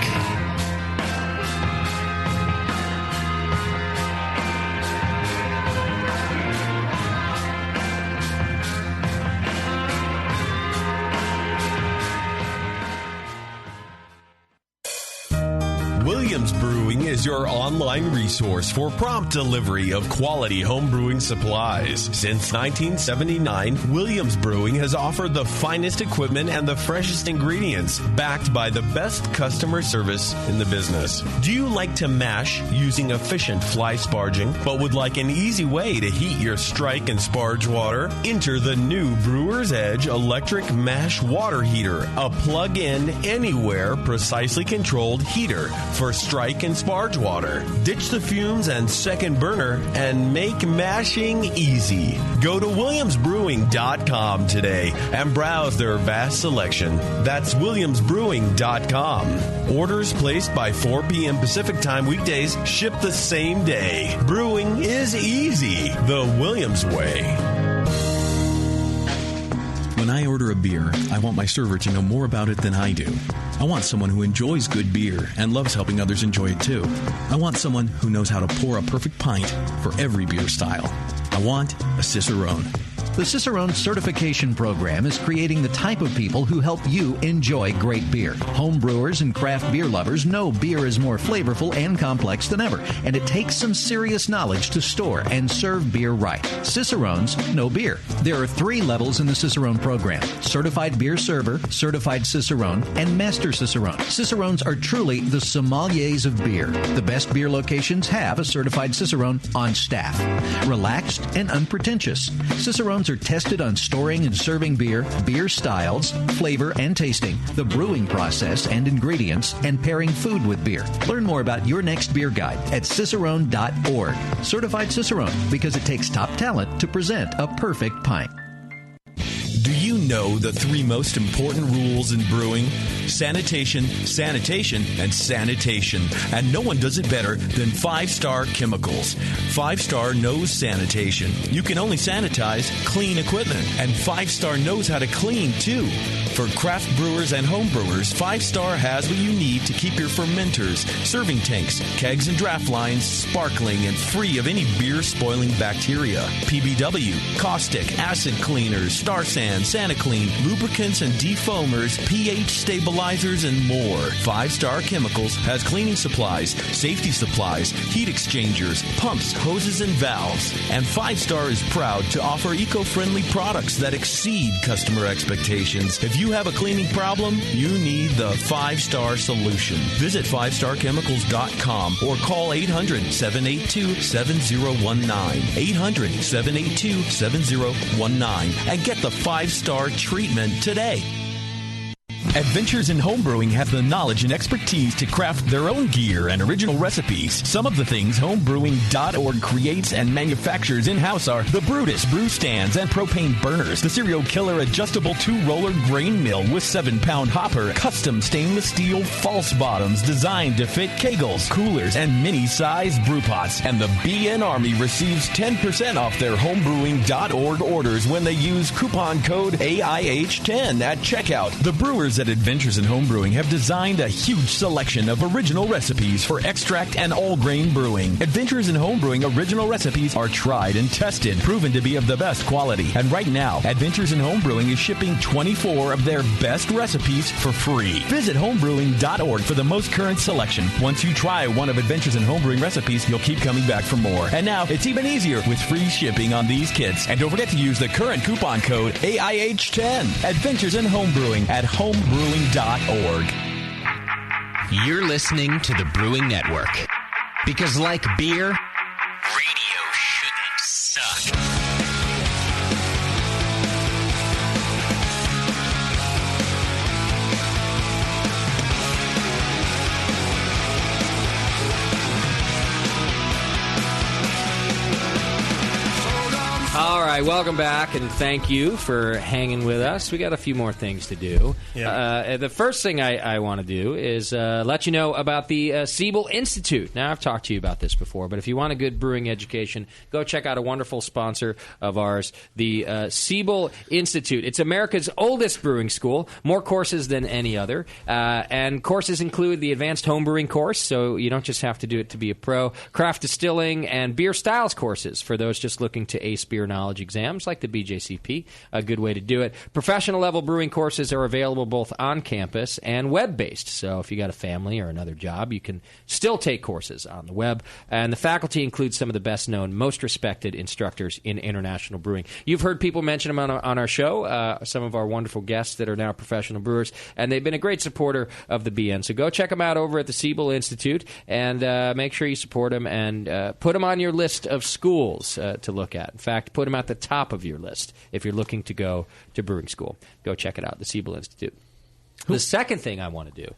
Williams Brewing is your online resource for prompt delivery of quality home brewing supplies. Since 1979, Williams Brewing has offered the finest equipment and the freshest ingredients, backed by the best customer service in the business. Do you like to mash using efficient fly sparging, but would like an easy way to heat your strike and sparge water? Enter the new Brewer's Edge electric mash water heater, a plug-in, anywhere, precisely controlled heater for strike and sparge water. Ditch the fumes and second burner and make mashing easy. Go to williamsbrewing.com today and browse their vast selection. That's williamsbrewing.com. Orders placed by 4 p.m. Pacific Time weekdays ship the same day. Brewing is easy the Williams way. When I order a beer, I want my server to know more about it than I do. I want someone who enjoys good beer and loves helping others enjoy it too. I want someone who knows how to pour a perfect pint for every beer style. I want a Cicerone. The Cicerone Certification Program is creating the type of people who help you enjoy great beer. Home brewers and craft beer lovers know beer is more flavorful and complex than ever, and it takes some serious knowledge to store and serve beer right. Cicerones know beer. There are 3 levels in the Cicerone program: Certified Beer Server, Certified Cicerone, and Master Cicerone. Cicerones are truly the sommeliers of beer. The best beer locations have a Certified Cicerone on staff. Relaxed and unpretentious. Cicerones are tested on storing and serving beer, beer styles, flavor and tasting, the brewing process and ingredients, and pairing food with beer. Learn more about your next beer guide at cicerone.org. Certified Cicerone, because it takes top talent to present a perfect pint. Do you know the 3 most important rules in brewing? Sanitation, sanitation, and sanitation. And no one does it better than 5-Star Chemicals. 5-Star knows sanitation. You can only sanitize clean equipment. And 5-Star knows how to clean, too. For craft brewers and home brewers, 5-Star has what you need to keep your fermenters, serving tanks, kegs, and draft lines sparkling and free of any beer-spoiling bacteria. PBW, caustic, acid cleaners, Star San, SaniClean, lubricants and defoamers, pH stabilizers, and more. 5-Star Chemicals has cleaning supplies, safety supplies, heat exchangers, pumps, hoses, and valves. And 5-Star is proud to offer eco-friendly products that exceed customer expectations. If you have a cleaning problem, you need the 5-Star solution. Visit 5starchemicals.com or call 800-782-7019. 800-782-7019 and get the 5-Star treatment today. Adventures in Homebrewing has the knowledge and expertise to craft their own gear and original recipes. Some of the things homebrewing.org creates and manufactures in-house are the Brutus brew stands and propane burners, the Serial Killer adjustable 2-roller grain mill with 7-pound hopper, custom stainless steel false bottoms designed to fit kegels, coolers, and mini-sized brew pots. And the BN Army receives 10% off their homebrewing.org orders when they use coupon code AIH10 at checkout. The brewers at Adventures in Homebrewing have designed a huge selection of original recipes for extract and all-grain brewing. Adventures in Homebrewing original recipes are tried and tested, proven to be of the best quality. And right now, Adventures in Homebrewing is shipping 24 of their best recipes for free. Visit homebrewing.org for the most current selection. Once you try one of Adventures in Homebrewing recipes, you'll keep coming back for more. And now, it's even easier with free shipping on these kits. And don't forget to use the current coupon code AIH10. Adventures in Homebrewing at homebrewing.org. You're listening to the Brewing Network. Because like beer, radio shouldn't suck. All right, welcome back, and thank you for hanging with us. We got a few more things to do. Yeah. The first thing I want to do is let you know about the Siebel Institute. Now, I've talked to you about this before, but if you want a good brewing education, go check out a wonderful sponsor of ours, the Siebel Institute. It's America's oldest brewing school, more courses than any other, and courses include the Advanced Homebrewing course, so you don't just have to do it to be a pro, craft distilling, and beer styles courses for those just looking to ace beer knowledge exams like the BJCP, a good way to do it. Professional level brewing courses are available both on campus and web-based, so if you got a family or another job, you can still take courses on the web, and the faculty includes some of the best known, most respected instructors in international brewing. You've heard people mention them on our show, some of our wonderful guests that are now professional brewers, and they've been a great supporter of the BN, so go check them out over at the Siebel Institute, and make sure you support them, and put them on your list of schools to look at. In fact, put them at the top of your list if you're looking to go to brewing school. Go check it out, the Siebel Institute. The second thing I want to do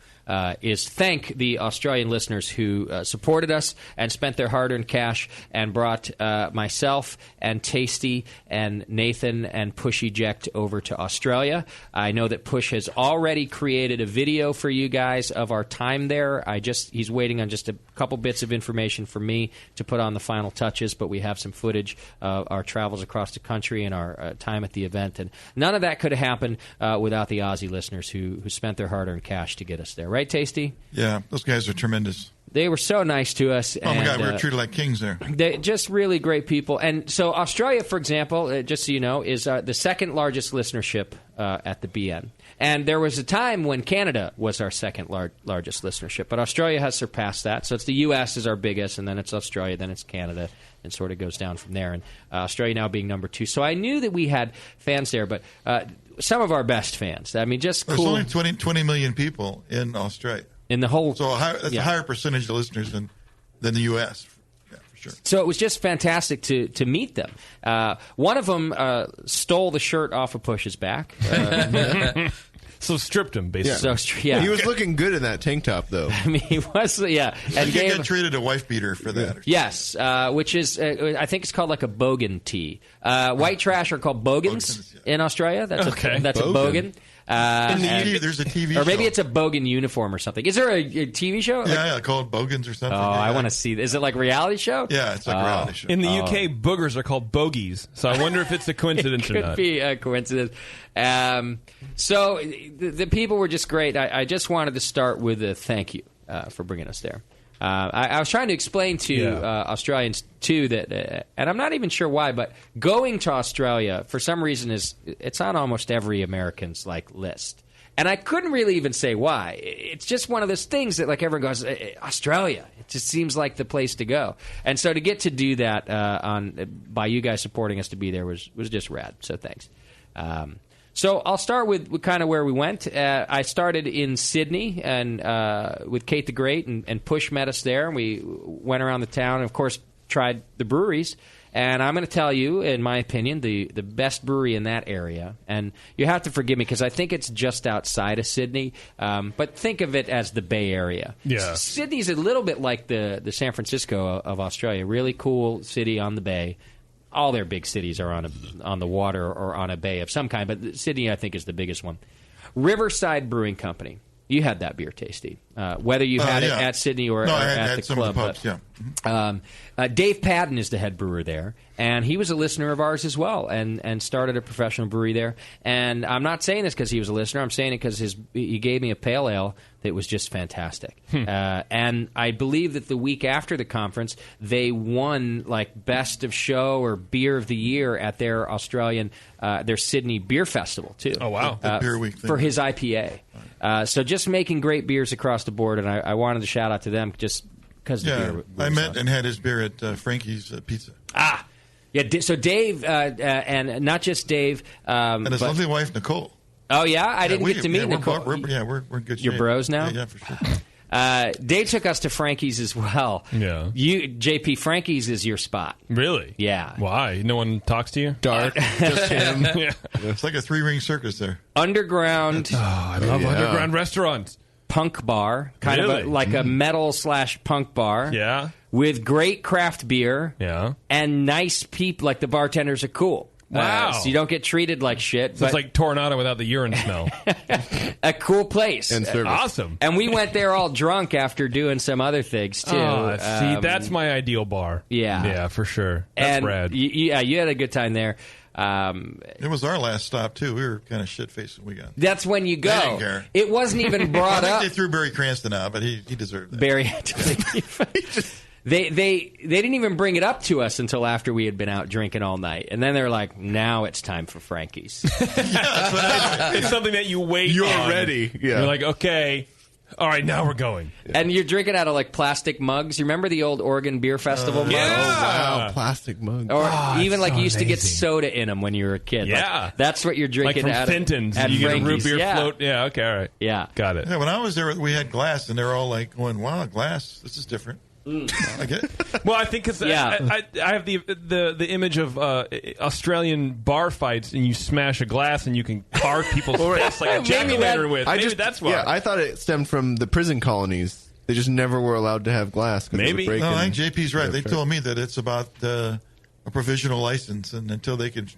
is thank the Australian listeners who supported us and spent their hard-earned cash and brought myself and Tasty and Nathan and Push Eject over to Australia. I know that Push has already created a video for you guys of our time there. He's waiting on just a couple bits of information from me to put on the final touches, but we have some footage of our travels across the country and our time at the event. And none of that could have happened without the Aussie listeners who spent their hard-earned cash to get us there. Right, Tasty? Yeah, those guys are tremendous. They were so nice to us. Oh, my God, we were treated like kings there. They're just really great people. And so Australia, for example, just so you know, is the second largest listenership at the BN. And there was a time when Canada was our second largest listenership, but Australia has surpassed that. So it's the U.S. is our biggest, and then it's Australia, then it's Canada, and sort of goes down from there. And Australia now being number 2. So I knew that we had fans there, but some of our best fans. I mean, just There's cool. only 20 million people in Australia. In the whole, so that's a higher percentage of listeners than the U.S. Yeah, for sure. So it was just fantastic to meet them. One of them stole the shirt off of Push's back. So stripped him, basically. Yeah. He was looking good in that tank top, though. I mean, he was, yeah. And you get treated a wife beater for that. Yes, which is, I think it's called like a bogan tee. White trash are called bogans in Australia. That's a bogan. There's a TV show. Or maybe it's a bogan uniform or something. Is there a TV show? Yeah, called Bogans or something. Oh, I want to see. Is it like a reality show? Yeah, it's like a reality show. In the UK, boogers are called bogies. So I wonder if it's a coincidence or not. It could be a coincidence. So the people were just great. I just wanted to start with a thank you for bringing us there. I was trying to explain to Australians, too, that, and I'm not even sure why, but going to Australia, for some reason, it's on almost every American's list. And I couldn't really even say why. It's just one of those things that everyone goes, Australia. It just seems like the place to go. And so to get to do that by you guys supporting us to be there was just rad. So thanks. So I'll start with kind of where we went. I started in Sydney and with Kate the Great, and Push met us there. And we went around the town and, of course, tried the breweries. And I'm going to tell you, in my opinion, the best brewery in that area. And you have to forgive me because I think it's just outside of Sydney. But think of it as the Bay Area. Yeah. Sydney's a little bit like the San Francisco of Australia. Really cool city on the bay. All their big cities are on the water or on a bay of some kind, but Sydney, I think, is the biggest one. Riverside Brewing Company. You had that beer, Tasty. Whether you had it at Sydney or at the club. Of the pubs, Dave Padden is the head brewer there, and he was a listener of ours as well, and started a professional brewery there. And I'm not saying this because he was a listener. I'm saying it because he gave me a pale ale that was just fantastic. And I believe that the week after the conference, they won best of show or beer of the year at their their Sydney Beer Festival too. Oh wow, the beer week thing. For his IPA. So just making great beers across the board, and I wanted to shout out to them just because the beer was I met awesome. and had his beer at Frankie's Pizza. Yeah. So Dave, and not just Dave, And his lovely wife, Nicole. Oh, yeah? I didn't get to meet Nicole. We're in good shape. Your bros now? Yeah, for sure. Dave took us to Frankie's as well. Yeah. JP, Frankie's is your spot. Really? Yeah. Why? No one talks to you? Dark. Just him. Yeah. It's like a 3-ring circus there. Underground. I love underground restaurants. Punk bar. Kind of a metal/punk bar. Yeah. With great craft beer. Yeah. And nice people. The bartenders are cool. Wow. So you don't get treated like shit. So it's like Tornado without the urine smell. A cool place. And service. Awesome. And we went there all drunk after doing some other things, too. See, that's my ideal bar. Yeah. Yeah, for sure. That's and rad. You had a good time there. It was our last stop, too. We were kind of shit-faced when we got there. That's when you go. They didn't care. It wasn't even brought I up. think they threw Barry Cranston out, but he deserved that. Barry had to leave. They didn't even bring it up to us until after we had been out drinking all night. And then they're like, now it's time for Frankie's. It's something that you wait You're on. ready. Yeah. You're like, okay, all right, now we're going. And you're drinking out of plastic mugs. You remember the old Oregon Beer Festival mugs? Yeah. Oh, wow. Plastic mug. Or even so you used to get amazing. soda in them when you were a kid. Yeah. That's what you're drinking Like from out Fenton's, at you get a root Frankie's. beer Yeah. float. Yeah, okay, all right. Yeah. Got it. Yeah, when I was there, we had glass, and they were all like going, wow, glass, this is different. I get it. Well, I think because I have the image of Australian bar fights, and you smash a glass and you can carve people's fists like a jack-o'-lantern with. Maybe that's why. Yeah, I thought it stemmed from the prison colonies. They just never were allowed to have glass. Maybe. No, I think JP's right. They told me that it's about a provisional license, and until they can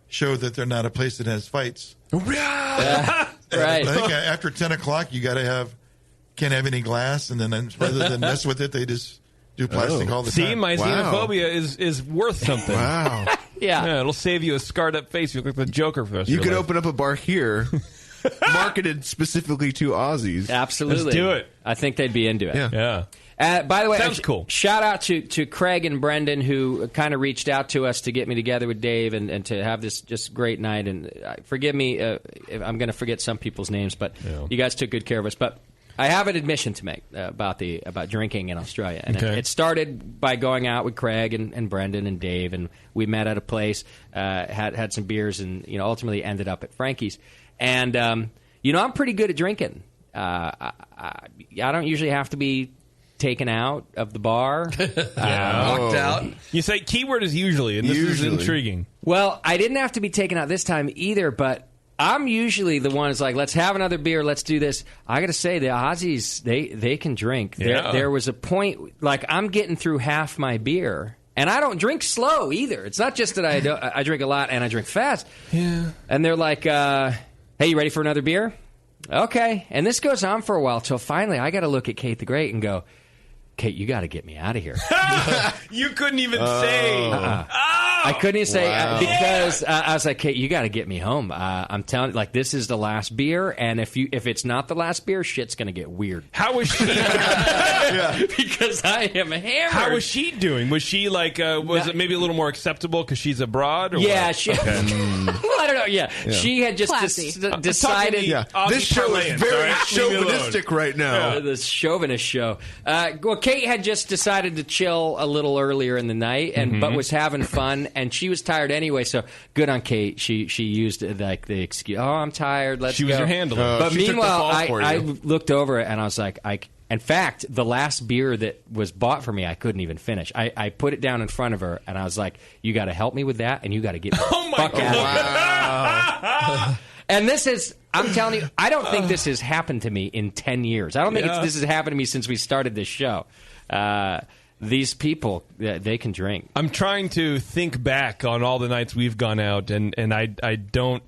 show that they're not a place that has fights. Right. I think after 10 o'clock, you got to can't have any glass, and then rather than mess with it, they just do plastic all the time. See, my xenophobia is worth something. Wow. Yeah, it'll save you a scarred up face. You look like the Joker for us. You could open up a bar here, marketed specifically to Aussies. Absolutely. Let's do it. I think they'd be into it. Yeah. By the way, sounds cool. Shout out to Craig and Brendan, who kind of reached out to us to get me together with Dave and to have this just great night. And forgive me if I'm going to forget some people's names, but you guys took good care of us. But I have an admission to make about drinking in Australia. And it started by going out with Craig and Brendan and Dave, and we met at a place, had some beers, and ultimately ended up at Frankie's. And I'm pretty good at drinking. I don't usually have to be taken out of the bar. Locked out. You say keyword is usually, and this is intriguing. Well, I didn't have to be taken out this time either, but I'm usually the one who's like, let's have another beer, let's do this. I got to say, the Aussies, they can drink. There was a point, like I'm getting through half my beer, and I don't drink slow either. It's not just that I drink a lot and I drink fast. Yeah. And they're like, hey, you ready for another beer? Okay. And this goes on for a while till finally I got to look at Kate the Great and go, Kate, you got to get me out of here. You couldn't even say. I couldn't even say because I was like, Kate, you got to get me home. I'm telling you, this is the last beer, and if it's not the last beer, shit's going to get weird. How was she? Because I am hammered. How was she doing? Was she was it maybe a little more acceptable because she's abroad? Or yeah, what? she. Well, I don't know. Yeah, she had just decided. This show is very chauvinistic right now. The chauvinist show. Well, Kate had just decided to chill a little earlier in the night, but was having fun, and she was tired anyway. So good on Kate. She used the excuse. Oh, I'm tired. Let's go. She was your handler. But meanwhile, I looked over it and I was like, in fact, the last beer that was bought for me, I couldn't even finish. I put it down in front of her, and I was like, you got to help me with that, and you got to get me the fuck out of here. And this is, I'm telling you, I don't think this has happened to me in 10 years. I don't think this has happened to me since we started this show. These people, they can drink. I'm trying to think back on all the nights we've gone out, and I don't.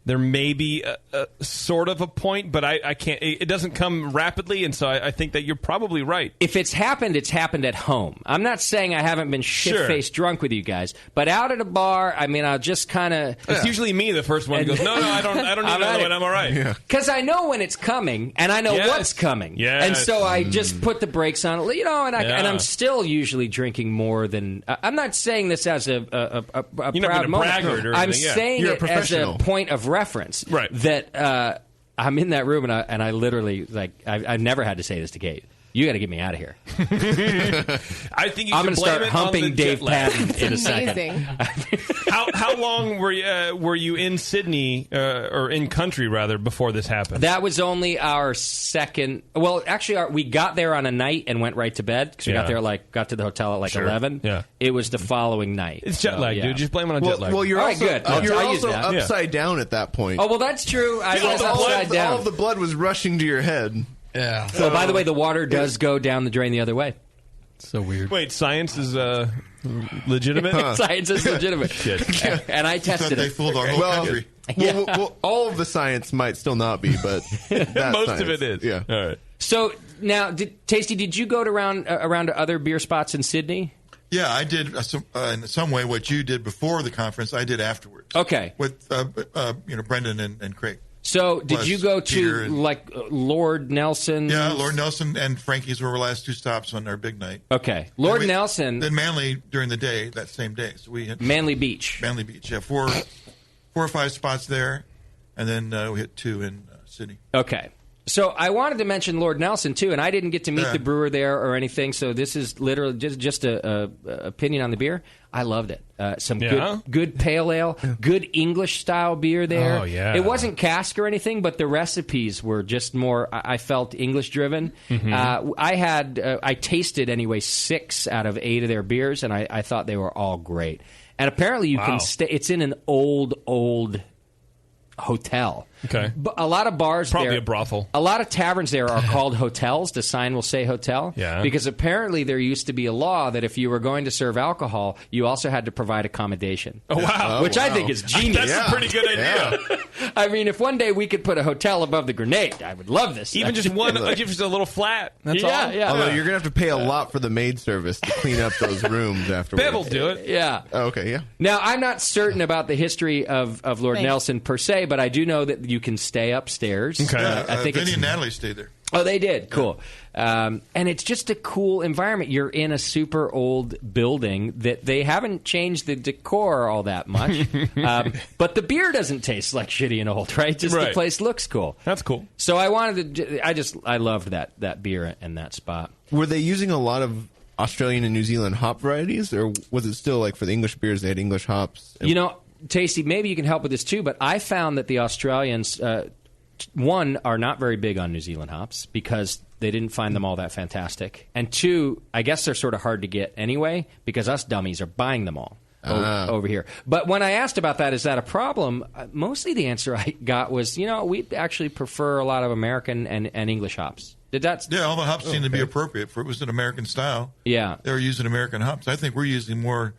There may be a sort of a point, but I can't. It doesn't come rapidly, and so I think that you're probably right. If it's happened at home. I'm not saying I haven't been shit-faced drunk with you guys, but out at a bar, I mean, I'll just kind of. It's usually me, the first one, goes, no, I don't need another one. I'm all right. Because I know when it's coming, and I know what's coming, and so I just put the brakes on it, and I'm still usually drinking more than. I'm not saying this as a proud moment. I'm saying it as a point of reference, right? That I'm in that room and I literally I've never had to say this to Kate. You got to get me out of here. I think I'm going to start humping Dave Patton in a second. How long were you in Sydney or in country rather before this happened? That was only our second. Well, actually, we got there on a night and went right to bed because we got there got to the hotel at 11. Yeah, it was the following night. It's jet lag, dude. Just blame it on jet lag. Well, you're also, good. You're also upside down at that point. Oh well, that's true. I was upside down. All of the blood was rushing to your head. Yeah. So, by the way, the water does go down the drain the other way. So weird. Wait, science is legitimate? Science is legitimate. Shit. And I tested it. They fooled our whole country. Well, all of the science might still not be, but most of it is. Yeah. All right. So, now, Tasty, did you go around to other beer spots in Sydney? Yeah, I did in some way what you did before the conference, I did afterwards. Okay. With Brendan and Craig. So, did you go to, Lord Nelson? Yeah, Lord Nelson and Frankie's were our last two stops on our big night. Okay. Lord Nelson. Then Manly during the day, that same day. So we had Manly Beach. Manly Beach, yeah. Four or five spots there, and then we hit two in Sydney. Okay. So I wanted to mention Lord Nelson, too, and I didn't get to meet Yeah. the brewer there or anything, so this is literally just a opinion on the beer. I loved it. Some good pale ale, good English-style beer there. Oh, yeah. It wasn't cask or anything, but the recipes were just more, I felt, English-driven. Mm-hmm. I tasted, anyway, 6 out of 8 of their beers, and I thought they were all great. And apparently you can stay, it's in an old hotel. Okay. But a lot of bars Probably there, a brothel. a lot of taverns there are called hotels. The sign will say hotel. Yeah. Because apparently there used to be a law that if you were going to serve alcohol, you also had to provide accommodation. Oh, wow. Which I think is genius. That's a pretty good idea. I mean, if one day we could put a hotel above the Grenade, I would love this. Even just one, just a little flat. That's Yeah, all. yeah. Although you're going to have to pay a lot for the maid service to clean up those rooms afterwards. Bev will do it. Yeah. Oh, okay, yeah. Now, I'm not certain about the history of Lord Thanks. Nelson per se, but I do know that you can stay upstairs. Okay. I think Vinny it's and Natalie stayed there. Oh, they did. Cool. And it's just a cool environment. You're in a super old building that they haven't changed the decor all that much. But the beer doesn't taste like shitty and old, right? Just the Right. place looks cool. That's cool. So I loved that beer and that spot. Were they using a lot of Australian and New Zealand hop varieties, or was it still like for the English beers they had English hops? You know, Tasty, maybe you can help with this too, but I found that the Australians, one, are not very big on New Zealand hops because they didn't find them all that fantastic. And two, I guess they're sort of hard to get anyway because us dummies are buying them all over here. But when I asked about that, is that a problem? Mostly the answer I got was, we actually prefer a lot of American and English hops. Yeah, all the hops seem to be appropriate for it was an American style. Yeah. They were using American hops. I think we're using more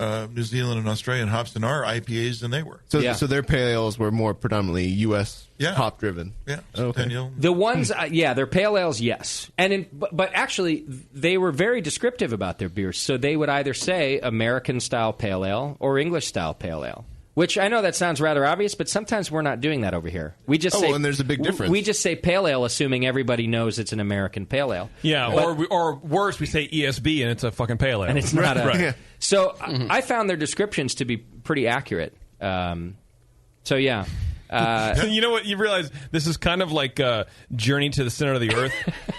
New Zealand and Australian hops in our IPAs than they were. So their pale ales were more predominantly U.S. hop driven. Yeah. Okay. The ones, their pale ales, yes. But actually, they were very descriptive about their beers. So they would either say American-style pale ale or English-style pale ale. Which I know that sounds rather obvious, but sometimes we're not doing that over here. We just say, and there's a big difference. We just say pale ale, assuming everybody knows it's an American pale ale. Yeah, or worse, we say ESB and it's a fucking pale ale. And it's not right. a... So I found their descriptions to be pretty accurate. So yeah. You know what? You realize this is kind of like Journey to the Center of the Earth,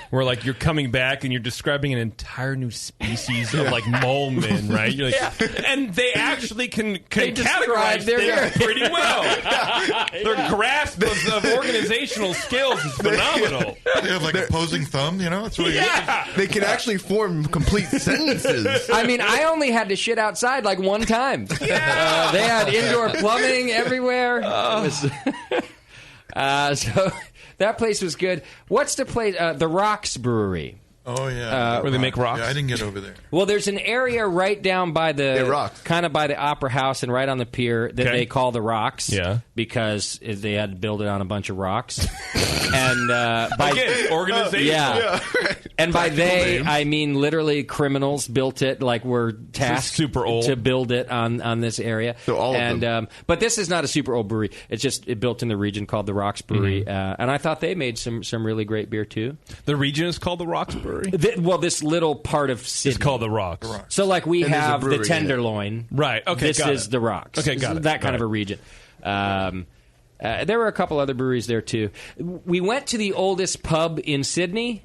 where like you're coming back and you're describing an entire new species of like mole men, right? You're like, and they actually can categorize their things pretty well. Their grasp of organizational skills is phenomenal. They have like opposing thumb, It's really They can actually form complete sentences. I mean, I only had to shit outside like one time. Yeah. They had indoor plumbing everywhere. It was so that place was good. What's the place? The Rocks Brewery. Oh yeah, where they make rocks. Yeah, I didn't get over there. Well, there's an area right down by kind of by the Opera House and right on the pier that they call the Rocks. Yeah, because they had to build it on a bunch of rocks. And again, organization. Yeah. And by they, I mean literally criminals built it. Like were tasked super old to build it on this area. So all of them. But this is not a super old brewery. It's just built in the region called the Rocks Brewery. And I thought they made some really great beer too. The region is called the Rocks Brewery. This little part of Sydney. It's called the Rocks. So like we And there's a have the brewery in it. Tenderloin. Right. Okay. This got is it. the Rocks. Okay. Got it. That kind of a region. There were a couple other breweries there too. We went to the oldest pub in Sydney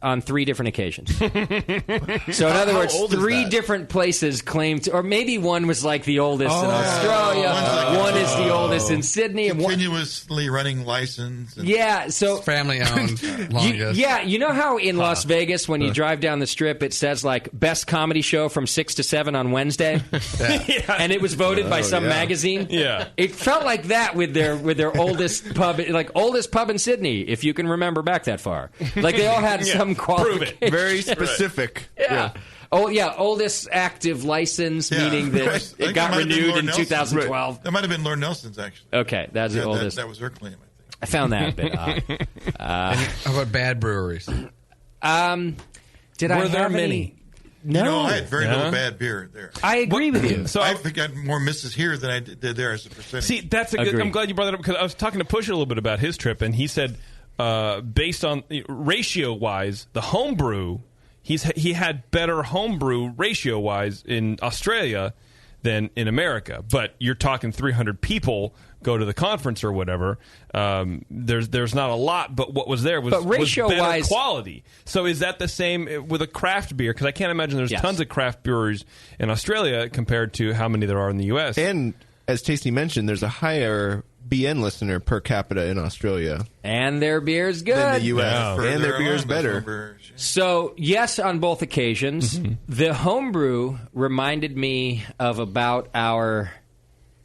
on 3 different occasions. So in other words, old is 3 that? different places claimed to, or maybe one was like the oldest in Australia, one is the oldest in Sydney, and one, Continuously running license. And yeah, so Family owned, longest. you know how in Las Vegas when you drive down the strip it says like best comedy show from 6 to 7 on Wednesday, and it was voted by some magazine. Yeah, it felt like that with their oldest pub, like oldest pub in Sydney, if you can remember back that far. Like they all had some qualification. Very specific. Yeah. Oh yeah, oldest active license, meaning that it got renewed in 2012. That might have been Lord Nelson's actually. Okay, that's the oldest. That was her claim, I think. I found that a bit odd. How about bad breweries? Were there many? No, I had very little bad beer there. I agree with you. So I think I had more misses here than I did there as a percentage. See, that's a good. I'm glad you brought that up because I was talking to Push a little bit about his trip, and he said, based on ratio wise, the homebrew, he had better homebrew ratio wise in Australia than in America. But you're talking 300 people go to the conference or whatever. There's not a lot, but what was there was, But ratio-wise- better quality. So is that the same with a craft beer? Because I can't imagine there's tons of craft breweries in Australia compared to how many there are in the U.S. And as Tasty mentioned, there's a higher BN listener per capita in Australia. And their beer's good. Than the U.S. And their beer's better. So, yes, on both occasions. The homebrew reminded me of about our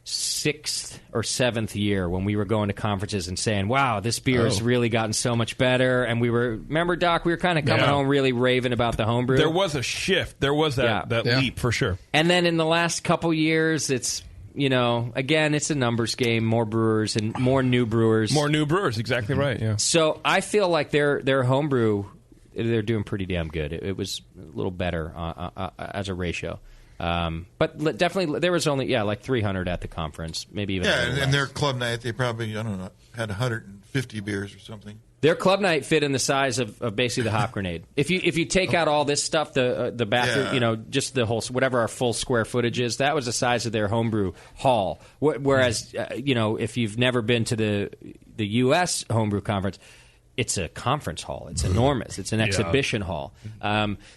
6th or 7th year when we were going to conferences and saying, wow, this beer has really gotten so much better. And remember, Doc, we were kind of coming home really raving about the homebrew. There was a shift. There was that leap for sure. And then in the last couple years, it's, again, it's a numbers game, more brewers and more new brewers. More new brewers, exactly right, yeah. So I feel like their homebrew, they're doing pretty damn good. It was a little better as a ratio. But definitely, there was only, like 300 at the conference, maybe even and their club night, they probably, I don't know, had 150 beers or something. Their club night fit in the size of basically the hop grenade. If you take out all this stuff, the bathroom, just the whole, whatever our full square footage is, that was the size of their homebrew hall. Whereas, if you've never been to the U.S. homebrew conference, it's a conference hall. It's enormous. It's an exhibition hall.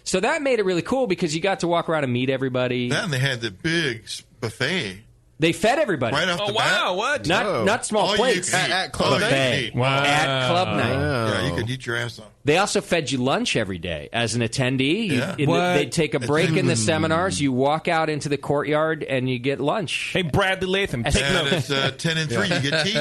So that made it really cool because you got to walk around and meet everybody. Then they had the big buffet. They fed everybody. Right off the bat. Wow, what? Not small plates. At club night. Wow. At club night. Yeah, you could eat your ass off. They also fed you lunch every day as an attendee. They'd take a break in the seminars. You walk out into the courtyard and you get lunch. Hey, Bradley Latham, take notes. It's 10 and 3. You get tea.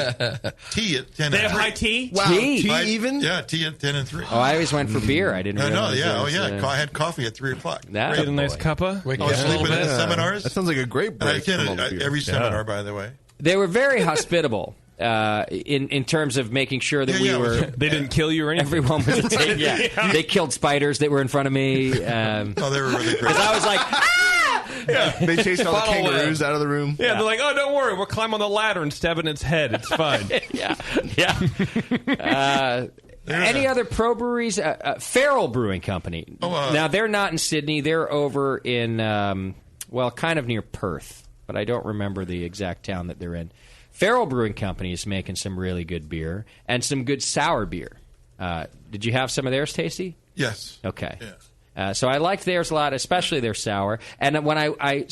Tea at 10 and 3. They have high tea? Wow, tea even? Yeah, tea at 10 and 3. Oh, I always went for beer. I didn't realize I had coffee at 3 o'clock. Get a nice cuppa. I was sleeping in seminars. That sounds like a great break. I attended every seminar, by the way. They were very hospitable. In terms of making sure that we were... They didn't kill you or anything? Everyone was... They killed spiders that were in front of me. They were really great. Because I was like... They chased all the kangaroos out of the room. Yeah, they're like, oh, don't worry. We'll climb on the ladder and stab it in its head. It's fine. Any other pro breweries? Farrell Brewing Company. Now, they're not in Sydney. They're over in, kind of near Perth. But I don't remember the exact town that they're in. Farrell Brewing Company is making some really good beer and some good sour beer. Did you have some of theirs, Tasty? Yes. Okay. Yeah. So I liked theirs a lot, especially their sour. And when I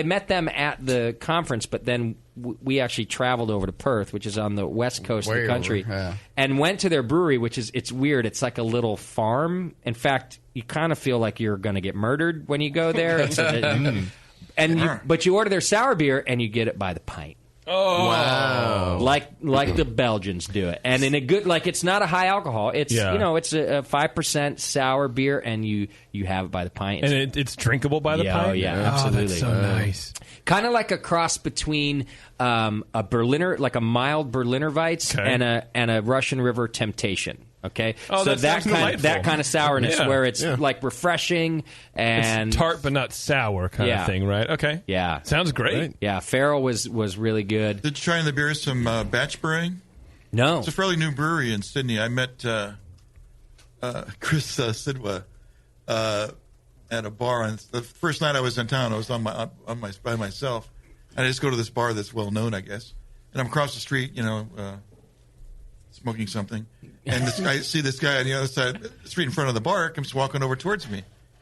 met them at the conference, but then we actually traveled over to Perth, which is on the west coast of the country, and went to their brewery, which is, it's weird. It's like a little farm. In fact, you kind of feel like you're going to get murdered when you go there. But you order their sour beer and you get it by the pint. Oh wow! Like the Belgians do it, and in a good, it's not a high alcohol. It's it's a 5% sour beer, and you have it by the pint, and it's drinkable by the pint. Oh yeah, absolutely. That's so nice. Kind of like a cross between a Berliner, like a mild Berliner Weiss, and a Russian River Temptation. Okay, so that kind of sourness where it's like refreshing and it's tart but not sour kind of thing, right? Okay, sounds great. Right. Yeah, Farrell was really good. Did you try in the beer some batch brewing? No, it's a fairly new brewery in Sydney. I met Chris Sidwa at a bar on the first night I was in town. I was by myself, and I just go to this bar that's well known, I guess, and I'm across the street, smoking something. And I see this guy on the other side of the street in front of the bar comes walking over towards me.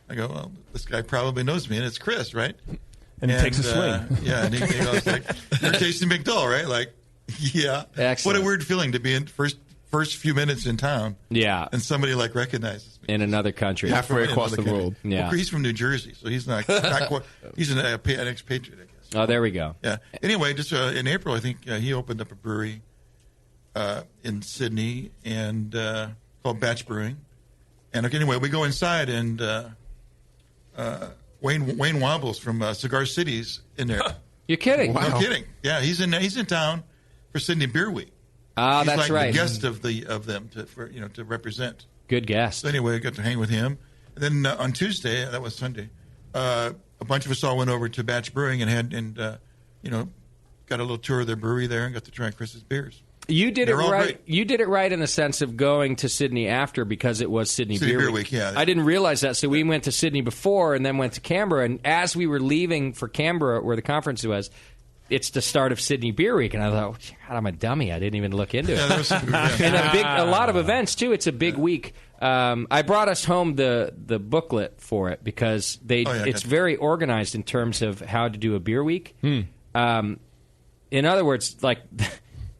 I go, well, this guy probably knows me, and it's Chris, right? And he takes a swing. And he goes like, you're tasting McDull, right? Like, yeah. Excellent. What a weird feeling to be in first few minutes in town. Yeah. And somebody recognizes me. In another country. Halfway across the world. Yeah. Well, he's from New Jersey, so he's not quite, he's an expatriate, I guess. Oh, there we go. Yeah. Anyway, just in April, I think he opened up a brewery in Sydney and called Batch Brewing. And anyway, we go inside and Wayne Wobbles from Cigar City's in there. You're kidding? Wow. No kidding. Yeah, he's in town for Sydney Beer Week. Ah, that's like right. The guest of them to represent. Good guest. So anyway, I got to hang with him. And then on Tuesday, that was Sunday, a bunch of us all went over to Batch Brewing and got a little tour of their brewery there and got to try Chris's beers. You did They're it all right. great. You did it right in the sense of going to Sydney after because it was Sydney Beer Week. Yeah. I didn't realize that, so we went to Sydney before and then went to Canberra. And as we were leaving for Canberra, where the conference was, it's the start of Sydney Beer Week, and I thought, God, I'm a dummy. I didn't even look into it. And a lot of events too. It's a big week. I brought us home the booklet for it because it's very organized in terms of how to do a beer week. In other words, like.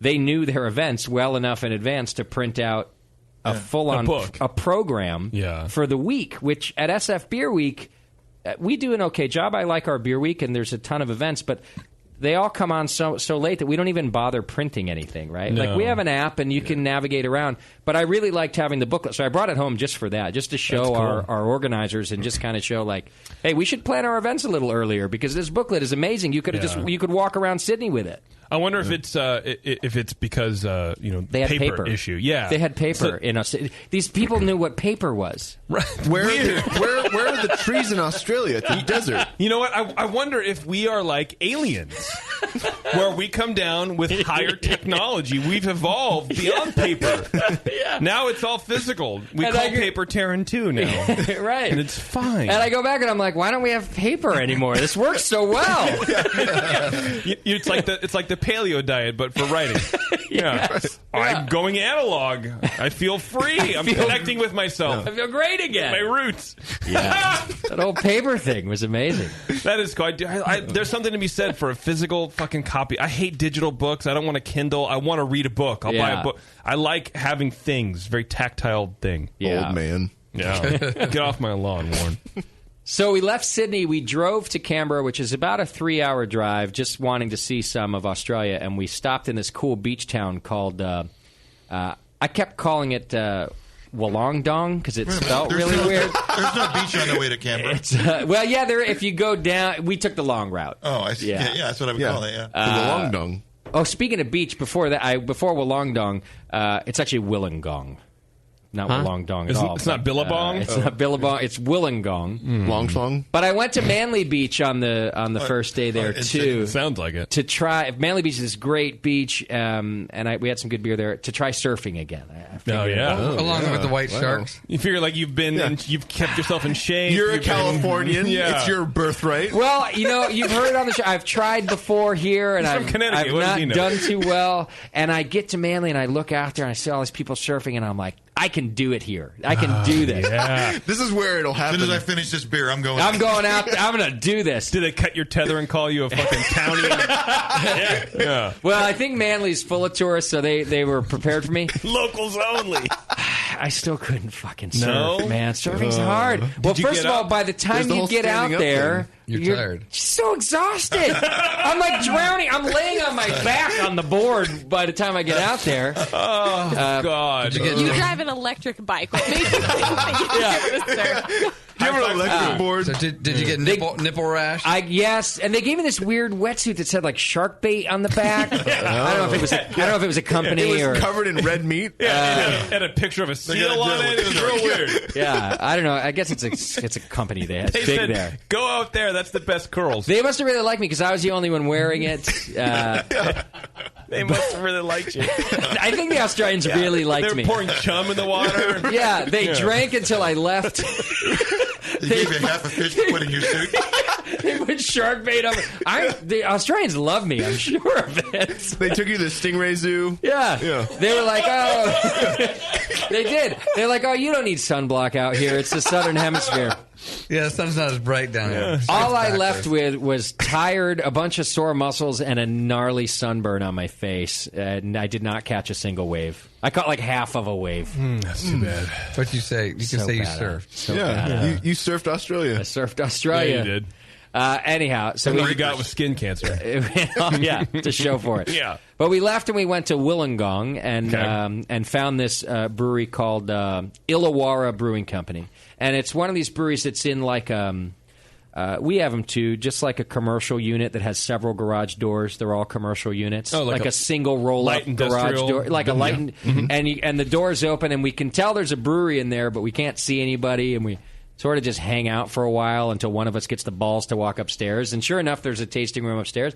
They knew their events well enough in advance to print out a full-on book. a program for the week, which at SF Beer Week, we do an okay job. I like our beer week, and there's a ton of events, but they all come on so late that we don't even bother printing anything, right? No. Like, we have an app, and you can navigate around, but I really liked having the booklet, so I brought it home just for that, just to show That's cool. our organizers and just kind of show, like, hey, we should plan our events a little earlier, because this booklet is amazing. You could have you could walk around Sydney with it. I wonder if it's because they had paper issue. Yeah, they had paper in us. These people knew what paper was. Right. Where are the trees in Australia? It's a desert. You know what? I wonder if we are like aliens, where we come down with higher technology. We've evolved beyond paper. Now it's all physical. We call paper Terran 2 now. Right. And it's fine. And I go back and I'm like, why don't we have paper anymore? This works so well. It's like the paleo diet, but for writing. I'm going analog. I feel free. I'm connecting with myself. I feel great again. My roots. Yeah. That old paper thing was amazing. That is quite. There's something to be said for a physical fucking copy. I hate digital books. I don't want a Kindle. I want to read a book. I'll buy a book. I like having things. Very tactile thing. Yeah. Old man. Yeah. Get off my lawn, Warren. So we left Sydney. We drove to Canberra, which is about a 3-hour drive, just wanting to see some of Australia. And we stopped in this cool beach town called, I kept calling it Wollongong because it's spelled really weird. There's no beach on the way to Canberra. If you go down, we took the long route. Oh, I see. Yeah, that's what I would call it, The Wollongong. Oh, speaking of beach, before Wollongong, it's actually Wollongong. Not Wollongong at all. It's not Billabong? It's not Billabong. It's Wollongong. Longsong. But I went to Manly Beach on the first day there, too. Sounds like it. To try... Manly Beach is this great beach, and we had some good beer there, to try surfing again. Along with the white sharks. You figure like you've been and you've kept yourself in shape. You're a Californian. Yeah. It's your birthright. Well, you've heard on the show, I've tried before here, and I've not done too well. And I get to Manly, and I look out there, and I see all these people surfing, and I'm like, I can do it here. I can do this. Yeah. This is where it'll happen. As soon as I finish this beer, I'm going out there. I'm going to do this. Did they cut your tether and call you a fucking townie? Yeah. Well, I think Manly's full of tourists, so they were prepared for me. Locals only. I still couldn't fucking surf, man. Surfing's hard. Well, first of all, by the time you get out there, you're tired. So exhausted. I'm like drowning. I'm laying on my back on the board by the time I get out there. Oh, God. You drive an electric bike. What makes you think that you can give it a surf? Do you have an electric board? So did you get nipple rash? Yes, and they gave me this weird wetsuit that said like shark bait on the back. I don't know if it was a company it was or covered in red meat. Had a picture of a seal on it. It was real weird. Yeah, I don't know. I guess it's a company they had. They big said, there. Go out there. That's the best curls. They must have really liked me because I was the only one wearing it. They must have really liked you. I think the Australians really liked me. They were pouring chum in the water. Yeah, they drank until I left. They gave you half a fish to put in your suit. They put shark bait on. The Australians love me. I'm sure of it. They took you to the Stingray Zoo. Yeah. They were like, oh. They did. They're like, oh, you don't need sunblock out here. It's the southern hemisphere. Yeah, the sun's not as bright down here. All I left with was tired, a bunch of sore muscles, and a gnarly sunburn on my face. And I did not catch a single wave. I caught like half of a wave. That's too bad. What you say? You can say you surfed. You surfed Australia. I surfed Australia. Yeah, you did. Anyhow, so we got with skin cancer. Yeah, to show for it. Yeah. But we left and we went to Wollongong and found this brewery called Illawarra Brewing Company. And it's one of these breweries that's in like we have them too, just like a commercial unit that has several garage doors. They're all commercial units, like a single roll-up garage door, like a light, and the doors open, and we can tell there's a brewery in there, but we can't see anybody, and we sort of just hang out for a while until one of us gets the balls to walk upstairs. And sure enough, there's a tasting room upstairs.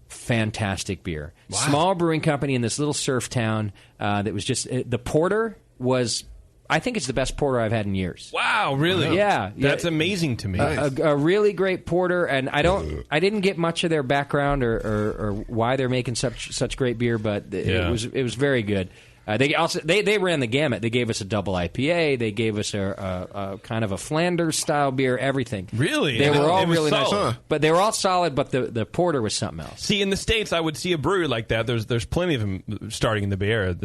Fantastic beer. Wow. Small brewing company in this little surf town that was just the porter was. I think it's the best porter I've had in years. Wow, really? Yeah. That's amazing to me. A really great porter, and I didn't get much of their background or why they're making such great beer, but it was very good. They ran the gamut. They gave us a double IPA. They gave us a kind of a Flanders style beer. Everything. Really? They were all really solid. nice, but they were all solid. But the porter was something else. See, in the States, I would see a brewery like that. There's plenty of them starting in the Bay Area.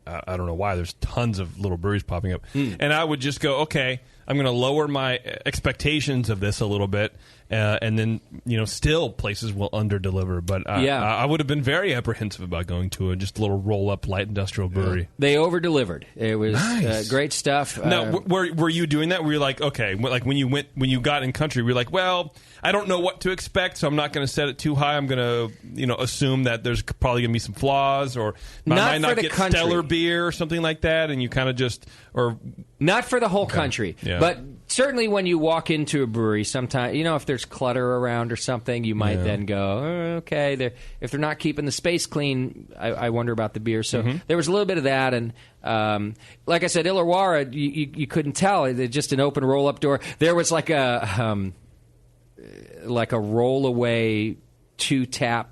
I don't know why. There's tons of little breweries popping up, and I would just go, okay, I'm going to lower my expectations of this a little bit. And then, still places will underdeliver. But I would have been very apprehensive about going to just a little roll-up light industrial brewery. They over-delivered. It was nice. Great stuff. Now, were you doing that? Were you like, okay, like when you got in country, were you like, well, I don't know what to expect, so I'm not going to set it too high. I'm going to, assume that there's probably going to be some flaws, or I might not get stellar beer or something like that, and you kind of just not for the whole country, but. Certainly when you walk into a brewery, sometimes, if there's clutter around or something, you might then go, okay, if they're not keeping the space clean, I wonder about the beer. So there was a little bit of that. And like I said, Illawarra, you couldn't tell. It's just an open roll-up door. There was like a roll-away 2-tap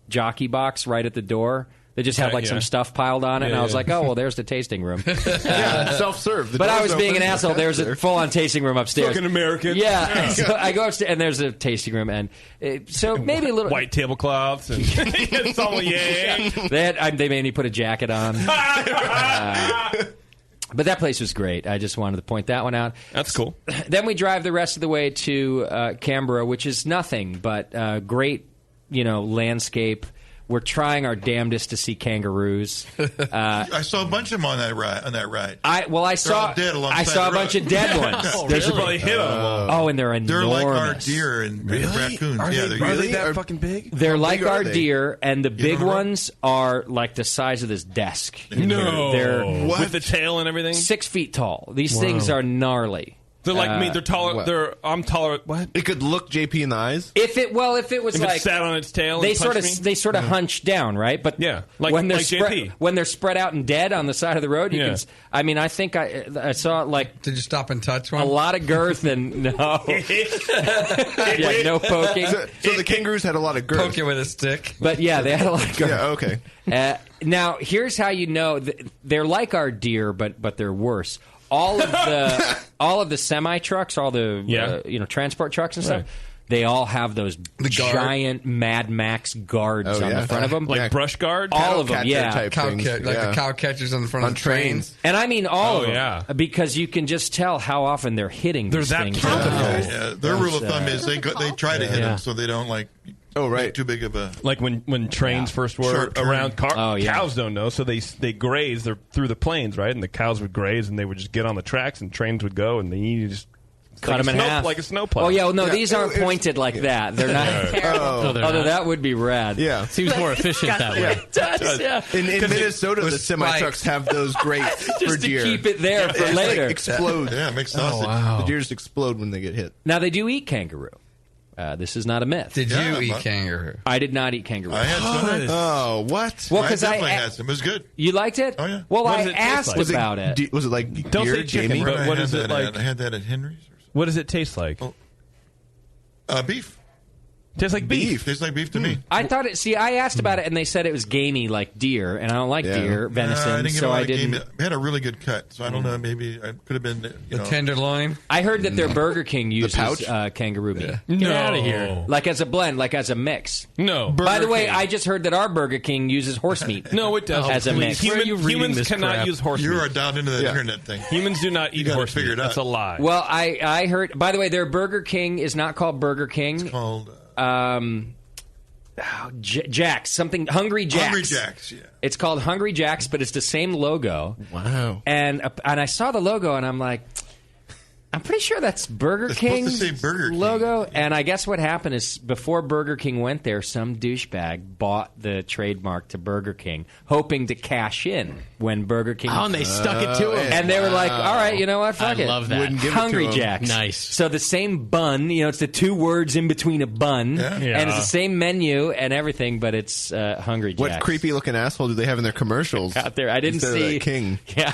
jockey box right at the door. They just had some stuff piled on it, and I was like, oh, well, there's the tasting room. Self-serve. But I was being an asshole. There's a full-on tasting room upstairs. Fucking American. Yeah. So I go upstairs, and there's a tasting room, and so maybe a little... White tablecloths and sommelier. They made me put a jacket on. But that place was great. I just wanted to point that one out. That's cool. Then we drive the rest of the way to Canberra, which is nothing but great, landscape. We're trying our damnedest to see kangaroos. I saw a bunch of them on that ride. I saw a bunch of dead ones. They should probably hit them. And they're enormous. They're like our deer and raccoons. Are they that fucking big? They're like our deer, and the big ones are like the size of this desk. No, they're with the tail and everything. 6 feet tall. These things are gnarly. They're like me. They're taller. I'm taller. What? It could look JP in the eyes. If it sat on its tail, they sort of hunch down, right? But when they're JP. When they're spread out and dead on the side of the road, you can. I mean, I think I saw like. Did you stop and touch one? A lot of girth and no. No poking. So the kangaroos had a lot of girth. Poke it with a stick. But they had a lot of girth. Yeah. Okay. Now here's how you know they're like our deer, but they're worse. All of the semi trucks, all the transport trucks and stuff, they all have those giant Mad Max guards on the front of them, like brush guards. All of them, the cow catchers on the front of trains. And I mean all of them, because you can just tell how often they're hitting. They're these that things. powerful. Their rule of thumb is they try to hit them so they don't too big of a when trains first were around. Cows don't know, so they graze. They're through the plains, right? And the cows would graze, and they would just get on the tracks, and trains would go, and you just cut them in half like a snowplow. Oh yeah, well, no, these aren't pointed like that. They're not. Although that would be rad. Yeah, seems more efficient that way. It does. Yeah. In Minnesota, the semi trucks have those grates for deer. Keep it there for later. Explode. Yeah, it makes sausage. The deer just explode when they get hit. Now they do eat kangaroo. This is not a myth. Did you eat kangaroo? I did not eat kangaroo. I had some. Oh, what? Well, I definitely had some. It was good. You liked it? Oh, yeah. Well, I asked about it. Was it like Don't deer, say chicken, Jamie? but what is it like? I had that at Henry's. What does it taste like? Beef. Tastes like beef. Tastes like beef to me. I thought it. See, I asked about it, and they said it was gamey like deer, and I don't like deer venison, I didn't get so I didn't. It had a really good cut, so I don't know. Maybe I could have been the tenderloin. I heard that their Burger King uses kangaroo meat. Get out of here! Like as a blend, like as a mix. No. By the way, I just heard that our Burger King uses horse meat. No, it doesn't. As a mix. Humans cannot use horse meat. You are down into the internet thing. Humans do not eat horse meat. That's a lie. Well, I heard. By the way, their Burger King is not called Burger King. It's called Jack's, something Hungry Jack's. Hungry Jack's, yeah. It's called Hungry Jack's, but it's the same logo. Wow. And I saw the logo, and I'm like, I'm pretty sure that's Burger King's supposed to say Burger King. logo. And I guess what happened is before Burger King went there, some douchebag bought the trademark to Burger King, hoping to cash in when Burger King. Oh, and they stuck it to him. And they were like, all right, you know what? Fuck I it. love that. Wouldn't give it to Hungry him. Jacks. Nice. So the same bun, it's the two words in between a bun. Yeah. And it's the same menu and everything, but it's Hungry Jacks. What creepy looking asshole do they have in their commercials out there? I didn't instead of see. that King. Yeah.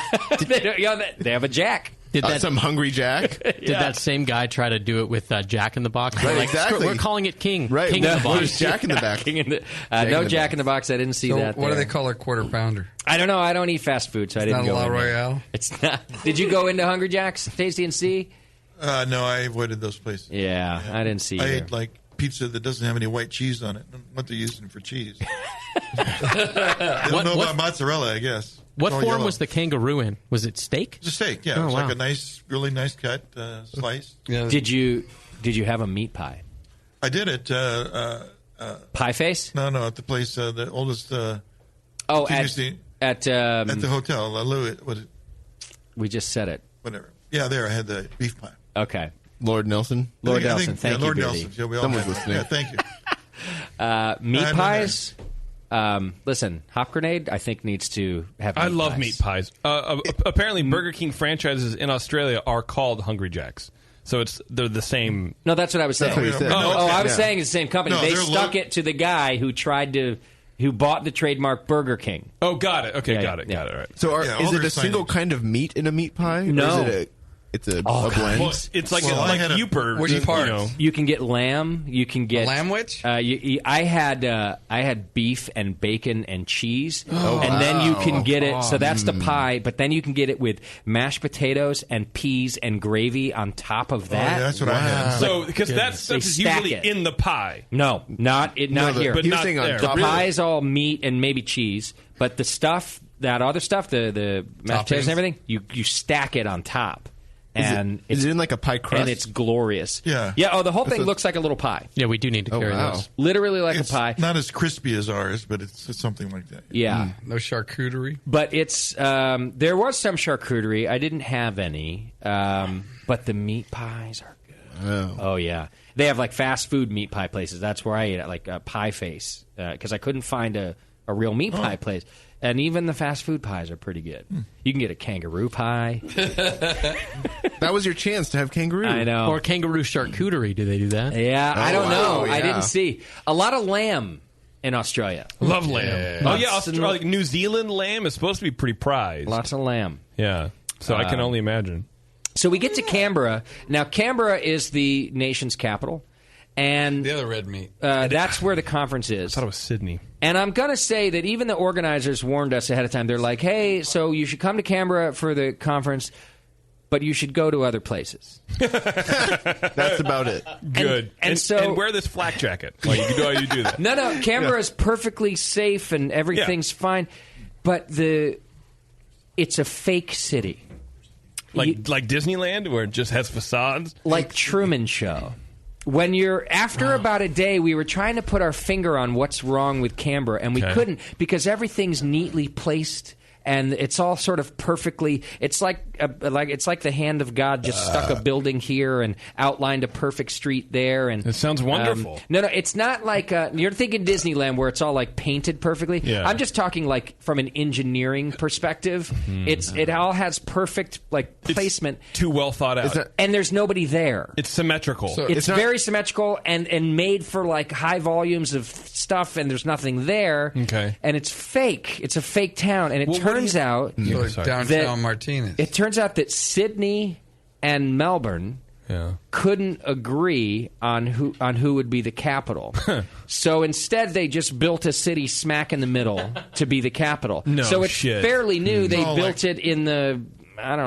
They have a Jack. Did that some Hungry Jack? Did that same guy try to do it with Jack in the Box? Right, Like, exactly. We're calling it King. Right. King in the Box. Where's Jack in the back? King in the, Jack no in the Jack in the Box. I didn't see So that. what do there. they call a quarter pounder? I don't know. I don't eat fast food, so I didn't not go a La in there. Royale? It's not. Did you go into Hungry Jack's, Tasty and See? No, I avoided those places. Yeah, I didn't see I either. ate like pizza that doesn't have any white cheese on it. What they're using for cheese. They don't know about mozzarella, I guess. What It's all form yellow. was the kangaroo in? Was it steak? It's a steak, yeah. Oh, it was wow. like a nice, really nice cut slice. Did you have a meat pie? I did it. Pie face? No, at the place, the oldest. At at the hotel, Louis. We just said it. Whatever. Yeah, there I had the beef pie. Okay. Lord Nelson. Lord I Nelson. think, Thank you, Lord Beardy. Nelson. Yeah, we all Someone's had- listening. Yeah, thank you. Meat I know pies. Listen, Hop Grenade, I think needs to have. Meat I love pies. meat pies. Apparently, Burger King franchises in Australia are called Hungry Jacks, so they're the same. No, that's what I was saying. That's what he said. I was saying it's the same company. No, they they're stuck it to the guy who bought the trademark Burger King. Oh, got it. Okay, Yeah, got it. yeah. Got it. Right. So Yeah, is all it their a single signage. kind of meat in a meat pie? No. Or is it it's a All blend? Well, it's like Well, I like had a- Youper. Which parts? You can get lamb. You can get Lamb witch? I had beef and bacon and cheese, and then you can get it. So that's the pie, but then you can get it with mashed potatoes and peas and gravy on top of that. yeah, that's what I had. So because that They stuff is stack usually it. in the pie. No, not here. but he was not saying on there. top. The pie's all meat and maybe cheese, but the stuff, that other stuff, the mashed potatoes and everything, you stack it on top. And Is it in like a pie crust? And it's glorious. Yeah. Yeah. Oh, the whole thing what- looks like a little pie. Yeah, we do need to carry wow. those. Literally like It's a pie. not as crispy as ours, but it's something like that. Yeah. No charcuterie? But it's there was some charcuterie. I didn't have any, but the meat pies are good. Oh yeah, they have like fast food meat pie places. That's where I ate at, like Pie Face, because I couldn't find a real meat pie place. And even the fast food pies are pretty good. You can get a kangaroo pie. That was your chance to have kangaroo. I know. Or kangaroo charcuterie. Do they do that? Yeah, I don't know. I yeah. didn't see a lot of lamb in Australia. Love lamb. Oh yeah, Lots and like New Zealand lamb is supposed to be pretty prized. Lots of lamb. Yeah, so I can only imagine. So we get to Canberra. Now, Canberra is the nation's capital. And The other red meat. That's where the conference is. I thought it was Sydney. And I'm going to say that even the organizers warned us ahead of time. They're like, hey, so you should come to Canberra for the conference, but you should go to other places. That's about it. Good. And wear this flak jacket while you do that. No, Canberra is perfectly safe and everything's fine. But it's a fake city. Like Disneyland, where it just has facades? Like Truman Show. When after about a day, we were trying to put our finger on what's wrong with Canberra, and we couldn't because everything's neatly placed. And it's all sort of perfectly. It's like the hand of God just stuck a building here and outlined a perfect street there. And it sounds wonderful. No, it's not like you're thinking Disneyland where it's all like painted perfectly. Yeah. I'm just talking like from an engineering perspective. It all has perfect like placement. It's too well thought out. And there's nobody there. It's symmetrical. So it's very symmetrical and made for like high volumes of stuff, and there's nothing there. Okay. And it's fake. It's a fake town, and it turns out downtown that Martinez. It turns out that Sydney and Melbourne couldn't agree on who would be the capital. So instead, they just built a city smack in the middle to be the capital. No so it's shit. fairly new. They built it in the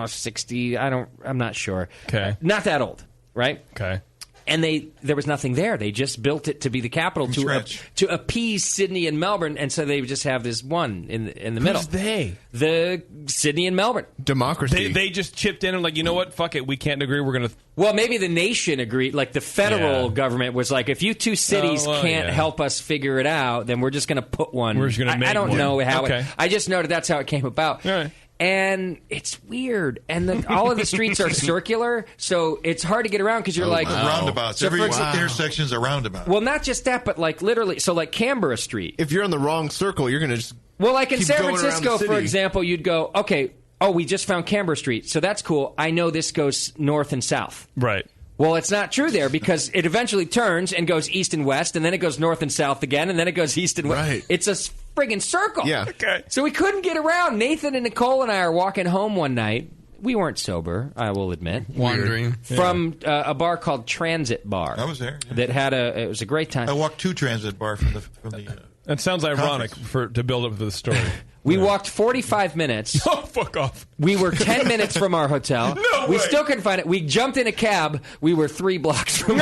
60. I'm not sure. Okay. Not that old, right? Okay. And there was nothing there. They just built it to be the capital to appease Sydney and Melbourne, and so they just have this one in the middle. Who's they? The Sydney and Melbourne. Democracy. They just chipped in and like, you know what? Fuck it. We can't agree. We're gonna. Well, maybe the nation agreed. Like the federal government was like, if you two cities can't help us figure it out, then we're just going to put one. We're just going to make I don't one. know how. Okay. I just know that's how it came about. All right. And it's weird. And all of the streets are circular, so it's hard to get around because you're roundabouts. So Every intersection's a roundabout. Well, not just that, but like literally, so like Canberra Street. If you're in the wrong circle, you're going to just Well, like in keep San going around Francisco, the for city. example, you'd go, okay, we just found Canberra Street, so that's cool. I know this goes north and south. Right. Well, it's not true there because it eventually turns and goes east and west, and then it goes north and south again, and then it goes east and west. Right. It's a friggin' circle. Yeah. Okay. So we couldn't get around. Nathan and Nicole and I are walking home one night. We weren't sober, I will admit. Wandering. From a bar called Transit Bar. I was there. Yeah. That had it was a great time. I walked to Transit Bar from the That sounds ironic to build up to the story. We walked 45 minutes. Oh, fuck off. We were 10 minutes from our hotel. No we way. still couldn't find it. We jumped in a cab. We were 3 blocks from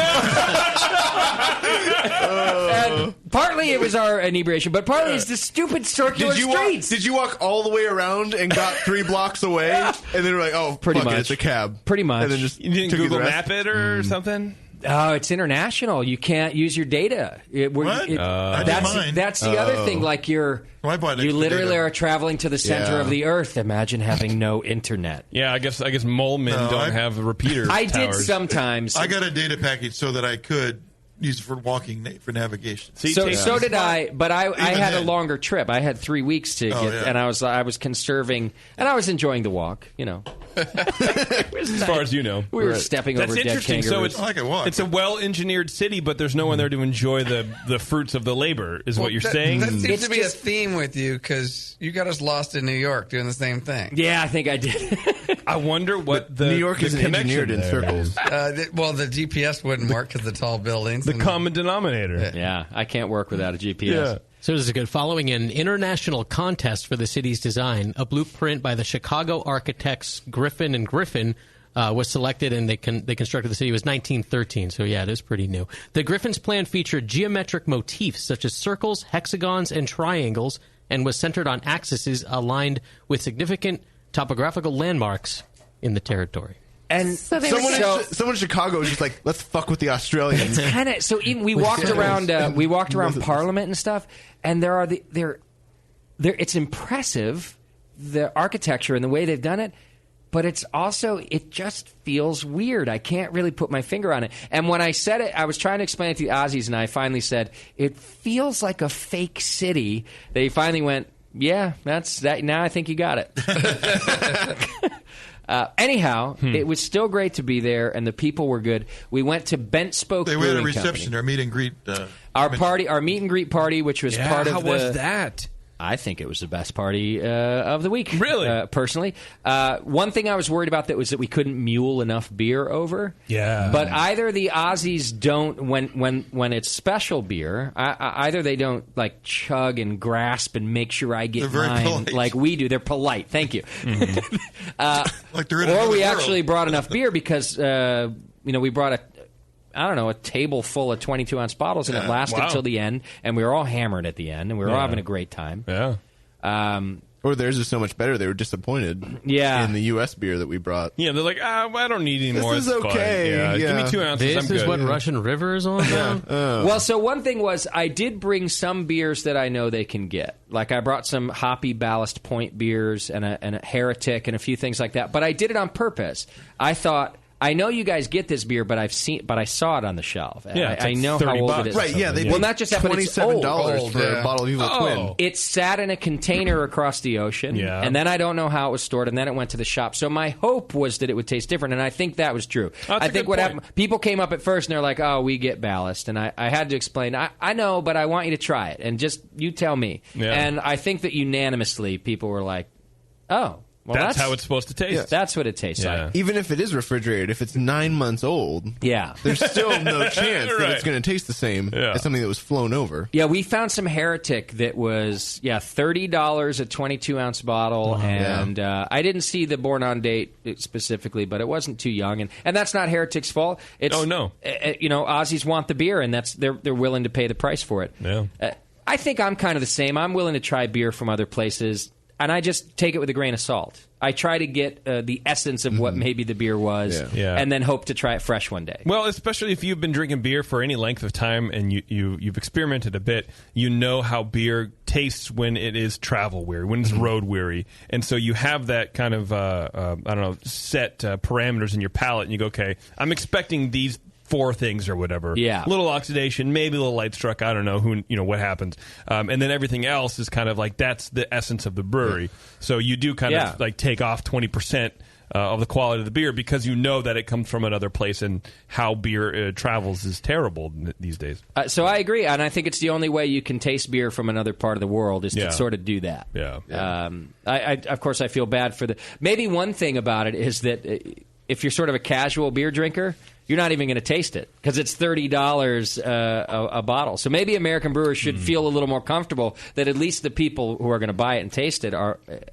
And partly it was our inebriation, but partly it's the stupid circular streets. Did you walk all the way around and got 3 blocks away? And then we're like, oh, Pretty fuck much. it, it's a cab. Pretty much. And then just You didn't took Google the rest? Map it or something? Oh, it's international. You can't use your data. I didn't mind. That's the other thing. Like you literally data. are traveling to the center Yeah. of the earth. Imagine having no internet. Yeah, I guess mole men don't have repeater I did towers. sometimes. I got a data package so that I could use it for walking, for navigation. So did I, but I had a then. longer trip. I had 3 weeks to get, yeah. and I was conserving, and I was enjoying the walk. You know, as far as you know. we were stepping That's over dead interesting. kangaroos. So I can walk. it's a well-engineered city, but there's no one there to enjoy the fruits of the labor, is what you're saying? That seems It's to be just- a theme with you because you got us lost in New York doing the same thing. Yeah, I think I did. I wonder what the New York the isn't connection engineered in there circles. is. The GPS wouldn't work because of the tall buildings. The common denominator. Yeah, I can't work without a GPS. Yeah. So this is good. Following an international contest for the city's design, a blueprint by the Chicago architects Griffin and Griffin was selected, and they constructed the city. It was 1913, so yeah, it is pretty new. The Griffin's plan featured geometric motifs such as circles, hexagons, and triangles, and was centered on axes aligned with significant topographical landmarks in the territory. And Someone in Chicago was just like, let's fuck with the Australians. kind of. So even we walked around Parliament and stuff, and it's impressive, the architecture and the way they've done it. But it just feels weird. I can't really put my finger on it. And when I said it, I was trying to explain it to the Aussies, and I finally said, it feels like a fake city. They finally went, yeah, that's that. Now I think you got it. Anyhow, it was still great to be there, and the people were good. We went to Bent Spoke They Brewing had a reception, Company. our meet and greet. Our meet and greet party, which was part of how was that? I think it was the best party of the week. Really? Personally. One thing I was worried about was that we couldn't mule enough beer over. Yeah. But either the Aussies don't, when it's special beer, either they don't like chug and grasp and make sure I get They're very mine polite. like we do. They're polite. Thank you. Like they're in Or another we world. actually brought enough beer because, we brought a table full of 22-ounce bottles, and it lasted Wow. till the end, and we were all hammered at the end, and we were all having a great time. Yeah. Or theirs is so much better, they were disappointed Yeah. in the U.S. beer that we brought. Yeah, they're like, I don't need any This more. is It's fine. okay. Yeah, Yeah. Give me 2 ounces. This I'm is good. what Russian River is all about? Well, so one thing was I did bring some beers that I know they can get. Like I brought some hoppy Ballast Point beers and a Heretic and a few things like that. But I did it on purpose. I thought, I know you guys get this beer, but I saw it on the shelf. Yeah, it's I like know how $30 old it is. Right, yeah, they Well, paid not just that, but it's $27 old. for a bottle of Evil Twin. It sat in a container across the ocean, Yeah. and then I don't know how it was stored, and then it went to the shop. So my hope was that it would taste different, and I think that was true. That's I a think good what point. happened, people came up at first, and they're like, oh, we get Ballast, and I had to explain, I know, but I want you to try it, and just, you tell me. Yeah. And I think that unanimously, people were like, oh, well, That's how it's supposed to taste. That's what it tastes like. Even if it is refrigerated, if it's 9 months old, Yeah. there's still no chance that Right. it's going to taste the same Yeah. as something that was flown over. Yeah, we found some Heretic that was $30 a 22-ounce bottle, and I didn't see the born on date specifically, but it wasn't too young, and that's not Heretic's fault. It's, Oh, no. Aussies want the beer, and they're willing to pay the price for it. Yeah. I think I'm kind of the same. I'm willing to try beer from other places, and I just take it with a grain of salt. I try to get the essence of what maybe the beer was, Yeah. and then hope to try it fresh one day. Well, especially if you've been drinking beer for any length of time and you've experimented a bit, you know how beer tastes when it is travel weary, when it's road weary, and so you have that kind of set parameters in your palate, and you go, okay, I'm expecting these 4 things or whatever. Yeah. Little oxidation, maybe a little light struck. I don't know what happens. And then everything else is kind of like that's the essence of the brewery. So you do kind of like take off 20% of the quality of the beer because you know that it comes from another place, and how beer travels is terrible these days. So I agree, and I think it's the only way you can taste beer from another part of the world is to sort of do that. Yeah. I of course I feel bad for maybe one thing about it is that if you're sort of a casual beer drinker, you're not even going to taste it because it's $30 a bottle. So maybe American brewers should feel a little more comfortable that at least the people who are going to buy it and taste it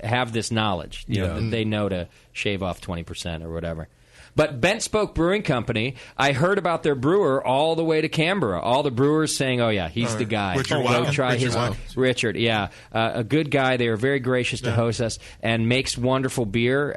have this knowledge. You know, that they know to shave off 20% or whatever. But Bent Spoke Brewing Company, I heard about their brewer all the way to Canberra. All the brewers saying, "Oh yeah, he's the guy. Go try his." Richard, yeah, a good guy. They were very gracious to host us and makes wonderful beer.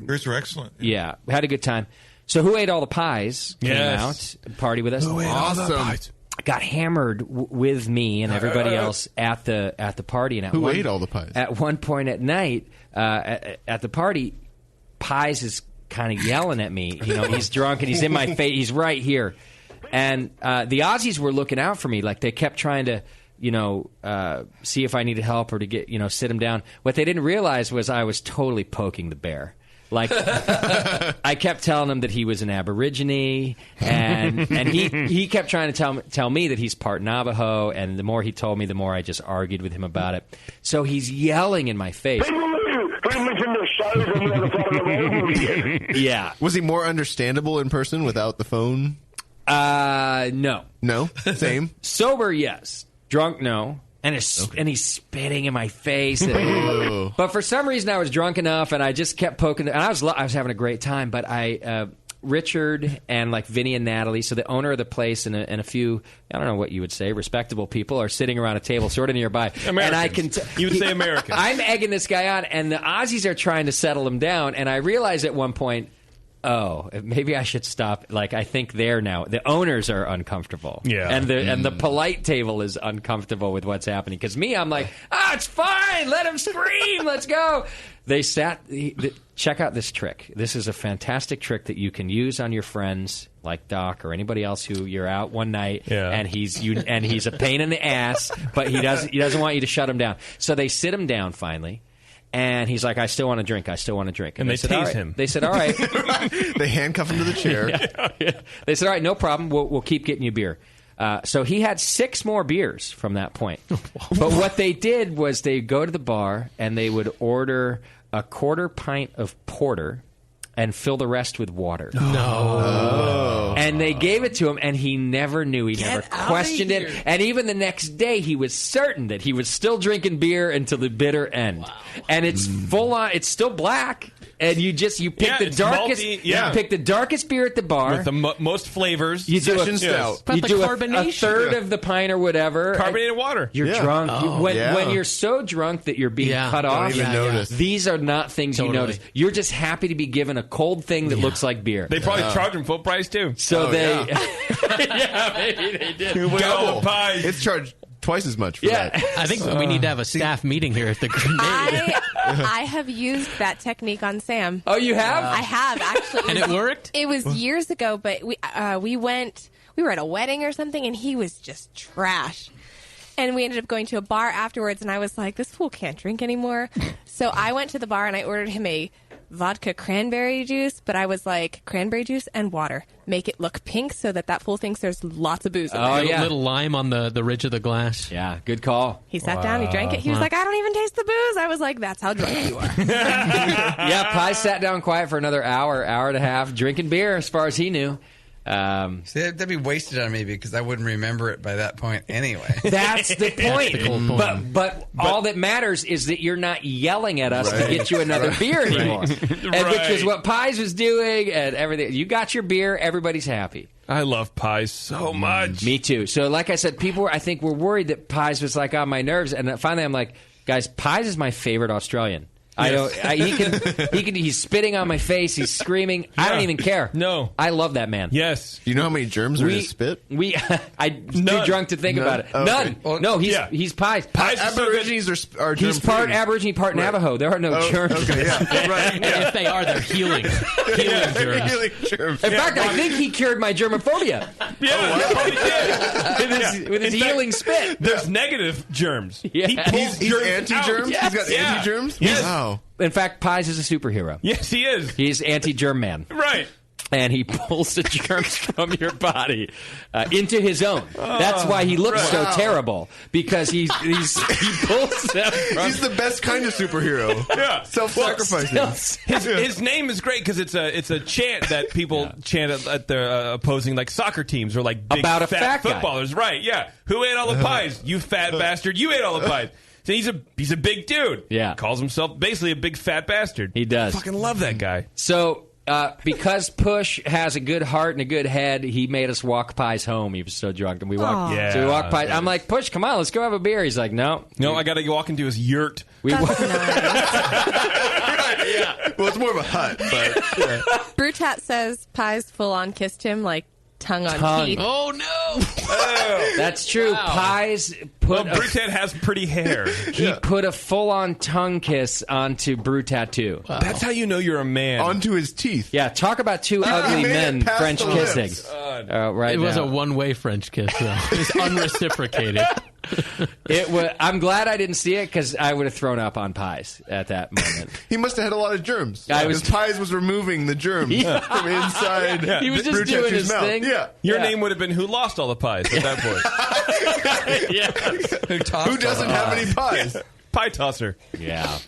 Beers are excellent. Yeah, had a good time. So who ate all the pies? Came out, party with us. Who ate all the pies? Got hammered with me and everybody else at the party. And who ate all the pies? At one point at night, at the party, Pies is kind of yelling at me. You know, he's drunk and he's in my face. He's right here, and the Aussies were looking out for me. Like they kept trying to, see if I needed help or to get, sit him down. What they didn't realize was I was totally poking the bear. Like, I kept telling him that he was an Aborigine, and he kept trying to tell me that he's part Navajo, and the more he told me, the more I just argued with him about it. So he's yelling in my face. Yeah. Was he more understandable in person without the phone? No. No? Same? Sober, yes. Drunk, no. And he's spitting in my face. But for some reason, I was drunk enough, and I just kept poking. And I was having a great time. But Richard and like Vinny and Natalie, so the owner of the place and a few, I don't know what you would say, respectable people are sitting around a table sort of nearby. Americans. And I can you would say Americans. I'm egging this guy on, and the Aussies are trying to settle him down. And I realized at one point, oh, maybe I should stop. Like, I think they're now, the owners are uncomfortable. Yeah. And the polite table is uncomfortable with what's happening. Because me, I'm like, it's fine. Let him scream. Let's go. They check out this trick. This is a fantastic trick that you can use on your friends like Doc or anybody else who you're out one night and he's a pain in the ass, but he doesn't want you to shut him down. So they sit him down finally. And he's like, I still want to drink. I still want to drink. And they said, tase him. They said, all right. They handcuff him to the chair. Yeah. They said, all right, no problem. We'll keep getting you beer. So he had 6 more beers from that point. But what they did was they go to the bar and they would order a 1/4 pint of porter and fill the rest with water. No. And they gave it to him, and he never knew. He never questioned it. And even the next day, he was certain that he was still drinking beer until the bitter end. Wow. And it's full on. It's still black. And you pick the darkest. You pick the darkest beer at the bar with the most flavors. You do stout. You do a third of the pint or whatever. Carbonated water. You're drunk. When you're so drunk that you're being cut off, don't even notice. These are not things you notice. You're just happy to be given a cold thing that looks like beer. They probably charge them full price too. So maybe they did. Double pies. It's charged twice as much for that. I think we need to have a staff meeting here at the Grenade. I have used that technique on Sam. Oh, you have? I have, actually. And it worked? It was years ago, but we were at a wedding or something, and he was just trash. And we ended up going to a bar afterwards, and I was like, this fool can't drink anymore. So I went to the bar, and I ordered him a vodka cranberry juice, but I was like, cranberry juice and water. Make it look pink so that fool thinks there's lots of booze in there. A little lime on the ridge of the glass. Yeah, good call. He sat down, he drank it. He was like, I don't even taste the booze. I was like, that's how drunk you are. Yeah, Pie sat down quiet for another hour and a half, drinking beer as far as he knew. See, that'd be wasted on me because I wouldn't remember it by that point anyway. That's the point. That's the cool point. But all that matters is that you're not yelling at us to get you another beer anymore. And which is what Pies was doing and everything. You got your beer, everybody's happy. I love Pies so much. Me too. So like I said, people I think were worried that Pies was like on my nerves, and finally I'm like, guys, Pies is my favorite Australian. I don't. He's spitting on my face. He's screaming. I don't even care. No, I love that man. Yes. Do you know how many germs are in his spit? I'm too drunk to think about it. Oh, None. okay. Well, no, he's pies. Aborigines are He's part Aborigine, part Navajo. There are no germs. Okay, yeah, right. If they are, they're healing. Healing germs. In fact, I think he cured my germophobia. With his healing spit. There's negative germs. Yeah. He pulls He's germs anti-germs? out. He's got anti-germs? Yes. Wow. In fact, Pies is a superhero. Yes, he is. He's anti-germ man. Right. And he pulls the germs from your body into his own. That's why he looks so terrible, because he pulls them from... He's the best kind of superhero. Yeah. Self-sacrificing. His name is great because it's a chant that people chant at their opposing like soccer teams or like big About a fat guy. footballers. Right, yeah. Who ate all the pies? You fat bastard. You ate all the pies. So he's a big dude. Yeah. Calls himself basically a big fat bastard. He does. Fucking love that guy. So... because Push has a good heart and a good head, he made us walk Pies home. He was so drunk, and we walked. Aww. So we walked Pies. Yeah. I'm like, Push, come on, let's go have a beer. He's like, no, I got to walk into his yurt. Well, it's more of a hut, but Brutat says Pies full on kissed him like tongue on teeth. Oh no! That's true. Wow. Pies put. Brutat has pretty hair. He put a full-on tongue kiss onto Brutat too. Wow. That's how you know you're a man. Onto his teeth. Yeah, talk about two ugly men French kissing. Right, it was now. a one-way French kiss, though. It was unreciprocated. It was. I'm glad I didn't see it because I would have thrown up on Pies at that moment. He must have had a lot of germs. Because Pies was removing the germs from inside. He was just doing his mouth. thing. Yeah. Your name would have been Who Lost All the Pies at that point. Who doesn't have any pies? Pie tosser. Yeah.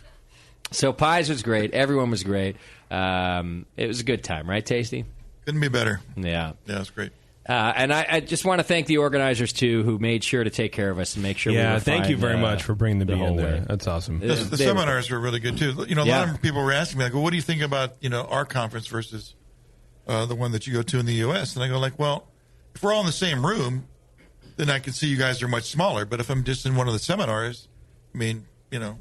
So Pies was great. Everyone was great. It was a good time, right, Tasty? Couldn't be better. Yeah. Yeah, it's great. And I just want to thank the organizers, too, who made sure to take care of us and make sure we were thank fine, you very much for bringing the beer in there. way. That's awesome. The seminars were really good, too. A lot of people were asking me, like, well, what do you think about, our conference versus the one that you go to in the U.S.? And I go, like, well, if we're all in the same room, then I can see you guys are much smaller. But if I'm just in one of the seminars, I mean, the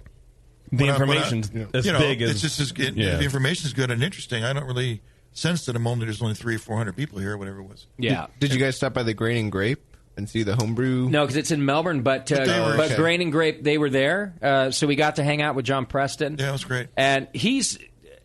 information's as big as... It's just the information's good and interesting. I don't really... sense that there's only 300 or 400 people here, or whatever it was. Yeah. Did you guys stop by the Grain and Grape and see the homebrew? No, because it's in Melbourne, but okay. Grain and Grape, they were there. So we got to hang out with John Preston. Yeah, it was great. And he's...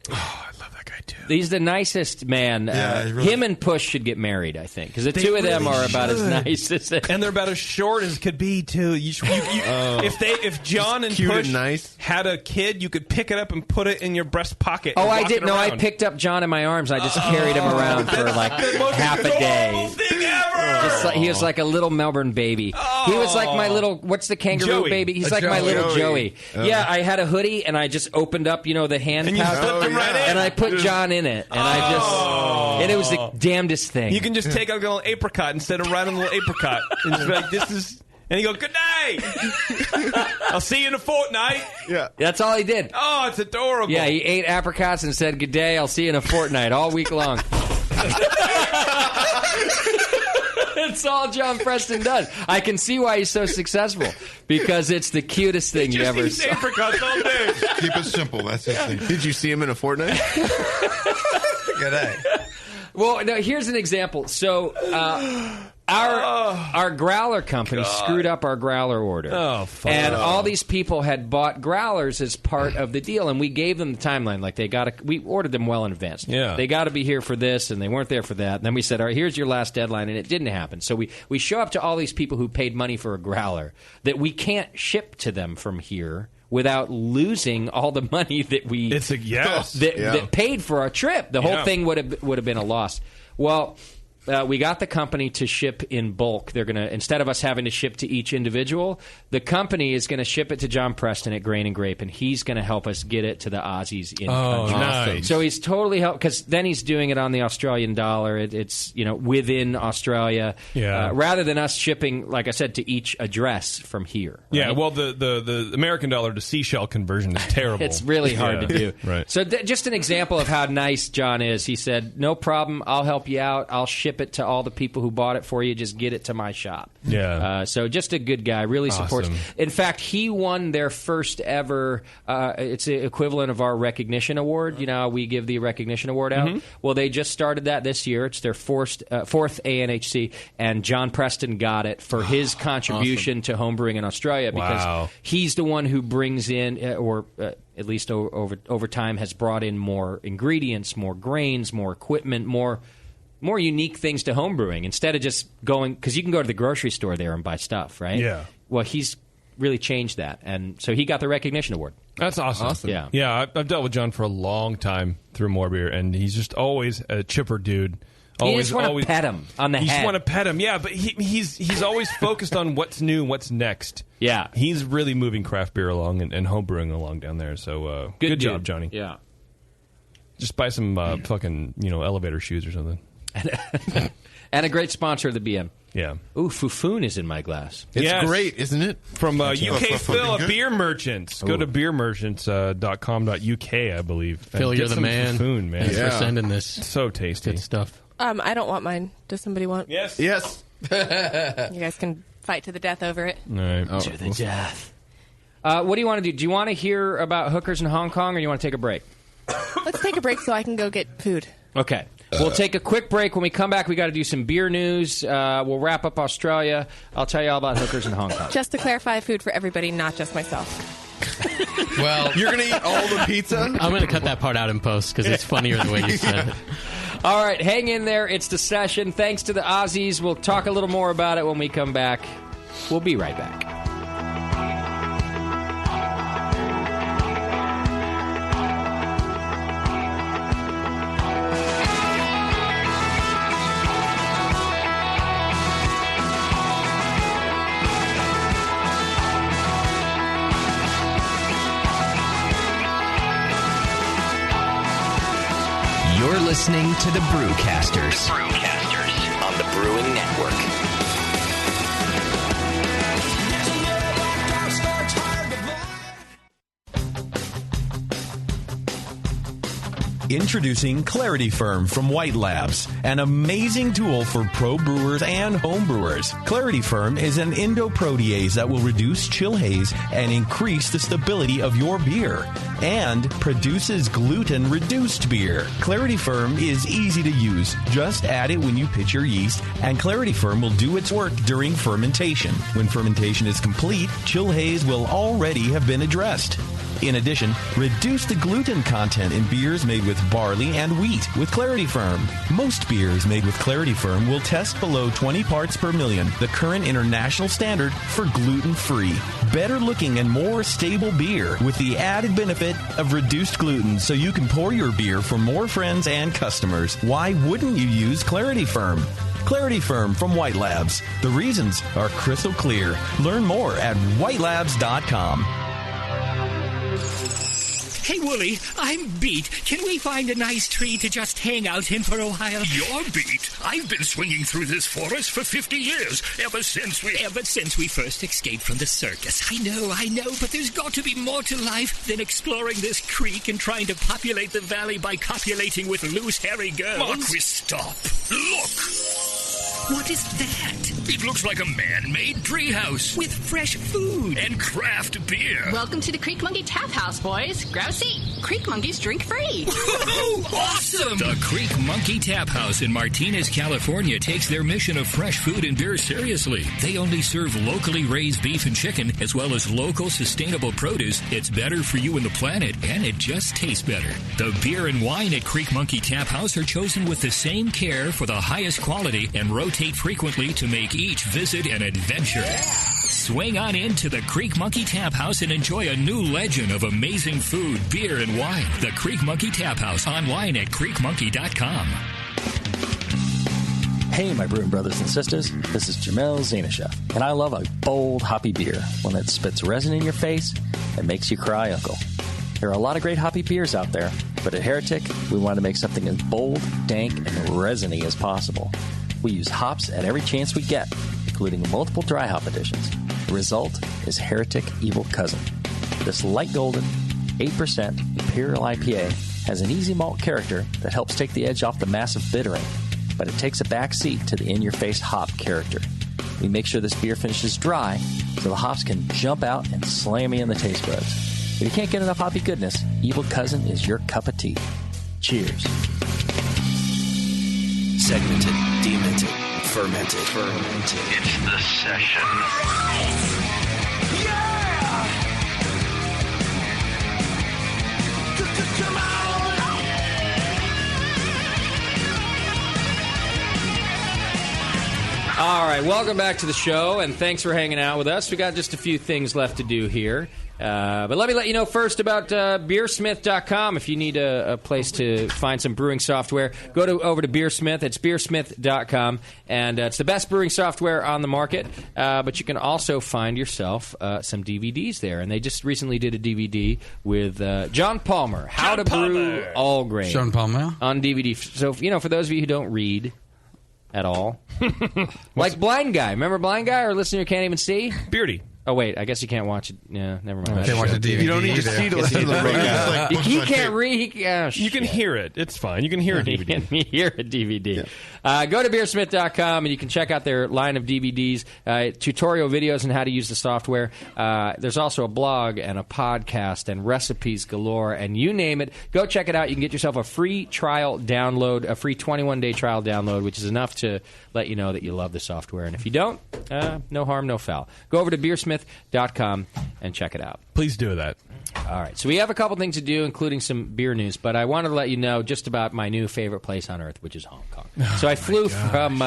I love that guy, too. He's the nicest man. Yeah, really... Him and Push should get married, I think, because the two of them are about as nice as... And they're about as short as could be, too. If John and Push had a kid, you could pick it up and put it in your breast pocket. Oh, I did. No, I picked up John in my arms. I just carried him around for like half a day. Thing ever. He was like a little Melbourne baby. He was like my little, what's the kangaroo Joey. baby? He's like my little Joey. Oh. Yeah, I had a hoodie and I just opened up, the hand And you pouch. slipped him right in. And I put John in it. And and it was the damnedest thing. You can just take out a little apricot instead of writing a little apricot. And just be like, this is... And you go, good night. I'll see you in a fortnight. Yeah. That's all he did. Oh, it's adorable. Yeah, he ate apricots and said, good day, I'll see you in a fortnight all week long. That's all John Preston does. I can see why he's so successful, because it's the cutest thing you ever saw. Apricots all day. Keep it simple. That's his thing. Did you see him in a fortnight? G'day. Well, no, here's an example. So, our growler company screwed up our growler order. Oh, fuck. And all these people had bought growlers as part of the deal, and we gave them the timeline. Like, we ordered them well in advance. Yeah. They got to be here for this, and they weren't there for that. And then we said, all right, here's your last deadline, and it didn't happen. So we show up to all these people who paid money for a growler that we can't ship to them from here without losing all the money that we that paid for our trip. The whole thing would have been a loss. Well, we got the company to ship in bulk. They're gonna, instead of us having to ship to each individual, the company is going to ship it to John Preston at Grain and Grape, and he's going to help us get it to the Aussies in country. Nice. So he's totally helped, because then he's doing it on the Australian dollar. It's within Australia, rather than us shipping, like I said, to each address from here. Right? Yeah, well, the American dollar to seashell conversion is terrible. It's really hard to do. Right. So just an example of how nice John is. He said, no problem, I'll help you out. I'll ship ship it to all the people who bought it for you. Just get it to my shop. Yeah. So just a good guy. Really supports. Awesome. In fact, he won their first ever. It's the equivalent of our recognition award. You know, we give the recognition award out. Well, they just started that this year. It's their fourth ANHC, and John Preston got it for his contribution to homebrewing in Australia because he's the one who brings in, at least over time, has brought in more ingredients, more grains, more equipment, more unique things to homebrewing instead of just going, because you can go to the grocery store there and buy stuff, right? Yeah. Well, he's really changed that, and so he got the recognition award. That's awesome. Yeah. Yeah, I've dealt with John for a long time through More Beer, and he's just always a chipper dude. You just want to pet him on the head. You just want to pet him, yeah, but he's always focused on what's new, what's next. Yeah. He's really moving craft beer along and homebrewing along down there, so good job, Johnny. Yeah. Just buy some fucking, elevator shoes or something. And a great sponsor of the BM. Yeah. Ooh, Fufoon is in my glass. It's great, isn't it? From UK Phil at Beer Merchants. Go to beermerchants.com.uk, I believe. Phil, you're the man. Fufoon, man. Thanks for sending this. So tasty. Good stuff. I don't want mine. Does somebody want? Yes. You guys can fight to the death over it. All right. To the death. What do you want to do? Do you want to hear about hookers in Hong Kong, or do you want to take a break? Let's take a break so I can go get food. Okay. We'll take a quick break. When we come back, we got to do some beer news. We'll wrap up Australia. I'll tell you all about hookers in Hong Kong. Just to clarify, food for everybody, not just myself. Well, you're going to eat all the pizza? I'm going to cut that part out in post because it's funnier the way you said it. All right, hang in there. It's the session. Thanks to the Aussies. We'll talk a little more about it when we come back. We'll be right back. You're listening to the Brewcasters. Brewcasters on the Brewing Network. Introducing Clarity Firm from White Labs, an amazing tool for pro brewers and home brewers. Clarity Firm is an endoprotease that will reduce chill haze and increase the stability of your beer, and produces gluten-reduced beer. Clarity Firm is easy to use. Just add it when you pitch your yeast, and Clarity Firm will do its work during fermentation. When fermentation is complete, chill haze will already have been addressed. In addition, reduce the gluten content in beers made with barley and wheat with Clarity Firm. Most beers made with Clarity Firm will test below 20 parts per million, the current international standard for gluten-free. Better looking and more stable beer with the added benefit of reduced gluten, so you can pour your beer for more friends and customers. Why wouldn't you use Clarity Firm? Clarity Firm from White Labs. The reasons are crystal clear. Learn more at whitelabs.com. Hey, Wooly, I'm beat. Can we find a nice tree to just hang out in for a while? You're beat. I've been swinging through this forest for 50 years, ever since we first escaped from the circus. I know, but there's got to be more to life than exploring this creek and trying to populate the valley by copulating with loose, hairy girls. Marquis, stop. Look. What is that? It looks like a man-made treehouse. With fresh food. And craft beer. Welcome to the Creek Monkey Tap House, boys. Grab a seat. Creek Monkeys drink free. Awesome! The Creek Monkey Tap House in Martinez, California takes their mission of fresh food and beer seriously. They only serve locally raised beef and chicken, as well as local sustainable produce. It's better for you and the planet, and it just tastes better. The beer and wine at Creek Monkey Tap House are chosen with the same care for the highest quality and rotate frequently to make each visit an adventure. Swing on into the Creek Monkey Tap House and enjoy a new legend of amazing food, beer, and wine. The Creek Monkey Tap House, online at creekmonkey.com. Hey, my brewing brothers and sisters, this is Jamel Zainashev, and I love a bold, hoppy beer, one that spits resin in your face and makes you cry, Uncle. There are a lot of great hoppy beers out there, but at Heretic, we want to make something as bold, dank, and resiny as possible. We use hops at every chance we get, including multiple dry hop additions. The result is Heretic Evil Cousin. This light golden, 8% Imperial IPA has an easy malt character that helps take the edge off the massive bittering. but it takes a back seat to the in-your-face hop character. We make sure this beer finishes dry so the hops can jump out and slam you in the taste buds. If you can't get enough hoppy goodness, Evil Cousin is your cup of tea. Cheers. Segmented, demented, fermented. It's the session. All right, welcome back to the show, and thanks for hanging out with us. We got just a few things left to do here. But let me let you know first about beersmith.com. If you need a place to find some brewing software, go over to Beersmith. It's beersmith.com, and it's the best brewing software on the market. But you can also find yourself some DVDs there. And they just recently did a DVD with John Palmer, How to Brew All Grain. John Palmer. On DVD. So, for those of you who don't read at all, like Blind Guy. Remember Blind Guy? Or listener who can't even see? Beardy. Oh, wait, I guess you can't watch it. Yeah, never mind. Can't watch the DVD. You don't need to see to listen to the radio. He can't read. You can hear it. It's fine. You can hear a DVD. You can hear a DVD. Go to beersmith.com and you can check out their line of DVDs, tutorial videos on how to use the software. There's also a blog and a podcast and recipes galore, and you name it. Go check it out. You can get yourself a free trial download, a free 21-day trial download, which is enough to let you know that you love the software. And if you don't, no harm, no foul. Go over to beersmith.com and check it out. Please do that. All right. So we have a couple things to do, including some beer news, but I wanted to let you know just about my new favorite place on earth, which is Hong Kong. So I flew from...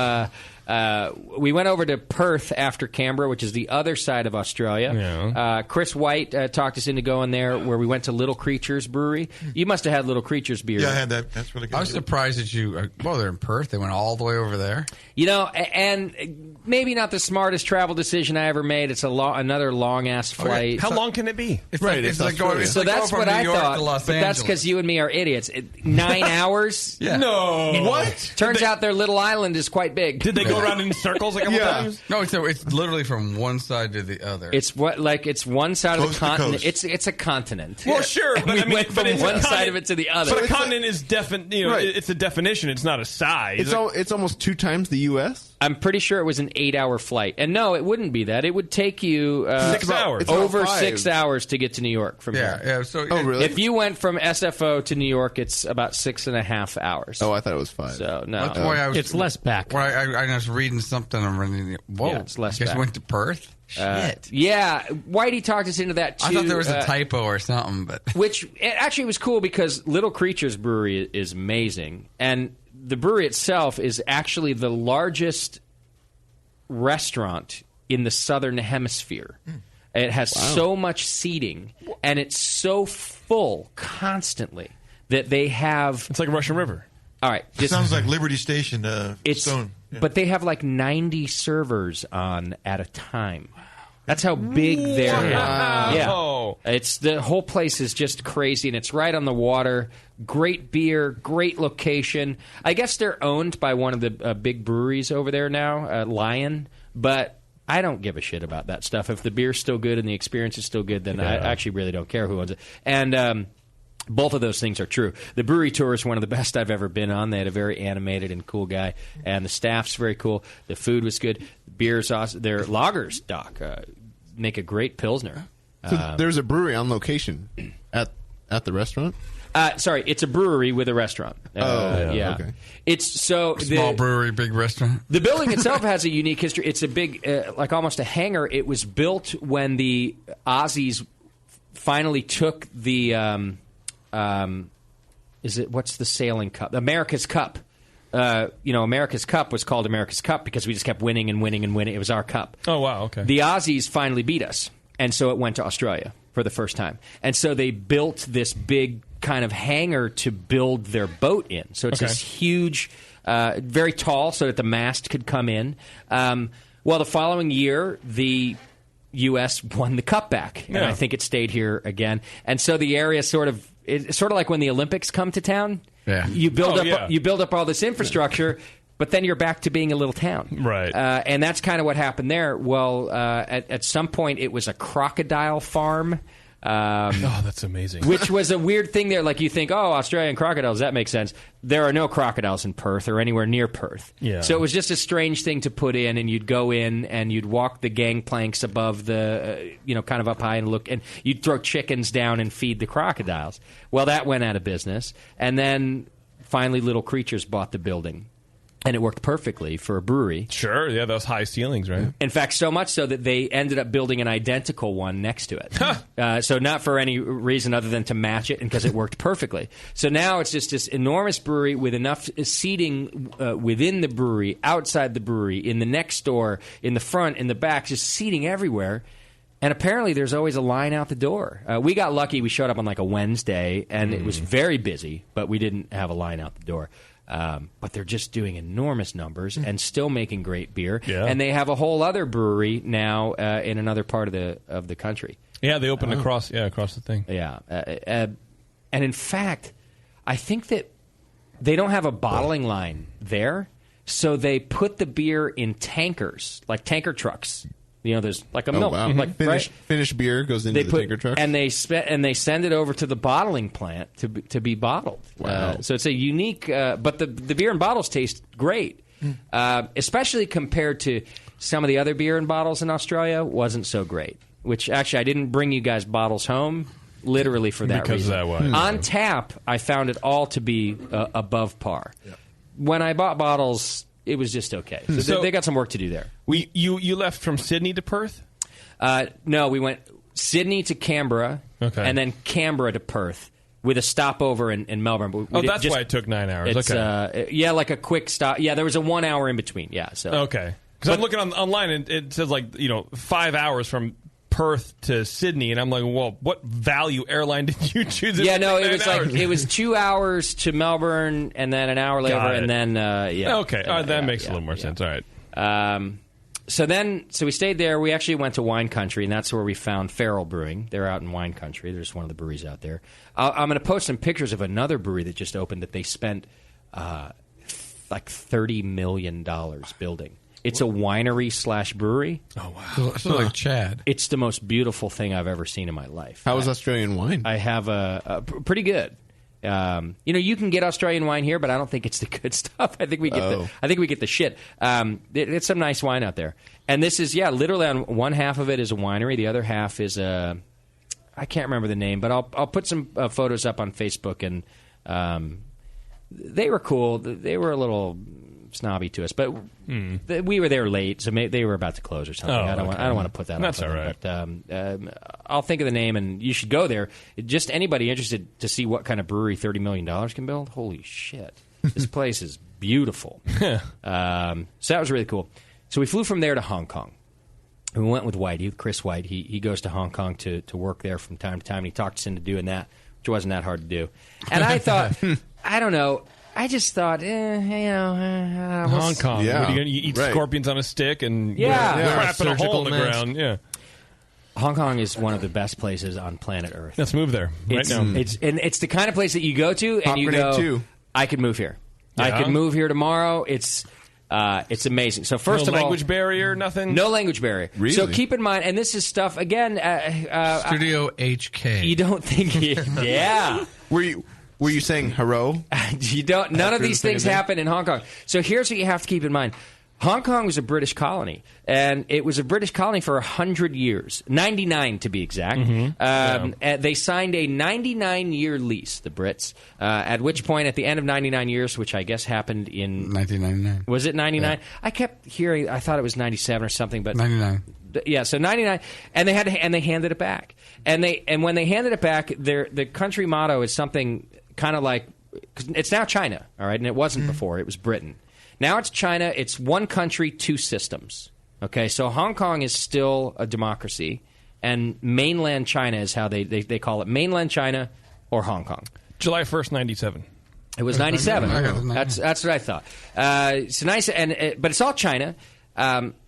we went over to Perth after Canberra, which is the other side of Australia. Yeah. Chris White talked us into going there, where we went to Little Creatures Brewery. You must have had Little Creatures beer. Yeah, I had that. That's really good. I was surprised that you. Well, they're in Perth. They went all the way over there. And maybe not the smartest travel decision I ever made. It's another long ass flight. How long can it be? It's like going. So that's what I thought. But that's because you and me are idiots. 9 hours. Yeah. No. What? Turns out their little island is quite big. Did they go around in circles a couple times? No, it's literally from one side to the other. It's one side of Coast the to continent. coast. It's a continent. Well, sure, And but we I mean, went from it's one side of it to the other. But a continent is definitely, Right. it's a definition. It's not a size. It's almost 2 times the U.S. I'm pretty sure it was an 8-hour flight. And no, it wouldn't be that. It would take you 6 hours. over 6 hours to get to New York from here. Yeah. So, really? If you went from SFO to New York, it's about 6.5 hours. Oh, I thought it was 5. So, no. That's why I was. It's less back. Well, I was reading something. I'm reading. Whoa, Yeah, it's less you guys back. went to Perth. Shit. Yeah, Whitey talked us into that too. I thought there was a typo or something, but Which actually was cool because Little Creatures Brewery is amazing, and the brewery itself is actually the largest restaurant in the Southern Hemisphere. It has so much seating, and it's so full constantly that they have... It's like Russian River. All right. It sounds like Liberty Station, It's Stone. Yeah. But they have like 90 servers on at a time. That's how big their Wow. yeah. It's the whole place is just crazy, and it's right on the water. Great beer, great location. I guess they're owned by one of the big breweries over there now, Lion. But I don't give a shit about that stuff. If the beer's still good and the experience is still good, then I actually really don't care who owns it. And both of those things are true. The brewery tour is one of the best I've ever been on. They had a very animated and cool guy, and the staff's very cool. The food was good. The beer's awesome. Their lagers, Doc, make a great Pilsner. So there's a brewery on location at the restaurant? Sorry, it's a brewery with a restaurant. Yeah. Okay. It's so small brewery, big restaurant. The building itself has a unique history. It's a big, like almost a hangar. It was built when the Aussies finally took the. What's the sailing cup? America's Cup. America's Cup was called America's Cup because we just kept winning and winning and winning. It was our cup. Oh, wow, okay. The Aussies finally beat us, and so it went to Australia for the first time. And so they built this big kind of hangar to build their boat in. So it's this huge, very tall, so that the mast could come in. Well, the following year, the U.S. won the cup back, and I think it stayed here again. And so the area it's sort of like when the Olympics come to town. Yeah. You build up all this infrastructure, but then you're back to being a little town. Right. And that's kind of what happened there. Well, at some point, it was a crocodile farm. That's amazing. Which was a weird thing there. Like you think, Australian crocodiles, that makes sense. There are no crocodiles in Perth or anywhere near Perth. Yeah. So it was just a strange thing to put in, and you'd go in and you'd walk the gangplanks above the, kind of up high and look, and you'd throw chickens down and feed the crocodiles. Well, that went out of business. And then finally Little Creatures bought the building. And it worked perfectly for a brewery. Sure, yeah, those high ceilings, right? In fact, so much so that they ended up building an identical one next to it. So not for any reason other than to match it, and because it worked perfectly. So now it's just this enormous brewery with enough seating within the brewery, outside the brewery, in the next door, in the front, in the back, just seating everywhere. And apparently there's always a line out the door. We got lucky. We showed up on like a Wednesday, and it was very busy, but we didn't have a line out the door. But they're just doing enormous numbers and still making great beer. Yeah. And they have a whole other brewery now in another part of the country. Yeah, they opened across the thing. Yeah. And in fact, I think that they don't have a bottling line there, so they put the beer in tankers, like tanker trucks. There's like a milk, like finished beer goes into the tanker truck, and they send it over to the bottling plant to be bottled. Wow! So it's a unique, but the beer in bottles taste great, especially compared to some of the other beer in bottles in Australia. Wasn't so great. Which actually, I didn't bring you guys bottles home, literally for that because reason. Of that was. On tap, I found it all to be above par. Yeah. When I bought bottles, it was just okay. So they got some work to do there. You left from Sydney to Perth? No, we went Sydney to Canberra, and then Canberra to Perth with a stopover in Melbourne. That's why it took 9 hours. Okay. Like a quick stop. Yeah, there was a 1 hour in between. Yeah. So okay. Because I'm looking online and it says 5 hours from Perth to Sydney, and I'm like, well, what value airline did you choose? Yeah, no, it was 2 hours to Melbourne, and then an hour later, and then Okay, that makes a little more sense. All right. So we stayed there. We actually went to Wine Country, and that's where we found Feral Brewing. They're out in Wine Country. There's one of the breweries out there. I'm going to post some pictures of another brewery that just opened that they spent like $30 million building. It's a winery/brewery. Oh, wow. So like Chad. It's the most beautiful thing I've ever seen in my life. How is Australian wine? I have pretty good. You can get Australian wine here, but I don't think it's the good stuff. I think we get the shit. It's some nice wine out there. And this is, literally on one half of it is a winery. The other half is I can't remember the name, but I'll put some photos up on Facebook. And they were cool. They were a little snobby to us, but we were there late, so they were about to close or something. I don't want to put that. That's on all right. But I'll think of the name, and you should go there. Just anybody interested to see what kind of brewery $30 million can build. Holy shit, this place is beautiful. So that was really cool. So we flew from there to Hong Kong. And we went with Whitey, Chris White. He goes to Hong Kong to work there from time to time. And he talked us into doing that, which wasn't that hard to do. And I thought, I don't know. I just thought, Hong Kong. Yeah. You eat scorpions on a stick and crap in a hole in the ground. Yeah. Hong Kong is one of the best places on planet Earth. Let's move there right now. It's the kind of place that you go to and you go, I could move here. Yeah. I could move here tomorrow. It's amazing. So first of all, language barrier, nothing. No language barrier. Really? So keep in mind, and this is stuff again. Studio HK. You don't think? Yeah. Were you saying hello? You don't. None of these things happen in Hong Kong. So here's what you have to keep in mind. Hong Kong was a British colony, and it was a British colony for 100 years, 99 to be exact. Mm-hmm. They signed a 99-year lease, the Brits, at which point, at the end of 99 years, which I guess happened in 1999. Was it 99? Yeah. I kept hearing, I thought it was 97 or something, but 99. Yeah, so 99, and they handed it back, and when they handed it back, the country motto is something kind of like, 'cause it's now China, all right, and it wasn't before; it was Britain. Now it's China. It's one country, two systems. Okay, so Hong Kong is still a democracy, and mainland China is how they call it, mainland China or Hong Kong. July 1st, 97. It was 97. That's what I thought. It's nice, but it's all China.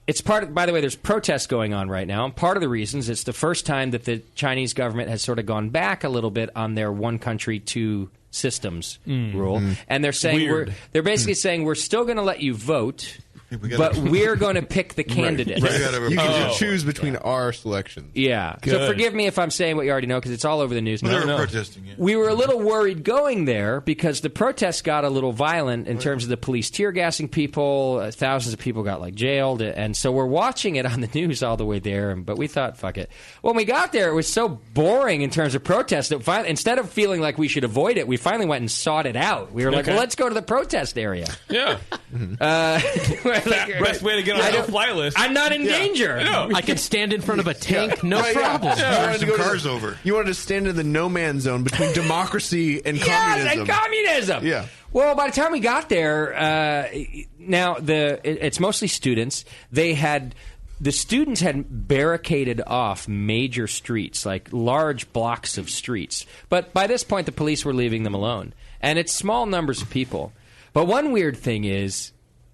It's part of, by the way, there's protests going on right now. And part of the reasons, it's the first time that the Chinese government has sort of gone back a little bit on their one country, two systems rule. And they're saying they're basically saying we're still going to let you vote, but we're going to pick the candidates. Right. You can just choose between our selections. Yeah. Good. So forgive me if I'm saying what you already know because it's all over the news. Well, they were protesting. Yeah. We were a little worried going there because the protests got a little violent in terms of the police tear gassing people. Thousands of people got jailed, and so we're watching it on the news all the way there. But we thought, fuck it. When we got there, it was so boring in terms of protests that instead of feeling like we should avoid it, we finally went and sought it out. We were like, well, let's go to the protest area. Yeah. Best way to get on the fly list. I'm not in danger. No. I can stand in front of a tank, no Right, problem. You wanted to go cars over. You wanted to stand in the no man's zone between democracy and communism. Yes, and communism. Yeah. Well, by the time we got there, now it's mostly students. The students had barricaded off major streets, like large blocks of streets. But by this point, the police were leaving them alone. And it's small numbers of people. But one weird thing is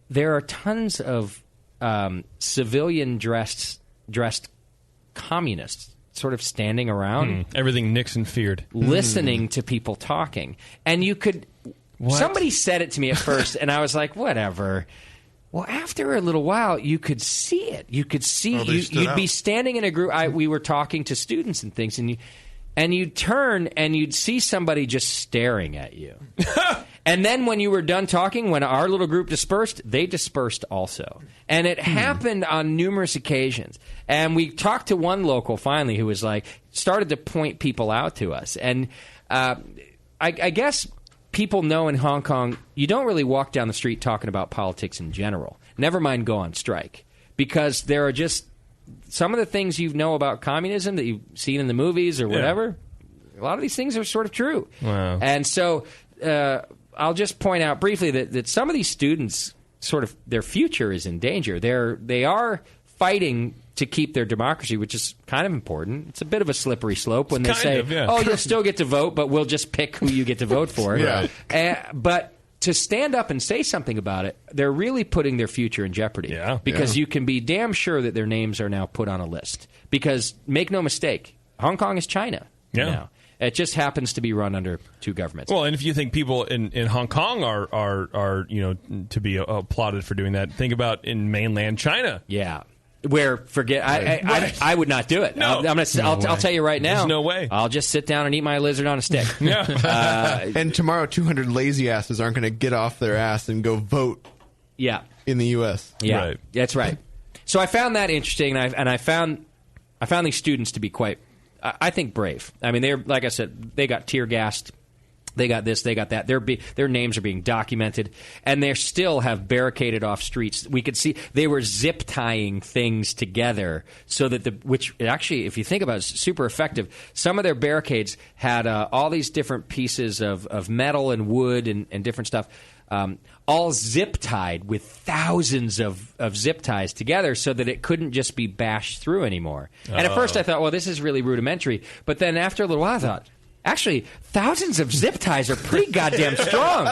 there are tons of civilian-dressed communists sort of standing around. Everything Nixon feared. Listening to people talking. And you could... What? Somebody said it to me at first, and I was like, whatever. Well, after a little while, you could see it. You could see... you'd be standing in a group... we were talking to students and things, and you'd turn, and you'd see somebody just staring at you. And then when you were done talking, when our little group dispersed, they dispersed also. And it happened on numerous occasions. And we talked to one local, finally, who was started to point people out to us. And I guess people know in Hong Kong, you don't really walk down the street talking about politics in general. Never mind go on strike. Because there are just some of the things you know about communism that you've seen in the movies or whatever. A lot of these things are sort of true. Wow. And so... I'll just point out briefly that some of these students, sort of, their future is in danger. They are fighting to keep their democracy, which is kind of important. It's a bit of a slippery slope when they say, oh, you'll still get to vote, but we'll just pick who you get to vote for. But to stand up and say something about it, they're really putting their future in jeopardy. Because you can be damn sure that their names are now put on a list. Because, make no mistake, Hong Kong is China now. It just happens to be run under two governments. Well, and if you think people in Hong Kong are to be applauded for doing that, think about in mainland China. Yeah. Where I would not do it. No. I'll tell you right now. There's no way. I'll just sit down and eat my lizard on a stick. And tomorrow, 200 lazy asses aren't going to get off their ass and go vote. Yeah. In the U.S. Yeah, right. That's right. So I found that interesting, and I found these students to be quite, I think, brave. I mean, they're, like I said, they got tear gassed. They got this, they got that. Their names are being documented, and they still have barricaded off streets. We could see they were zip tying things together so that which actually, if you think about it, is super effective. Some of their barricades had all these different pieces of metal and wood and different stuff, all zip tied with thousands of zip ties together so that it couldn't just be bashed through anymore. And at first I thought, well, this is really rudimentary. But then after a little while I thought, actually, thousands of zip ties are pretty goddamn strong.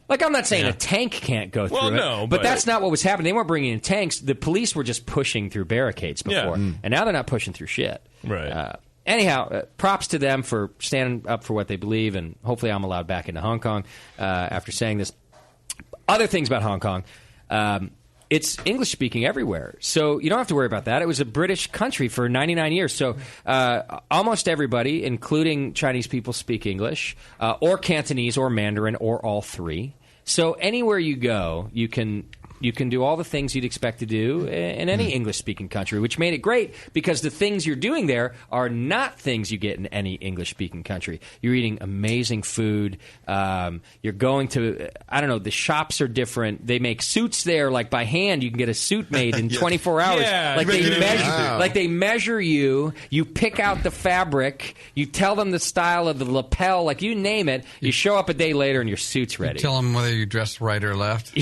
Like, I'm not saying a tank can't go through it. No, but that's not what was happening. They weren't bringing in tanks. The police were just pushing through barricades before. And now they're not pushing through shit. Right. Anyhow, props to them for standing up for what they believe, and hopefully I'm allowed back into Hong Kong after saying this. Other things about Hong Kong. It's English-speaking everywhere, so you don't have to worry about that. It was a British country for 99 years, so almost everybody, including Chinese people, speak English, or Cantonese, or Mandarin, or all three. So anywhere you go, you can do all the things you'd expect to do in any English-speaking country, which made it great because the things you're doing there are not things you get in any English-speaking country. You're eating amazing food. You're going to, I don't know, the shops are different. They make suits there, like by hand. You can get a suit made in 24 hours. Yeah, Like they measure you. You pick out the fabric. You tell them the style of the lapel. Like, you name it. You show up a day later and your suit's ready. Tell them whether you dressed right or left.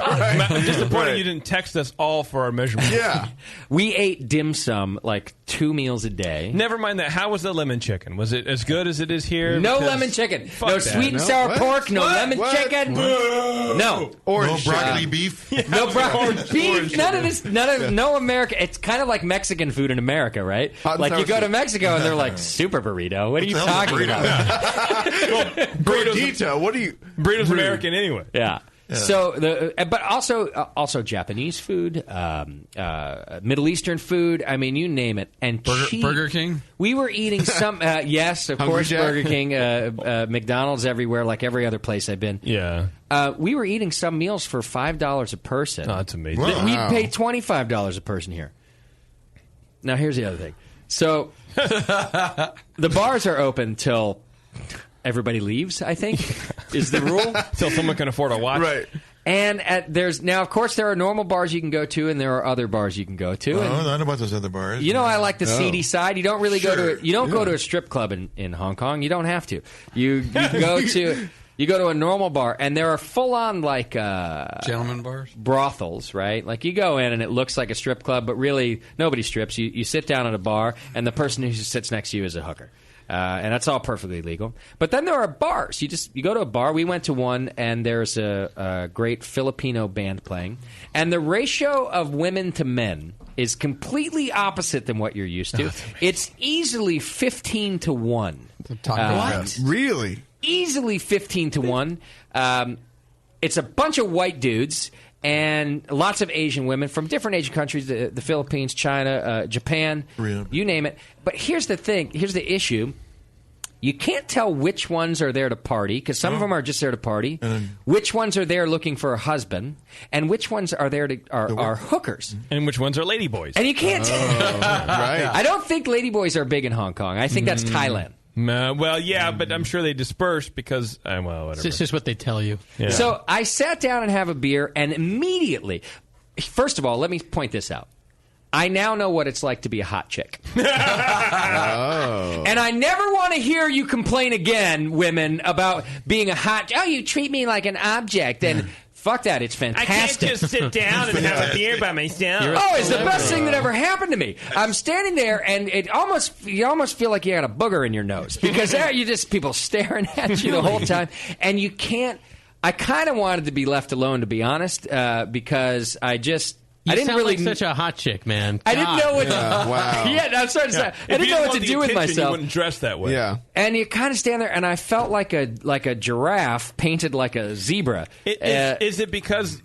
I'm disappointed you didn't text us all for our measurements. Yeah. We ate dim sum like 2 meals a day. Never mind that. How was the lemon chicken? Was it as good as it is here? No Because lemon chicken. fuck No that. sweet and sour pork. No lemon chicken. What? No. Orange no broccoli beef. No broccoli beef. None of this. No America. It's kind of like Mexican food in America, right? Like, you go to Mexico and they're like, super burrito. What are you talking about? Gordita, what are you? Burrito's American anyway. Yeah. So but also Japanese food, Middle Eastern food. I mean, you name it. And Burger King. We were eating some. Yes, of Hungry course, Jack? Burger King, McDonald's everywhere, like every other place I've been. Yeah. We were eating some meals for $5 a person. Oh, that's amazing. We'd pay $25 a person here. Now, here's the other thing. So, the bars are open till everybody leaves, I think, is the rule. Till someone can afford a watch. Right. And of course, there are normal bars you can go to, and there are other bars you can go to. Oh, and I know about those other bars. you know, I like the seedy side. You don't really go Sure. to go to a strip club in Hong Kong. You don't have to. You go to. You go to a normal bar, and there are full-on, like... gentleman bars? Brothels, right? Like, you go in, and it looks like a strip club, but really, nobody strips. You sit down at a bar, and the person who sits next to you is a hooker. And that's all perfectly legal. But then there are bars. You go to a bar. We went to one, and there's a great Filipino band playing. And the ratio of women to men is completely opposite than what you're used to. It's easily 15 to 1. What? Really? Easily 15 to 1. It's a bunch of white dudes and lots of Asian women from different Asian countries, the Philippines, China, Japan, you name it. But here's the thing. Here's the issue. You can't tell which ones are there to party, because some of them are just there to party, which ones are there looking for a husband, and which ones are there are hookers. And which ones are ladyboys. And you can't right. I don't think ladyboys are big in Hong Kong. I think that's Thailand. Well, yeah, but I'm sure they disperse because, whatever. It's just what they tell you. Yeah. So I sat down and have a beer, and immediately, first of all, let me point this out. I now know what it's like to be a hot chick. And I never want to hear you complain again, women, about being a hot... Oh, you treat me like an object. And fuck that. It's fantastic. I can't just sit down and have a beer by myself. Oh, it's the best thing that ever happened to me. I'm standing there, and you almost feel like you got a booger in your nose. Because there you just... People staring at you the whole time. And you can't... I kind of wanted to be left alone, to be honest, because I just... You I didn't sound really like such a hot chick, man. I didn't know what. Wow. Yeah, I'm sorry to say. I didn't know what to do with myself. You wouldn't dress that way. Yeah. And you kind of stand there, and I felt like a giraffe painted like a zebra. Is it because?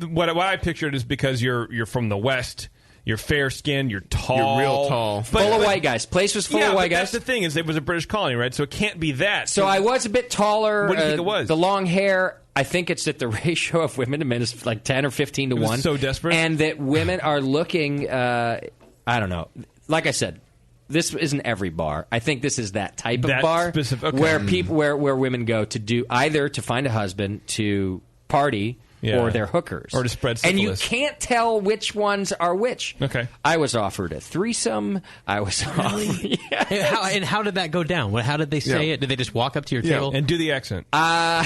What I pictured is because you're from the West. You're fair skinned. You're tall. You're real tall. Full of white guys. Place was full of white guys. That's the thing is it was a British colony, right? So it can't be that. So I was a bit taller. What do you think it was? The long hair. I think it's that the ratio of women to men is like 10 or 15 to 1. So desperate. And that women are looking, I don't know. Like I said, this isn't every bar. I think this is that type of bar where people, where women go to do either to find a husband, to party, or they're hookers. Or to spread syphilis. And you can't tell which ones are which. Okay. I was offered a threesome. I was offered... And how did that go down? How did they say it? Did they just walk up to your table? And do the accent. Yeah.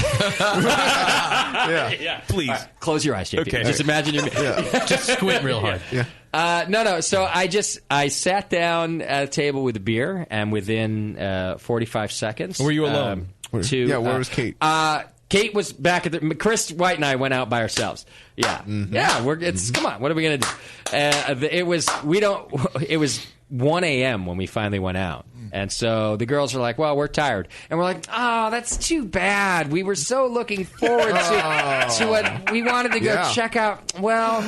Please. Right, close your eyes, JP. Okay. Just imagine you're... Just squint real hard. No. So I sat down at a table with a beer, and within 45 seconds... Were you alone? Where was Kate? Kate was back at the... Chris White and I went out by ourselves. Yeah. Mm-hmm. Yeah, come on, what are we going to do? It was 1 a.m. when we finally went out. And so the girls are like, well, we're tired. And we're like, oh, that's too bad. We were so looking forward to what we wanted to go check out. Well,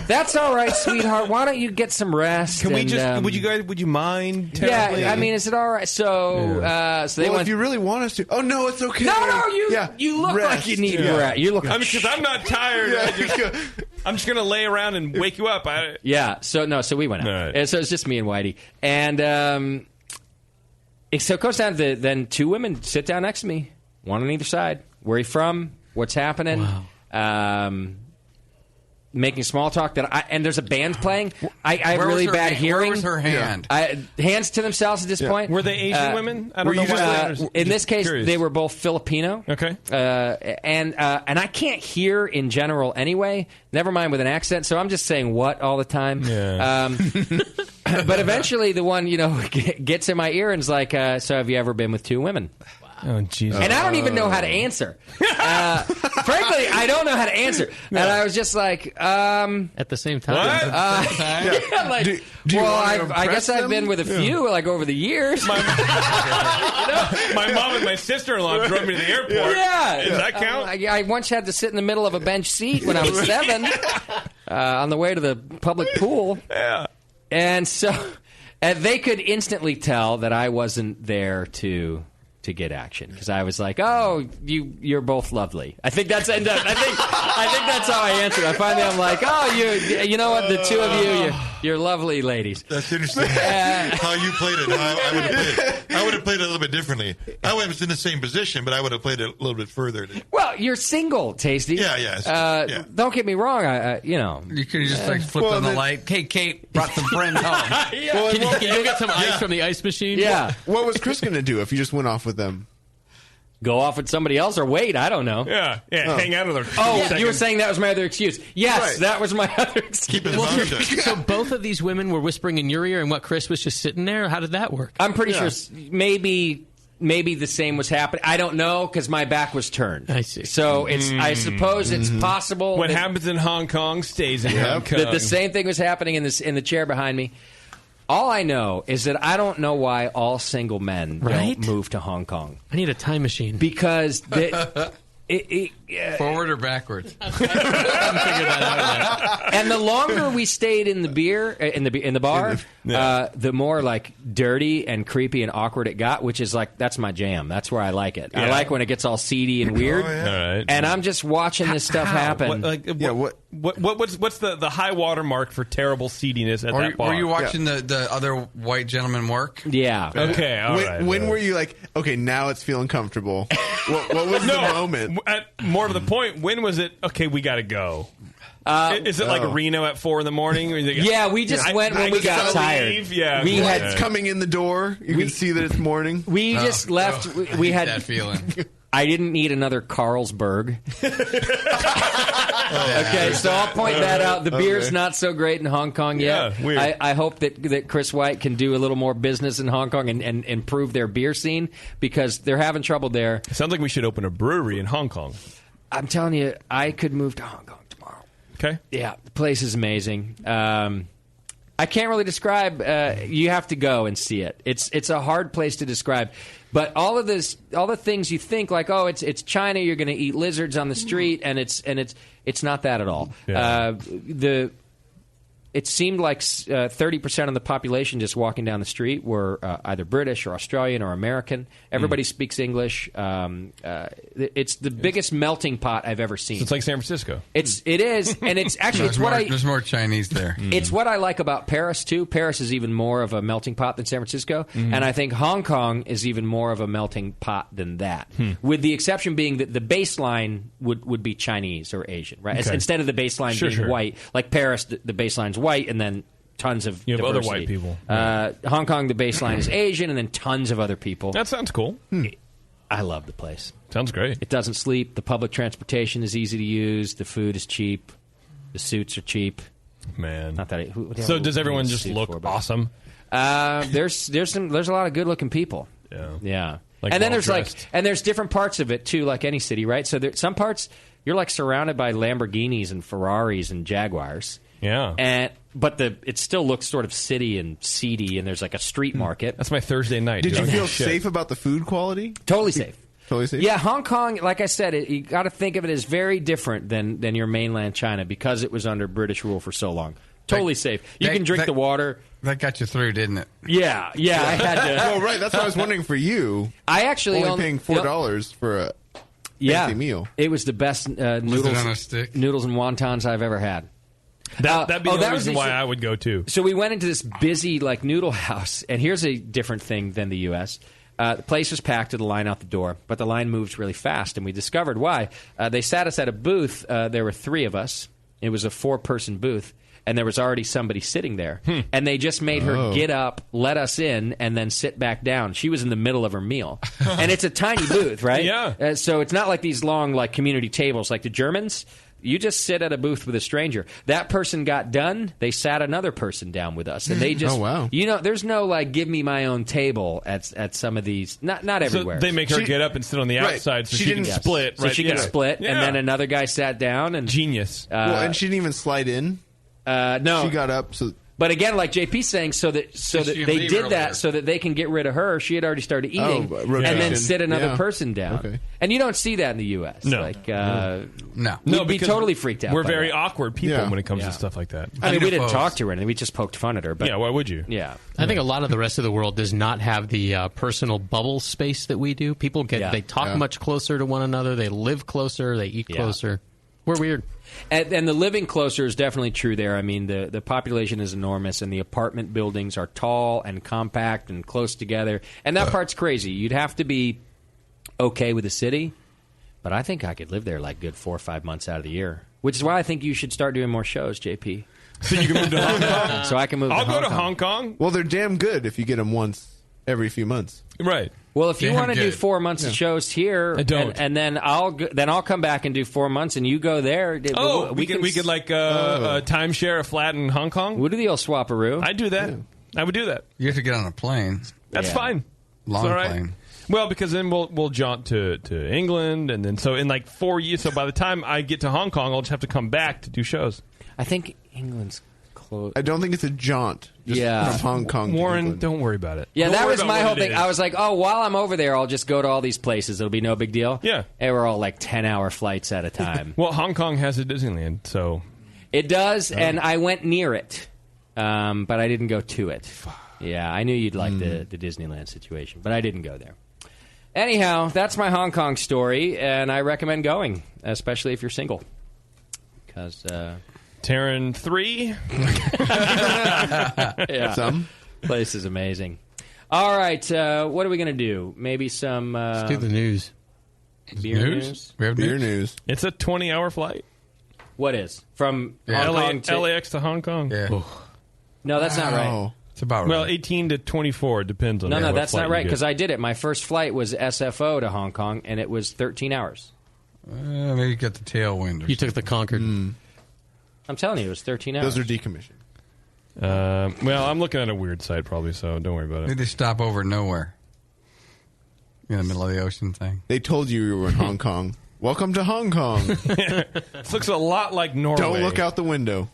that's all right, sweetheart. Why don't you get some rest? Can we just, would you mind terribly? Yeah, I mean, is it all right? So, so they went... if you really want us to... Oh, no, it's okay. No, you look like you need rest. You look like... Because I'm not tired. I'm just going to lay around and wake you up. So we went out. Right. And so it's just me and Whitey. And so it goes down to then two women sit down next to me, one on either side. Where are you from? What's happening? Wow. Making small talk and there's a band playing. I have really bad hearing. Where was her hand? Hands to themselves at this point. Were they Asian women? I don't know. In this case, curious. they were both Filipino. Okay. And I can't hear in general anyway. Never mind with an accent. So I'm just saying what all the time. Yeah. But eventually, the one gets in my ear and is like, "So have you ever been with two women?" Oh, Jesus. And I don't even know how to answer. Frankly, I don't know how to answer. And I was just like, at the same time. Yeah, like, do you want to I guess impress I've been them? with a few like over the years. My mom and my sister-in-law drove me to the airport. Yeah. Does that count? I once had to sit in the middle of a bench seat when I was 7 on the way to the public pool. Yeah. And so they could instantly tell that I wasn't there to get action because I was like, "Oh, you're both lovely." I think that's I think that's how I answered. I'm like, "Oh, you know what? The two of you're lovely ladies." That's interesting. How you played it. I would have played it. I would have played it a little bit differently. I was in the same position, but I would have played it a little bit further. Well, you're single, Tasty. Yeah. Don't get me wrong. You could have just flipped on the light. Hey, Kate brought some friends home. Can you get some ice from the ice machine? Yeah. What was Chris going to do if you just went off with them? Go off with somebody else or wait? I don't know. Yeah. Hang out with her. Oh, you were saying that was my other excuse. Yes, Right. that was my other excuse. So both of these women were whispering in your ear, and what Chris was just sitting there. How did that work? I'm pretty sure maybe the same was happening. I don't know because my back was turned. I see. So I suppose it's possible. What happens in Hong Kong stays in Hong Kong. That the same thing was happening in the chair behind me. All I know is that I don't know why all single men don't move to Hong Kong. I need a time machine. Because forward or backwards? I haven't figured that out yet. And the longer we stayed in the beer in the bar, the more like dirty and creepy and awkward it got. Which is like that's my jam. That's where I like it. I like when it gets all seedy and weird. All right. And I'm just watching this stuff happen. What's the high water mark for terrible seediness at that bar? Were you watching the other white gentleman work? Yeah. Okay. All right. When were you like, okay, now it's feeling comfortable? What was the moment? More to the point, when was it? Okay, we got to go. Is it like Reno at 4 a.m? Yeah, we just went when we got tired. Leave? Yeah, we had coming in the door. You can see that it's morning. We just left. We had that feeling. I didn't need another Carlsberg. Okay, so I'll point that out. The beer's not so great in Hong Kong yet. Yeah, weird. I hope that Chris White can do a little more business in Hong Kong and improve their beer scene because they're having trouble there. It sounds like we should open a brewery in Hong Kong. I'm telling you, I could move to Hong Kong tomorrow. Okay. Yeah, the place is amazing. I can't really describe. You have to go and see it. It's a hard place to describe. But all the things you think like, oh, it's China. You're going to eat lizards on the street, and it's not that at all. Yeah. It seemed like 30% of the population just walking down the street were either British or Australian or American. Everybody speaks English. It's the biggest melting pot I've ever seen. So it's like San Francisco. It is, and it's actually there's more Chinese there. It's what I like about Paris too. Paris is even more of a melting pot than San Francisco, and I think Hong Kong is even more of a melting pot than that. With the exception being that the baseline would be Chinese or Asian, right? Okay. Instead of the baseline being white, like Paris, the baseline's white, and then tons of you have diversity. other white people. Hong Kong, the baseline is Asian, and then tons of other people. That sounds cool. I love the place. Sounds great. It doesn't sleep. The public transportation is easy to use. The food is cheap. The suits are cheap. Man, not that. So does everyone just look awesome? There's a lot of good looking people. Yeah. And then there's different parts of it too, like any city, right? So some parts you're like surrounded by Lamborghinis and Ferraris and Jaguars. Yeah. But it still looks sort of city and seedy, and there's like a street market. That's my Thursday night. Did you feel safe about the food quality? Totally safe. Totally safe? Yeah, Hong Kong, like I said, you got to think of it as very different than your mainland China because it was under British rule for so long. Totally safe. You can drink the water. That got you through, didn't it? Yeah, I had to. Well, right. That's what I was wondering for you. I actually only paying $4 for a fancy meal. It was the best noodles and wontons I've ever had. That'd be the only reason why I would go too. So we went into this busy noodle house, and here's a different thing than the U.S. The place was packed to the line out the door, but the line moves really fast, and we discovered why. They sat us at a booth. There were 3 of us. It was a 4-person booth, and there was already somebody sitting there. And they just made her get up, let us in, and then sit back down. She was in the middle of her meal. And it's a tiny booth, right? Yeah. So it's not like these long community tables like the Germans. You just sit at a booth with a stranger. That person got done. They sat another person down with us, and they just. Oh, wow. There's no like give me my own table at some of these. Not everywhere. So they make her get up and sit on the outside so she didn't split. So she can split, and then another guy sat down. And genius. And she didn't even slide in. No, she got up. So. But again, like JP's saying, so that they did that so that they can get rid of her. She had already started eating, and then sit another person down. Okay. And you don't see that in the U.S. No. No. No, We'd be totally freaked out. We're by very that. awkward people when it comes to stuff like that. I mean, we didn't talk to her or anything. We just poked fun at her. But why would you? Yeah. I think a lot of the rest of the world does not have the personal bubble space that we do. People they talk much closer to one another. They live closer. They eat closer. We're weird. And the living closer is definitely true there. I mean, the population is enormous, and the apartment buildings are tall and compact and close together. And that part's crazy. You'd have to be okay with the city, but I think I could live there like good 4 or 5 months out of the year, which is why I think you should start doing more shows, JP. So you can move to Hong Kong? So I can move I'll to Hong go to Kong. Hong Kong. Well, they're damn good if you get them once every few months. Right. Well, if you Damn want to do good. 4 months of shows here, I don't. and then I'll come back and do 4 months, and you go there. Oh, we could like timeshare a flat in Hong Kong. We'll do the old swap-a-roo. I'd do that. I would do that. You have to get on a plane. That's fine. Long It's all right. plane. Well, because then we'll jaunt to England, and then so in like 4 years. So by the time I get to Hong Kong, I'll just have to come back to do shows. I think England's close. I don't think it's a jaunt. Just from Hong Kong. Warren, don't worry about it. Yeah, Don't that worry was about my what whole it thing. is. I was like, oh, while I'm over there, I'll just go to all these places. It'll be no big deal. Yeah. They were all like 10-hour flights at a time. Well, Hong Kong has a Disneyland, so It does, and I went near it, but I didn't go to it. Yeah, I knew you'd like the Disneyland situation, but I didn't go there. Anyhow, that's my Hong Kong story, and I recommend going, especially if you're single. Because Terran 3. yeah, Some place is amazing. All right, what are we going to do? Maybe some Let's do the news. beer news? We have beer news. It's a 20-hour flight. What is? From Hong Kong to... LAX to Hong Kong. Yeah. No, that's not right. It's about Well, right. 18 to 24 depends on. No, what that's flight not you right, get. because I did it. My first flight was SFO to Hong Kong, and it was 13 hours. Maybe you get the tailwind. You took the Concorde. I'm telling you, it was 13 hours. Those are decommissioned. Well, I'm looking at a weird site probably, so don't worry about it. Maybe they stop over nowhere. In the middle of the ocean thing. They told you were in Hong Kong. Welcome to Hong Kong. This looks a lot like Norway. Don't look out the window.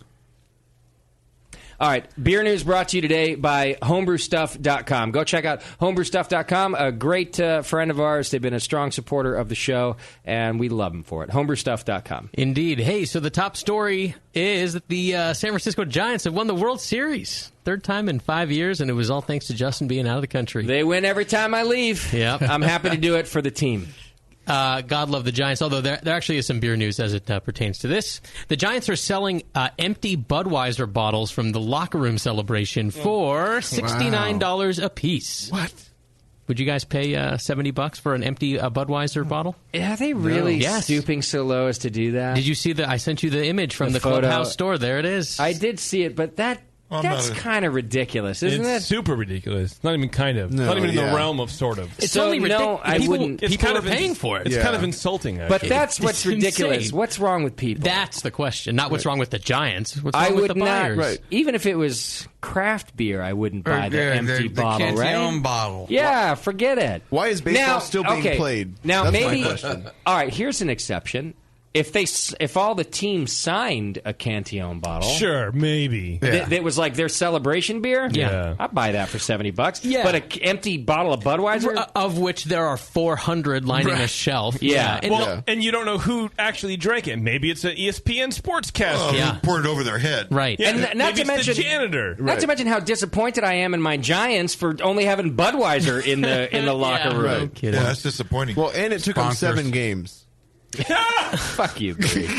All right, beer news brought to you today by homebrewstuff.com. Go check out homebrewstuff.com, a great friend of ours. They've been a strong supporter of the show, and we love them for it. homebrewstuff.com. Indeed. Hey, so the top story is that the San Francisco Giants have won the World Series. Third time in 5 years, and it was all thanks to Justin being out of the country. They win every time I leave. Yep. I'm happy to do it for the team. God love the Giants, although there actually is some beer news as it pertains to this. The Giants are selling empty Budweiser bottles from the locker room celebration for $69 a piece. What? Would you guys pay $70 for an empty Budweiser bottle? Are they really Yes. stooping so low as to do that? Did you see I sent you the image from the photo. clubhouse store. There it is. I did see it, but that's kind of ridiculous, isn't It's it? super ridiculous. It's not even kind of. No, Not even in yeah. the realm of sort of. It's So, only no, I wouldn't. It's People kind are of paying for it. It's kind of insulting, actually. But that's what's It's ridiculous. insane. What's wrong with people? That's the question. Not what's wrong with the Giants. What's I wrong with would the not. buyers? Right. Even if it was craft beer, I wouldn't buy the empty bottle, the right? Cantillon bottle. Yeah, forget it. Why is baseball Now, still being okay, played? Now That's maybe. my question. All right, here's an exception. If all the teams signed a Cantillon bottle, Sure, maybe. that was like their celebration beer. Yeah. I'd buy that for $70. Yeah. But an empty bottle of Budweiser. Of which there are 400 lining a shelf. Yeah. And Well, and you don't know who actually drank it. Maybe it's an ESPN sportscaster. Oh, Yeah. they poured it over their head. right. Yeah, And not maybe to it's mention the janitor. Not to mention how disappointed I am in my Giants for only having Budweiser in the locker room. Right. Kidding. Yeah, that's disappointing. Well, and it took them Sponsors. 7 games. Fuck you, Bree.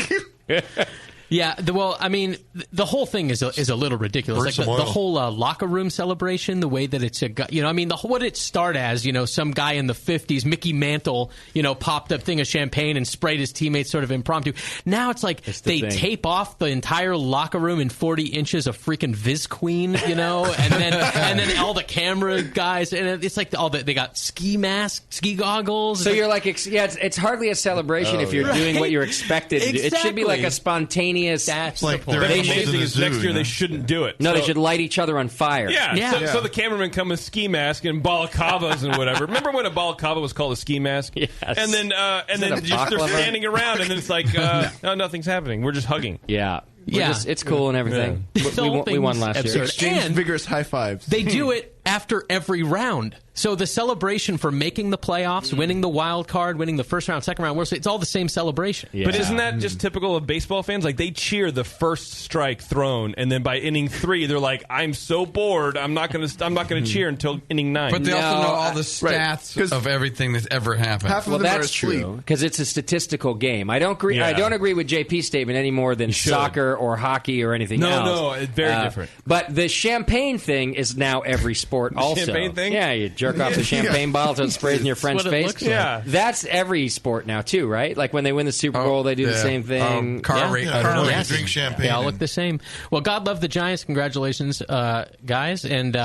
Yeah, the whole thing is a little ridiculous. Like the whole locker room celebration, the way that it's what it started as, some guy in the 50s, Mickey Mantle, popped a thing of champagne and sprayed his teammates sort of impromptu. Now it's like they tape off the entire locker room in 40 inches of freaking Viz Queen, and then all the camera guys, and it's like they got ski masks, ski goggles. So you're like, it's hardly a celebration if you're doing what you're expected to do. It should be like a spontaneous. That's like the point. Next year they shouldn't do it. No, they should light each other on fire. Yeah. So the cameramen come with ski masks and balaclavas and whatever. Remember when a balaclava was called a ski mask? Yes. And then they're standing around, and then it's like, no, nothing's happening. We're just hugging. Yeah. It's cool and everything. Yeah. We won last year. Exchange vigorous high fives. They do it after every round. So the celebration for making the playoffs, winning the wild card, winning the first round, second round, it's all the same celebration. Yeah. But isn't that just typical of baseball fans? Like, they cheer the first strike thrown, and then by inning 3, they're like, "I'm so bored. I'm not going to cheer until inning 9." But they also know all the stats of everything that's ever happened. Well, that's true because it's a statistical game. I don't agree. Yeah. I don't agree with JP's statement any more than soccer or hockey or anything else. No, it's very different. But the champagne thing is now every sport. Also, champagne thing? Yeah, you jerk off the champagne bottle till it sprays in your friend's face. Yeah, that's every sport now too, right? Like when they win the Super Bowl, they do the same thing. Car race, drink champagne. They all look the same. Well, God love the Giants. Congratulations, guys. And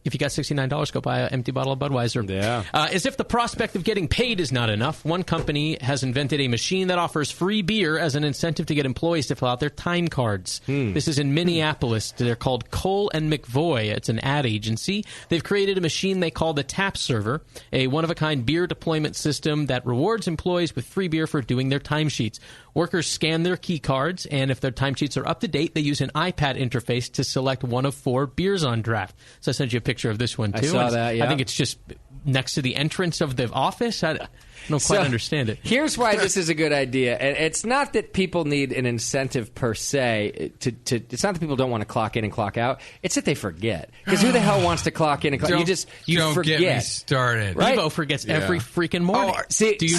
if you got $69, go buy an empty bottle of Budweiser. Yeah. As if the prospect of getting paid is not enough, one company has invented a machine that offers free beer as an incentive to get employees to fill out their time cards. This is in Minneapolis. They're called Cole and McVoy. It's an ad agency. They've created a machine they call the Tap Server, a one-of-a-kind beer deployment system that rewards employees with free beer for doing their timesheets. Workers scan their key cards, and if their timesheets are up to date, they use an iPad interface to select one of 4 beers on draft. So I sent you a picture of this one, too. I saw that, yeah. I think it's just next to the entrance of the office. I don't quite understand it. Here's why this is a good idea. And it's not that people need an incentive per se. It's not that people don't want to clock in and clock out. It's that they forget. Because who the hell wants to clock in and clock out? You don't forget. Get me started. Right? Evo forgets every freaking morning.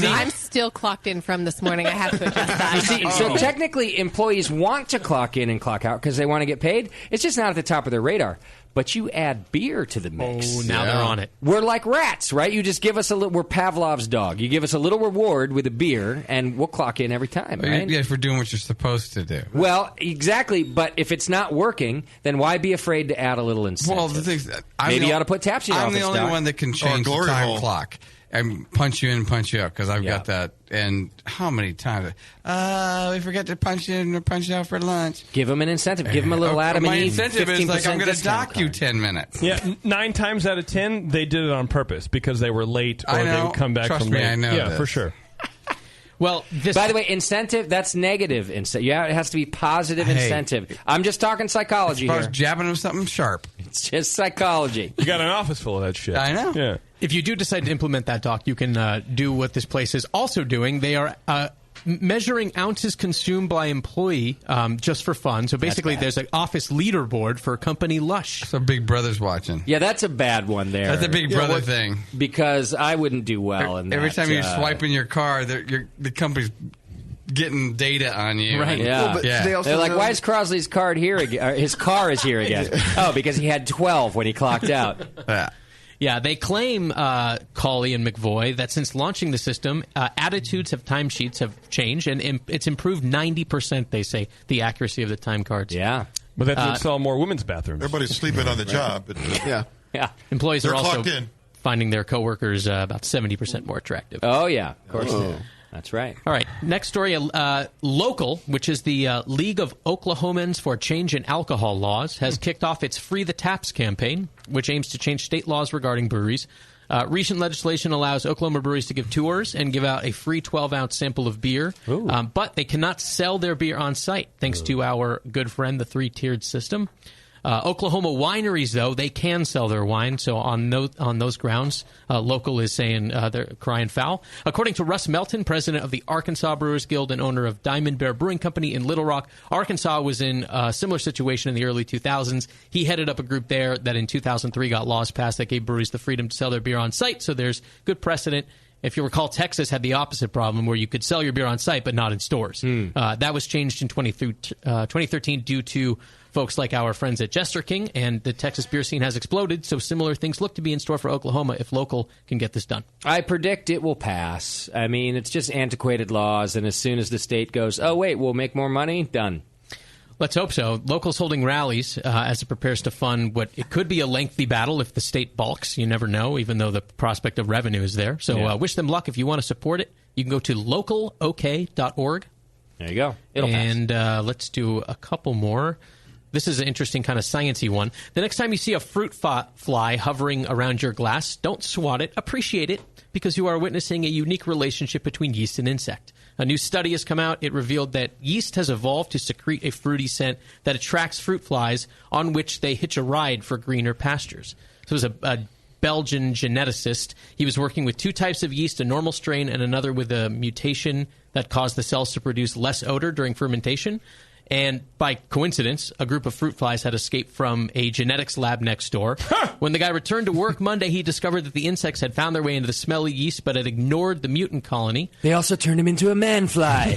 I'm still clocked in from this morning. I have to adjust that. So technically, employees want to clock in and clock out because they want to get paid. It's just not at the top of their radar. But you add beer to the mix. Oh, now they're on it. We're like rats, right? You just give us we're Pavlov's dog. You give us a little reward with a beer, and we'll clock in every time, right? Yeah, if we're doing what you're supposed to do. Well, exactly. But if it's not working, then why be afraid to add a little incentive? Well, the thing is, maybe you ought to put taps in your office, I'm the only one that can change the time clock and punch you in and punch you out because I've got that. And how many times? We forget to punch you in or punch you out for lunch. Give them an incentive. Give them a little Adam and Eve. My incentive is like I'm going to dock you 10 minutes. Yeah, 9 times out of 10, they did it on purpose because they were late or they would come back Trust from me, late. I know Yeah, this. for sure. Well, by the way, incentive, that's negative incentive. Yeah, it has to be positive incentive. I'm just talking psychology here. As far here. as jabbing them something sharp. It's just psychology. You got an office full of that shit. I know. Yeah. If you do decide to implement that, Doc, you can do what this place is also doing. They are measuring ounces consumed by employee just for fun. So basically, there's an office leaderboard for company Lush. So Big Brother's watching. Yeah, that's a bad one there. That's a Big Brother thing. Because I wouldn't do well in that. Every time you swipe in your car, the company's getting data on you. Right. Yeah. They're like, why is Crosley's card here again? His car is here again. Oh, because he had 12 when he clocked out. Yeah, they claim, Cawley and McVoy, that since launching the system, attitudes of timesheets have changed, and it's improved 90%, they say, the accuracy of the time cards. Yeah. But they have to install more women's bathrooms. Everybody's sleeping on the job. But, yeah. Employees They're are also clocked in. finding their coworkers about 70% more attractive. Oh, yeah. Of course. That's right. All right. Next story. Local, which is the League of Oklahomans for Change in Alcohol Laws, has kicked off its Free the Taps campaign, which aims to change state laws regarding breweries. Recent legislation allows Oklahoma breweries to give tours and give out a free 12-ounce sample of beer, but they cannot sell their beer on site, thanks to our good friend, the three-tiered system. Oklahoma wineries, though, they can sell their wine. So on those grounds, local is saying they're crying foul. According to Russ Melton, president of the Arkansas Brewers Guild and owner of Diamond Bear Brewing Company in Little Rock, Arkansas was in a similar situation in the early 2000s. He headed up a group there that in 2003 got laws passed that gave breweries the freedom to sell their beer on site. So there's good precedent. If you recall, Texas had the opposite problem where you could sell your beer on site but not in stores. That was changed in 2013 due to folks like our friends at Jester King, and the Texas beer scene has exploded, so similar things look to be in store for Oklahoma if local can get this done. I predict it will pass. I mean, it's just antiquated laws, and as soon as the state goes, oh, wait, we'll make more money, done. Let's hope so. Locals holding rallies as it prepares to fund what it could be a lengthy battle if the state balks. You never know, even though the prospect of revenue is there. So wish them luck. If you want to support it, you can go to localok.org. There you go. It'll pass. And let's do a couple more. This is an interesting kind of sciencey one. The next time you see a fruit fly hovering around your glass, don't swat it. Appreciate it, because you are witnessing a unique relationship between yeast and insect. A new study has come out. It revealed that yeast has evolved to secrete a fruity scent that attracts fruit flies, on which they hitch a ride for greener pastures. So it was a Belgian geneticist. He was working with 2 types of yeast, a normal strain and another with a mutation that caused the cells to produce less odor during fermentation. And by coincidence, a group of fruit flies had escaped from a genetics lab next door. When the guy returned to work Monday, he discovered that the insects had found their way into the smelly yeast, but had ignored the mutant colony. They also turned him into a man-fly.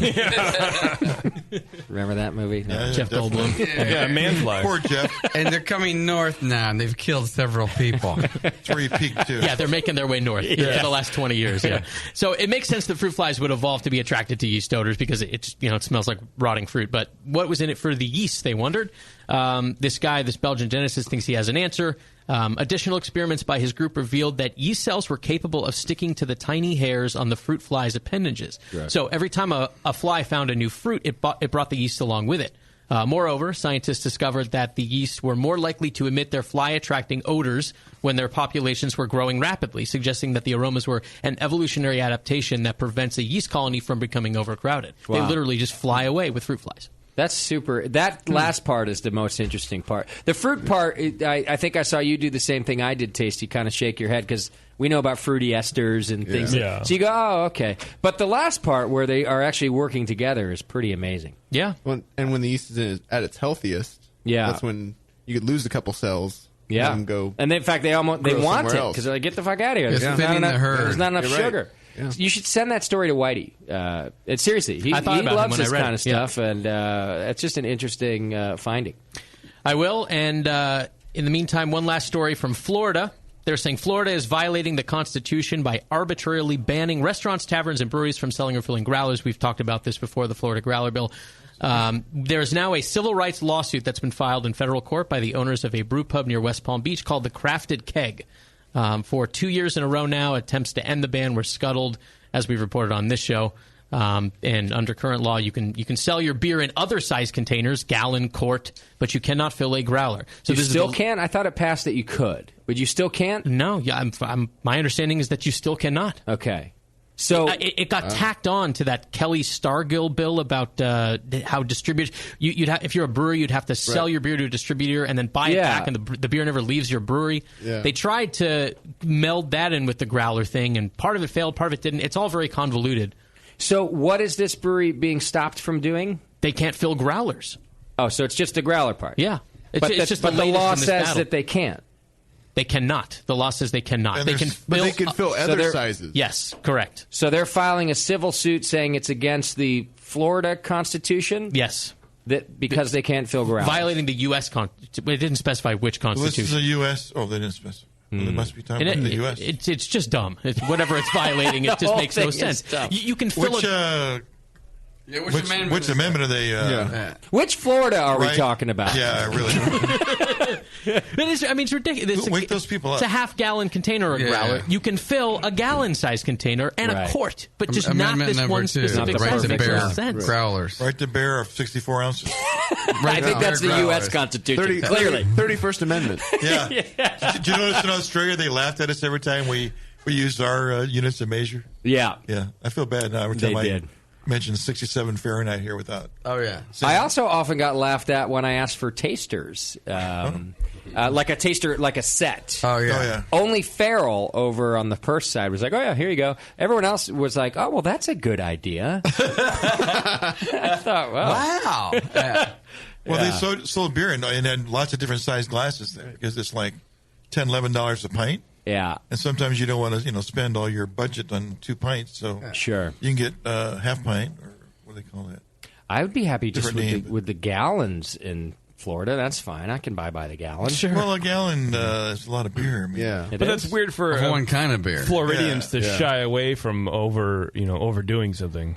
Remember that movie? No. Jeff Goldblum. Yeah, man-fly. Poor Jeff. And they're coming north now, and they've killed several people. That's where he peaked, too. Yeah, they're making their way north for the last 20 years. Yeah. So it makes sense that fruit flies would evolve to be attracted to yeast odors because it smells like rotting fruit. But what was in it for the yeast, they wondered. This Belgian geneticist, thinks he has an answer. Additional experiments by his group revealed that yeast cells were capable of sticking to the tiny hairs on the fruit fly's appendages. Right. So every time a fly found a new fruit, it brought the yeast along with it. Moreover, scientists discovered that the yeast were more likely to emit their fly-attracting odors when their populations were growing rapidly, suggesting that the aromas were an evolutionary adaptation that prevents a yeast colony from becoming overcrowded. Wow. They literally just fly away with fruit flies. That's super. That last part is the most interesting part. The fruit part, I think I saw you do the same thing I did, Tasty, kind of shake your head, because we know about fruity esters and things. Yeah. So you go, oh, okay. But the last part where they are actually working together is pretty amazing. Yeah. And when the yeast is at its healthiest, that's when you could lose a couple cells. Yeah. And go. And in fact, they want it because they're like, get the fuck out of here. It's fitting the herd. There's not enough sugar. Yeah. You should send that story to Whitey. Seriously, he loves this kind of stuff, and it's just an interesting finding. I will. And in the meantime, one last story from Florida. They're saying Florida is violating the Constitution by arbitrarily banning restaurants, taverns, and breweries from selling or filling growlers. We've talked about this before, the Florida Growler Bill. There's now a civil rights lawsuit that's been filed in federal court by the owners of a brew pub near West Palm Beach called the Crafted Keg. For 2 years in a row now, attempts to end the ban were scuttled, as we've reported on this show. And under current law, you can sell your beer in other size containers, gallon, quart, but you cannot fill a growler. So you still can't? I thought it passed that you could. But you still can't? No. Yeah, my understanding is that you still cannot. Okay. So it got tacked on to that Kelly Stargill bill about how distributors if you're a brewery, you'd have to sell your beer to a distributor and then buy it back, and the beer never leaves your brewery. Yeah. They tried to meld that in with the growler thing, and part of it failed, part of it didn't. It's all very convoluted. So what is this brewery being stopped from doing? They can't fill growlers. Oh, so it's just the growler part. Yeah, but the law says that they can't. They cannot. The law says they cannot. They can fill other sizes. Yes, correct. So they're filing a civil suit saying it's against the Florida Constitution? Yes. Because they can't fill growlers. Violating the U.S. Constitution. It didn't specify which Constitution. Well, this is a U.S. Oh, they didn't specify. Well, they must be talking about the U.S. It's just dumb. Whatever it's violating, it just makes no sense. You can fill which amendment are they? Which Florida are we talking about? Yeah, really. It's ridiculous. Wake those people up. It's a half-gallon container or growler. You can fill a gallon-sized container and a quart, but just not this one specific right to bear sense. Growlers. Right to bear of 64 ounces. I think that's the U.S. Constitution. Clearly. 31st Amendment. Yeah. Did you notice in Australia they laughed at us every time we used our units of measure? Yeah. Yeah. I feel bad now every time I mention 67 Fahrenheit here without. Oh, yeah. I also often got laughed at when I asked for tasters. Like a taster, like a set. Oh, yeah. Only Farrell over on the purse side was like, oh, yeah, here you go. Everyone else was like, oh, well, that's a good idea. I thought, wow. Well, they sold beer and had lots of different sized glasses there because it's like $10, $11 a pint. Yeah. And sometimes you don't want to, spend all your budget on 2 pints. So sure, you can get half pint, or what do they call that? I would be happy just Different with the gallons in Florida. That's fine. I can buy by the gallon. Sure. Well, a gallon is a lot of beer. I mean. But that's weird for one kind of beer. Floridians to shy away from overdoing something.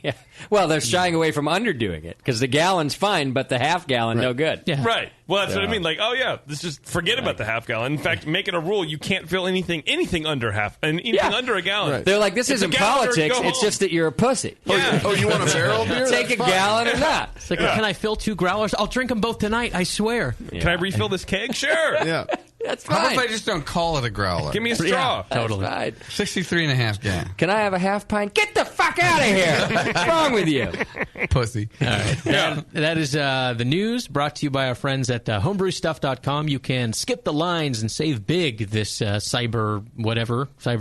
Yeah. Well, they're shying away from underdoing it because the gallon's fine, but the half gallon no good. Right. Well, that's what I mean. Like, let's just forget about the half gallon. In fact, make it a rule you can't fill anything under half, and anything under a gallon. Right. They're like, this It's isn't a gallon or politics. go It's home. just that you're a pussy. Yeah. You want a barrel of beer? Take a gallon or not. It's like, can I fill 2 growlers? I'll drink them both tonight, I swear. Can I refill this keg? Sure. Yeah. That's How fine. about if I just don't call it a growler? Give me a straw. Totally. 63.5 gallon. Can I have a half pint? Get the fuck out of here. What's wrong with you? Pussy. All right. That is the news brought to you by our friends at homebrewstuff.com. You can skip the lines and save big this Cyber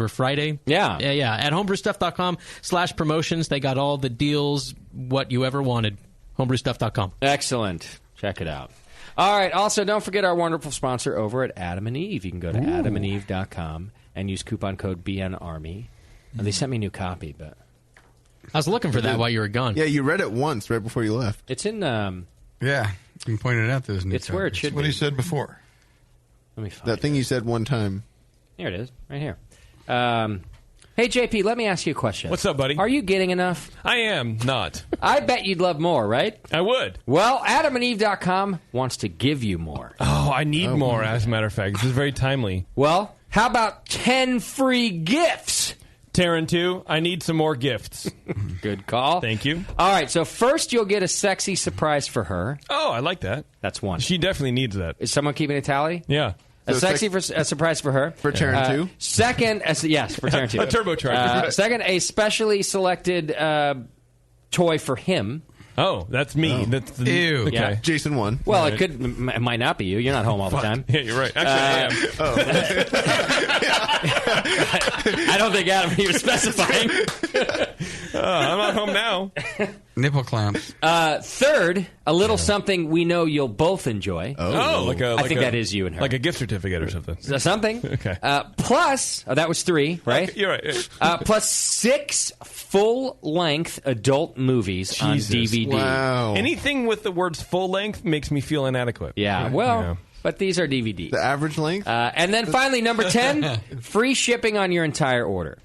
Friday. Yeah. Yeah. At homebrewstuff.com/promotions. They got all the deals, what you ever wanted. Homebrewstuff.com. Excellent. Check it out. All right. Also, don't forget our wonderful sponsor over at Adam and Eve. You can go to adamandeve.com and use coupon code BNARMY. They sent me a new copy, but I was looking for that while you were gone. Yeah, you read it once right before you left. it's in. Yeah. You can point it out. There's new It's where it should That's what be. he said before. Let me find That thing you said one time. Here it is, right here. Hey, JP, let me ask you a question. What's up, buddy? Are you getting enough? I am not. I bet you'd love more, right? I would. Well, adamandeve.com wants to give you more. Oh, I need more, as a matter of fact. This is very timely. Well, how about 10 free gifts? Taryn, too, I need some more gifts. Good call. Thank you. All right, so first you'll get a sexy surprise for her. Oh, I like that. That's one. She definitely needs that. Is someone keeping a tally? Yeah. A surprise for her. For Taryn, too? Second, yes, for Taryn, too. A turbocharger. Second, a specially selected toy for him. Oh, that's me. Oh. That's Ew. Okay. Yeah. Jason won. Well, it might not be you. You're not home all the time. Yeah, you're right. Actually, I am. I don't think Adam he was specifying. I'm not home now. Nipple clamps. Third, a little something we know you'll both enjoy. Oh, I think that is you and her. Like a gift certificate or something. So something. Okay. Plus, that was 3, right? Okay, you're right. Plus 6 full-length adult movies on DVD. Wow. Anything with the words full length makes me feel inadequate. Yeah, well, but these are DVDs. The average length? And then finally, number 10, free shipping on your entire order.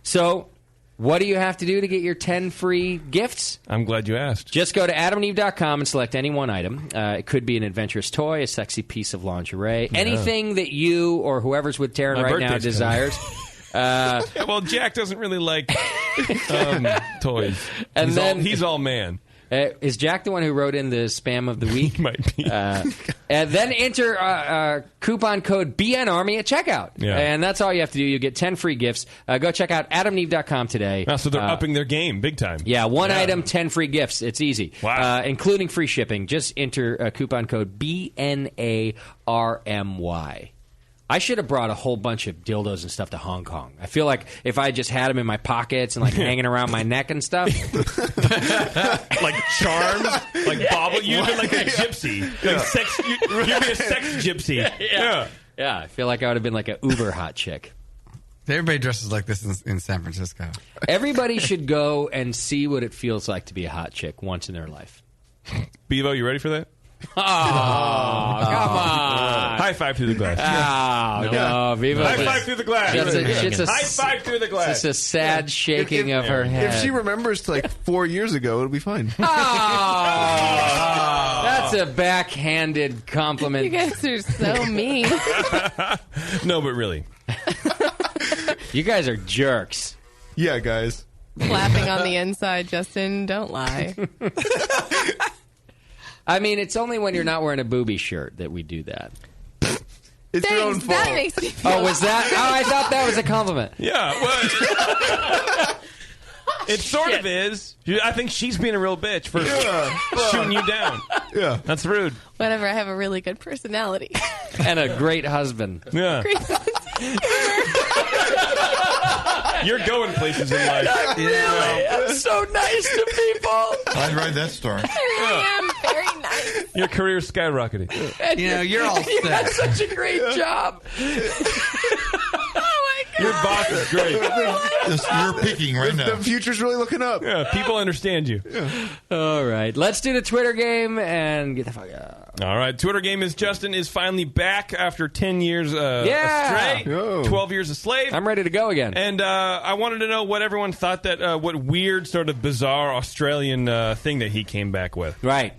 So, what do you have to do to get your 10 free gifts? I'm glad you asked. Just go to adamandeve.com and select any one item. It could be an adventurous toy, a sexy piece of lingerie, anything that you or whoever's with Taryn My right now birthday's desires. Yeah, well, Jack doesn't really like toys. And he's all man. Is Jack the one who wrote in the spam of the week? Might be. And then enter coupon code BNARMY at checkout. Yeah. And that's all you have to do. You get 10 free gifts. Go check out adamandeve.com today. So they're upping their game big time. Yeah, one item, 10 free gifts. It's easy. Wow. Including free shipping. Just enter coupon code BNARMY. I should have brought a whole bunch of dildos and stuff to Hong Kong. I feel like if I just had them in my pockets and like hanging around my neck and stuff. Like charms, like bobble. You'd be like a gypsy. Like sex, you'd be a sex gypsy. Yeah, I feel like I would have been like an uber hot chick. Everybody dresses like this in San Francisco. Everybody should go and see what it feels like to be a hot chick once in their life. Bevo, you ready for that? Oh, come on. High five through the glass. Oh, no. Viva. High five through the glass. High five through the glass. It's a sad shaking of her head. If she remembers to like 4 years ago, it'll be fine. Oh, that's a backhanded compliment. You guys are so mean. No, but really. You guys are jerks. Yeah, guys. Clapping on the inside, Justin. Don't lie. I mean, it's only when you're not wearing a booby shirt that we do that. It's Thanks, your own fault. that makes me feel Oh, was that? Oh, I thought that was a compliment. Yeah, well, it sort of is. I think she's being a real bitch for shooting you down. Yeah. That's rude. Whatever, I have a really good personality. And a great husband. Yeah. You're going places in life. I'm so nice to people. I'd ride that star. I am very nice. Your career's skyrocketing. You're all set. You had such a great job. Your boss is great. You're picking right now. The future's really looking up. Yeah, people understand you. All right, let's do the Twitter game and get the fuck out. All right, Twitter game is Justin is finally back after 10 years Yeah. astray, 12 years a slave. I'm ready to go again. And I wanted to know what everyone thought that, what weird sort of bizarre Australian thing that he came back with. Right.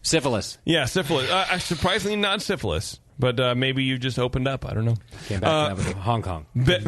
Syphilis. Yeah, syphilis. Surprisingly not syphilis. But maybe you just opened up. I don't know. Came back to Hong Kong. Baron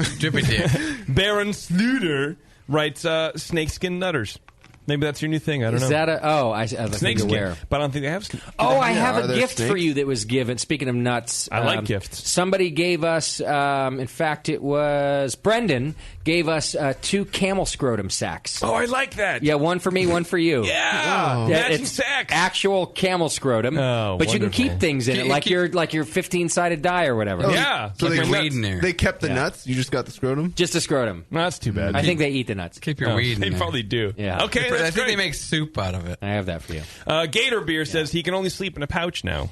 Sluder writes snakeskin nutters. Maybe that's your new thing. I don't know. Is that I think aware. But I don't think they have. I have a gift for you that was given. Speaking of nuts, I like gifts. Somebody gave us. In fact, it was Brendan gave us 2 camel scrotum sacks. Oh, I like that. Yeah, one for me, one for you. Yeah, matching sacks. Actual camel scrotum. Oh, but you can keep things in it, like your 15-sided die or whatever. Oh, yeah, So like they my weed in nuts. there. They kept the nuts. You just got the scrotum. Just a scrotum. No, that's too bad. I think they eat the nuts. Keep your weed in They there. probably do. Yeah. Okay, I that's think they great. make soup out of it. I have that for you. Gator Beer says he can only sleep in a pouch now.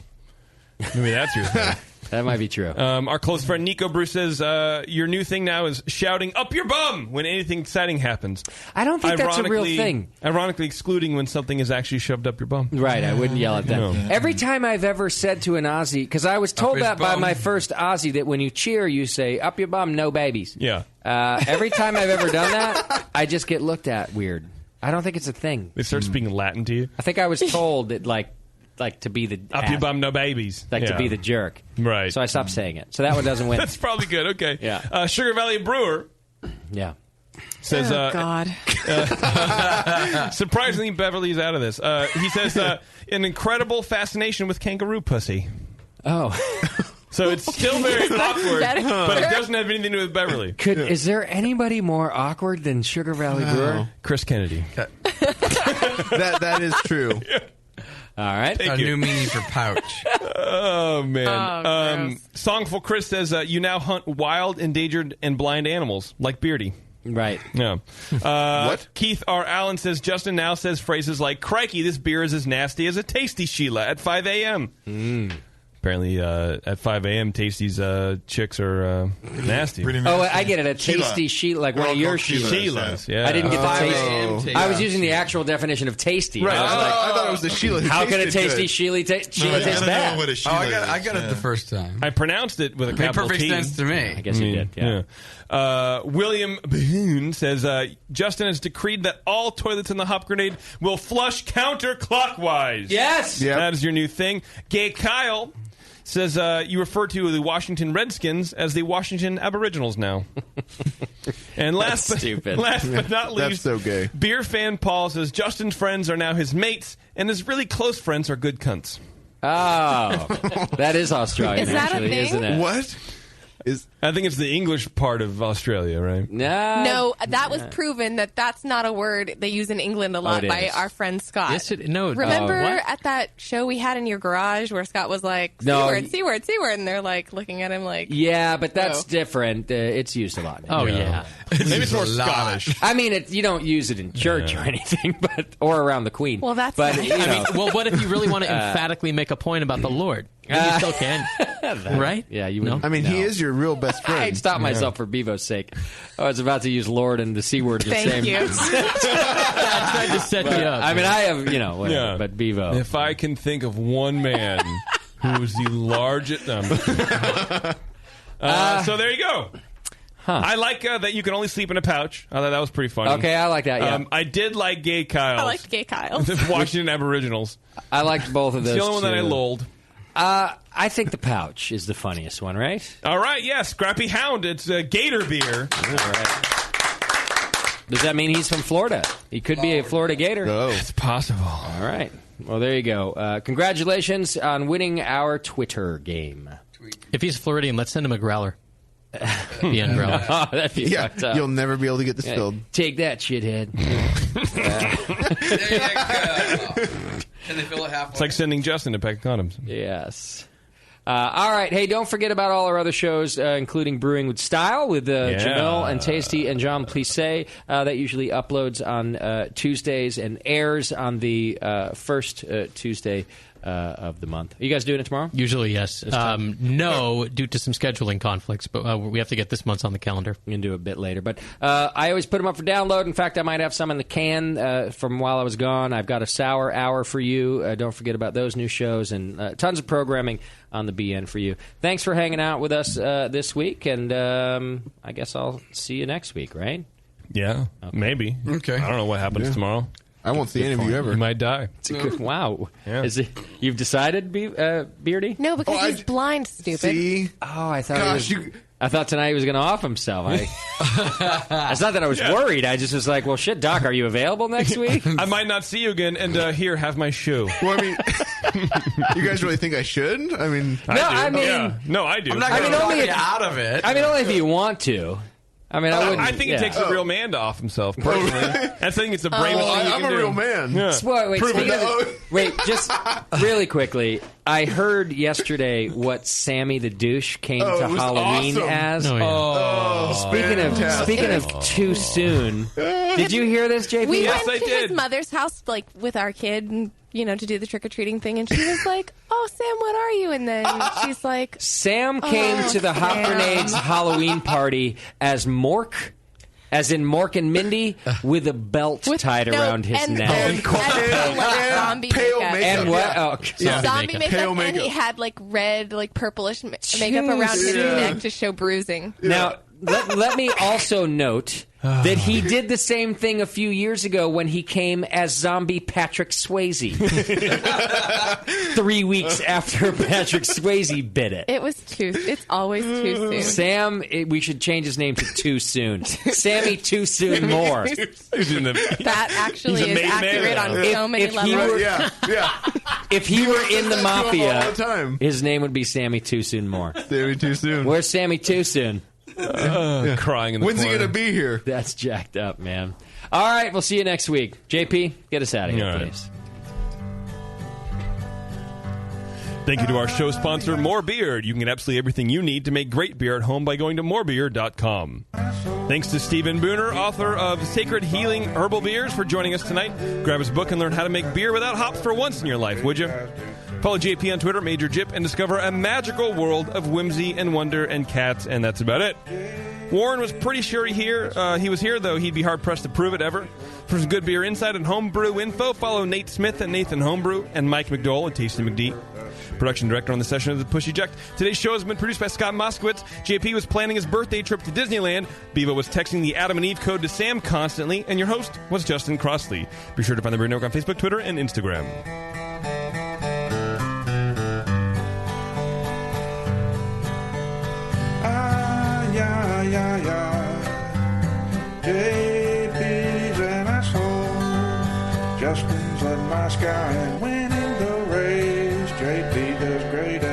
Maybe that's your thing. That might be true. Our close friend Nico Bruce says your new thing now is shouting "up your bum" when anything exciting happens. I don't think that's a real thing. Ironically, excluding when something is actually shoved up your bum. Right, I wouldn't yell at that. No. Every time I've ever said to an Aussie, because I was told his that by bum. my first Aussie, that when you cheer, you say, "Up your bum, no babies." Yeah. Every time I've ever done that, I just get looked at weird. I don't think it's a thing. They start speaking Latin to you. I think I was told that, like to be the Up your bum, no babies. to be the jerk. Right. So I stopped saying it. So that one doesn't win. That's probably good. Okay. Yeah. Sugar Valley Brewer Yeah. says, God. surprisingly, Beverly's out of this. He says, an incredible fascination with kangaroo pussy. Oh. So it's still very awkward, Better. but it doesn't have anything to do with Beverly. Is there anybody more awkward than Sugar Valley Brewer? Chris Kennedy. That is true. All right. A new meaning for pouch. Oh, man. Oh, Songful Chris says, you now hunt wild, endangered, and blind animals, like Beardy. Right. Yeah. What? Keith R. Allen says, Justin now says phrases like, crikey, this beer is as nasty as a Tasty Sheila at 5 a.m. Apparently, at 5 a.m., Tasty's chicks are nasty. Pretty Oh, nasty. I get it. A tasty Sheila, like one of your Sheilas. Yeah. I didn't get the 5 tasty. a.m. tasty. I was using the actual definition of tasty. Right. I was like, I thought it was the Sheila. Who how can a tasted tasty good. Sheila No, taste you gotta know bad? what a Sheila I is. got it the first time. I pronounced it with a Made capital perfect T. sense to me. I guess you did. Yeah. William Buhner says, Justin has decreed that all toilets in the Hop Grenade will flush counterclockwise. Yes. Yep. That is your new thing. Gay Kyle says you refer to the Washington Redskins as the Washington Aboriginals now. And last That's stupid. last but not That's least, so gay. beer fan Paul says Justin's friends are now his mates, and his really close friends are good cunts. Oh, that is Australian, Is that a actually, thing? isn't it? What? I think it's the English part of Australia, right? No, that was proven that that's not a word they use in England a lot it by is. our friend Scott. Yes, no. Remember What? at that show we had in your garage where Scott was like, No, C-word, C-word, C-word, and they're like looking at him like, Yeah, but that's Whoa. different. It's used a lot. Oh, yeah. Maybe it's more Scottish. I mean, you don't use it in church or anything, or around the Queen. Well, that's but nice. you know, I mean, well, what if you really want to emphatically make a point about the Lord? You still can, right? Yeah, you know. would. I mean, he is your real best friend. I'd stop myself for Bevo's sake. I was about to use Lord and the C word the thank same. you. I tried to set you up. I mean, I have, whatever, Yeah. but Bevo. If I can think of one man who's the largest. So there you go. Huh. I like that you can only sleep in a pouch. I thought that was pretty funny. Okay, I like that, yeah. I did like Gay Kyle. I liked Gay Kyle. The Washington Aboriginals. I liked both of It's those. the only one that I too. lolled. I think the pouch is the funniest one, right? All right, yeah, Scrappy Hound. It's Gator beer. All right. Does that mean he's from Florida? He could be a Florida Gator. Oh. It's possible. All right. Well, there you go. Congratulations on winning our Twitter game. If he's Floridian, let's send him a growler. The end growler. Oh, that'd be Yeah, fucked up. you'll never be able to get this filled. Take that, shithead. Can they fill it halfway? It's like sending Justin a pack of condoms. Yes. All right. Hey, don't forget about all our other shows, including Brewing with Style with Jamil and Tasty and John Plissé. That usually uploads on Tuesdays and airs on the first Tuesday of the month. Are you guys doing it tomorrow? Usually, yes. No, due to some scheduling conflicts, but we have to get this month's on the calendar. We can do a bit later. But I always put them up for download. In fact, I might have some in the can from while I was gone. I've got a sour hour for you. Don't forget about those new shows and tons of programming on the BN for you. Thanks for hanging out with us this week, and I guess I'll see you next week, right? Yeah, maybe. Okay. I don't know what happens tomorrow. I won't see any of you ever. You might die. It's a good, wow. Yeah. Is it, you've decided, Beardy? No, because he's blind, stupid. See? Oh, I thought I thought tonight he was going to off himself. It's not that I was worried. I just was like, well, shit, Doc, are you available next week? I might not see you again, and here, have my shoe. Well, I mean, you guys really think I should? I mean, I do. I'm not going to talk you out of it. I mean, only if you want to. I mean, I think it takes a real man to off himself, personally. I think it's the bravest thing you can do. I'm a real man. Yeah. Wait, just really quickly. I heard yesterday what Sammy the Douche came to Halloween as. Speaking of too soon, did you hear this, JP? We went to his mother's house, like, with our kid, and, to do the trick-or-treating thing, and she was like, oh, Sam, what are you? And then she's like... Sam came to the Hot Grenades Halloween party as Mork, as in Mork and Mindy, with a belt tied around his neck. And zombie makeup. And what? Oh, zombie makeup, and he had, like, red, like, purplish makeup around his neck to show bruising. Now, let me also note... that he did the same thing a few years ago when he came as zombie Patrick Swayze. 3 weeks after Patrick Swayze bit it. It's always too soon. Sam, we should change his name to Too Soon. Sammy Too Soon More. That actually is accurate on so many levels. If he were in the Mafia, his name would be Sammy Too Soon More. Sammy Too Soon. Where's Sammy Too Soon? Crying in the When's corner. he going to be here? That's jacked up, man. All right, we'll see you next week. JP, get us out of here, please. Thank you to our show sponsor, More Beer. You can get absolutely everything you need to make great beer at home by going to morebeer.com. Thanks to Stephen Buhner, author of Sacred Healing Herbal Beers, for joining us tonight. Grab his book and learn how to make beer without hops for once in your life, would you? Follow JP on Twitter, Major Jip, and discover a magical world of whimsy and wonder and cats, and that's about it. Warren was pretty sure he was here, though he'd be hard-pressed to prove it ever. For some good beer insight and homebrew info, follow Nate Smith at Nathan Homebrew and Mike McDowell at Tasty McD. Production director on the session of the Push Eject. Today's show has been produced by Scott Moskowitz. JP was planning his birthday trip to Disneyland. Bevo was texting the Adam and Eve code to Sam constantly. And your host was Justin Crossley. Be sure to find the Brew Network on Facebook, Twitter, and Instagram. JP's an asshole. Justin's a nice guy and winning the race. JP does great.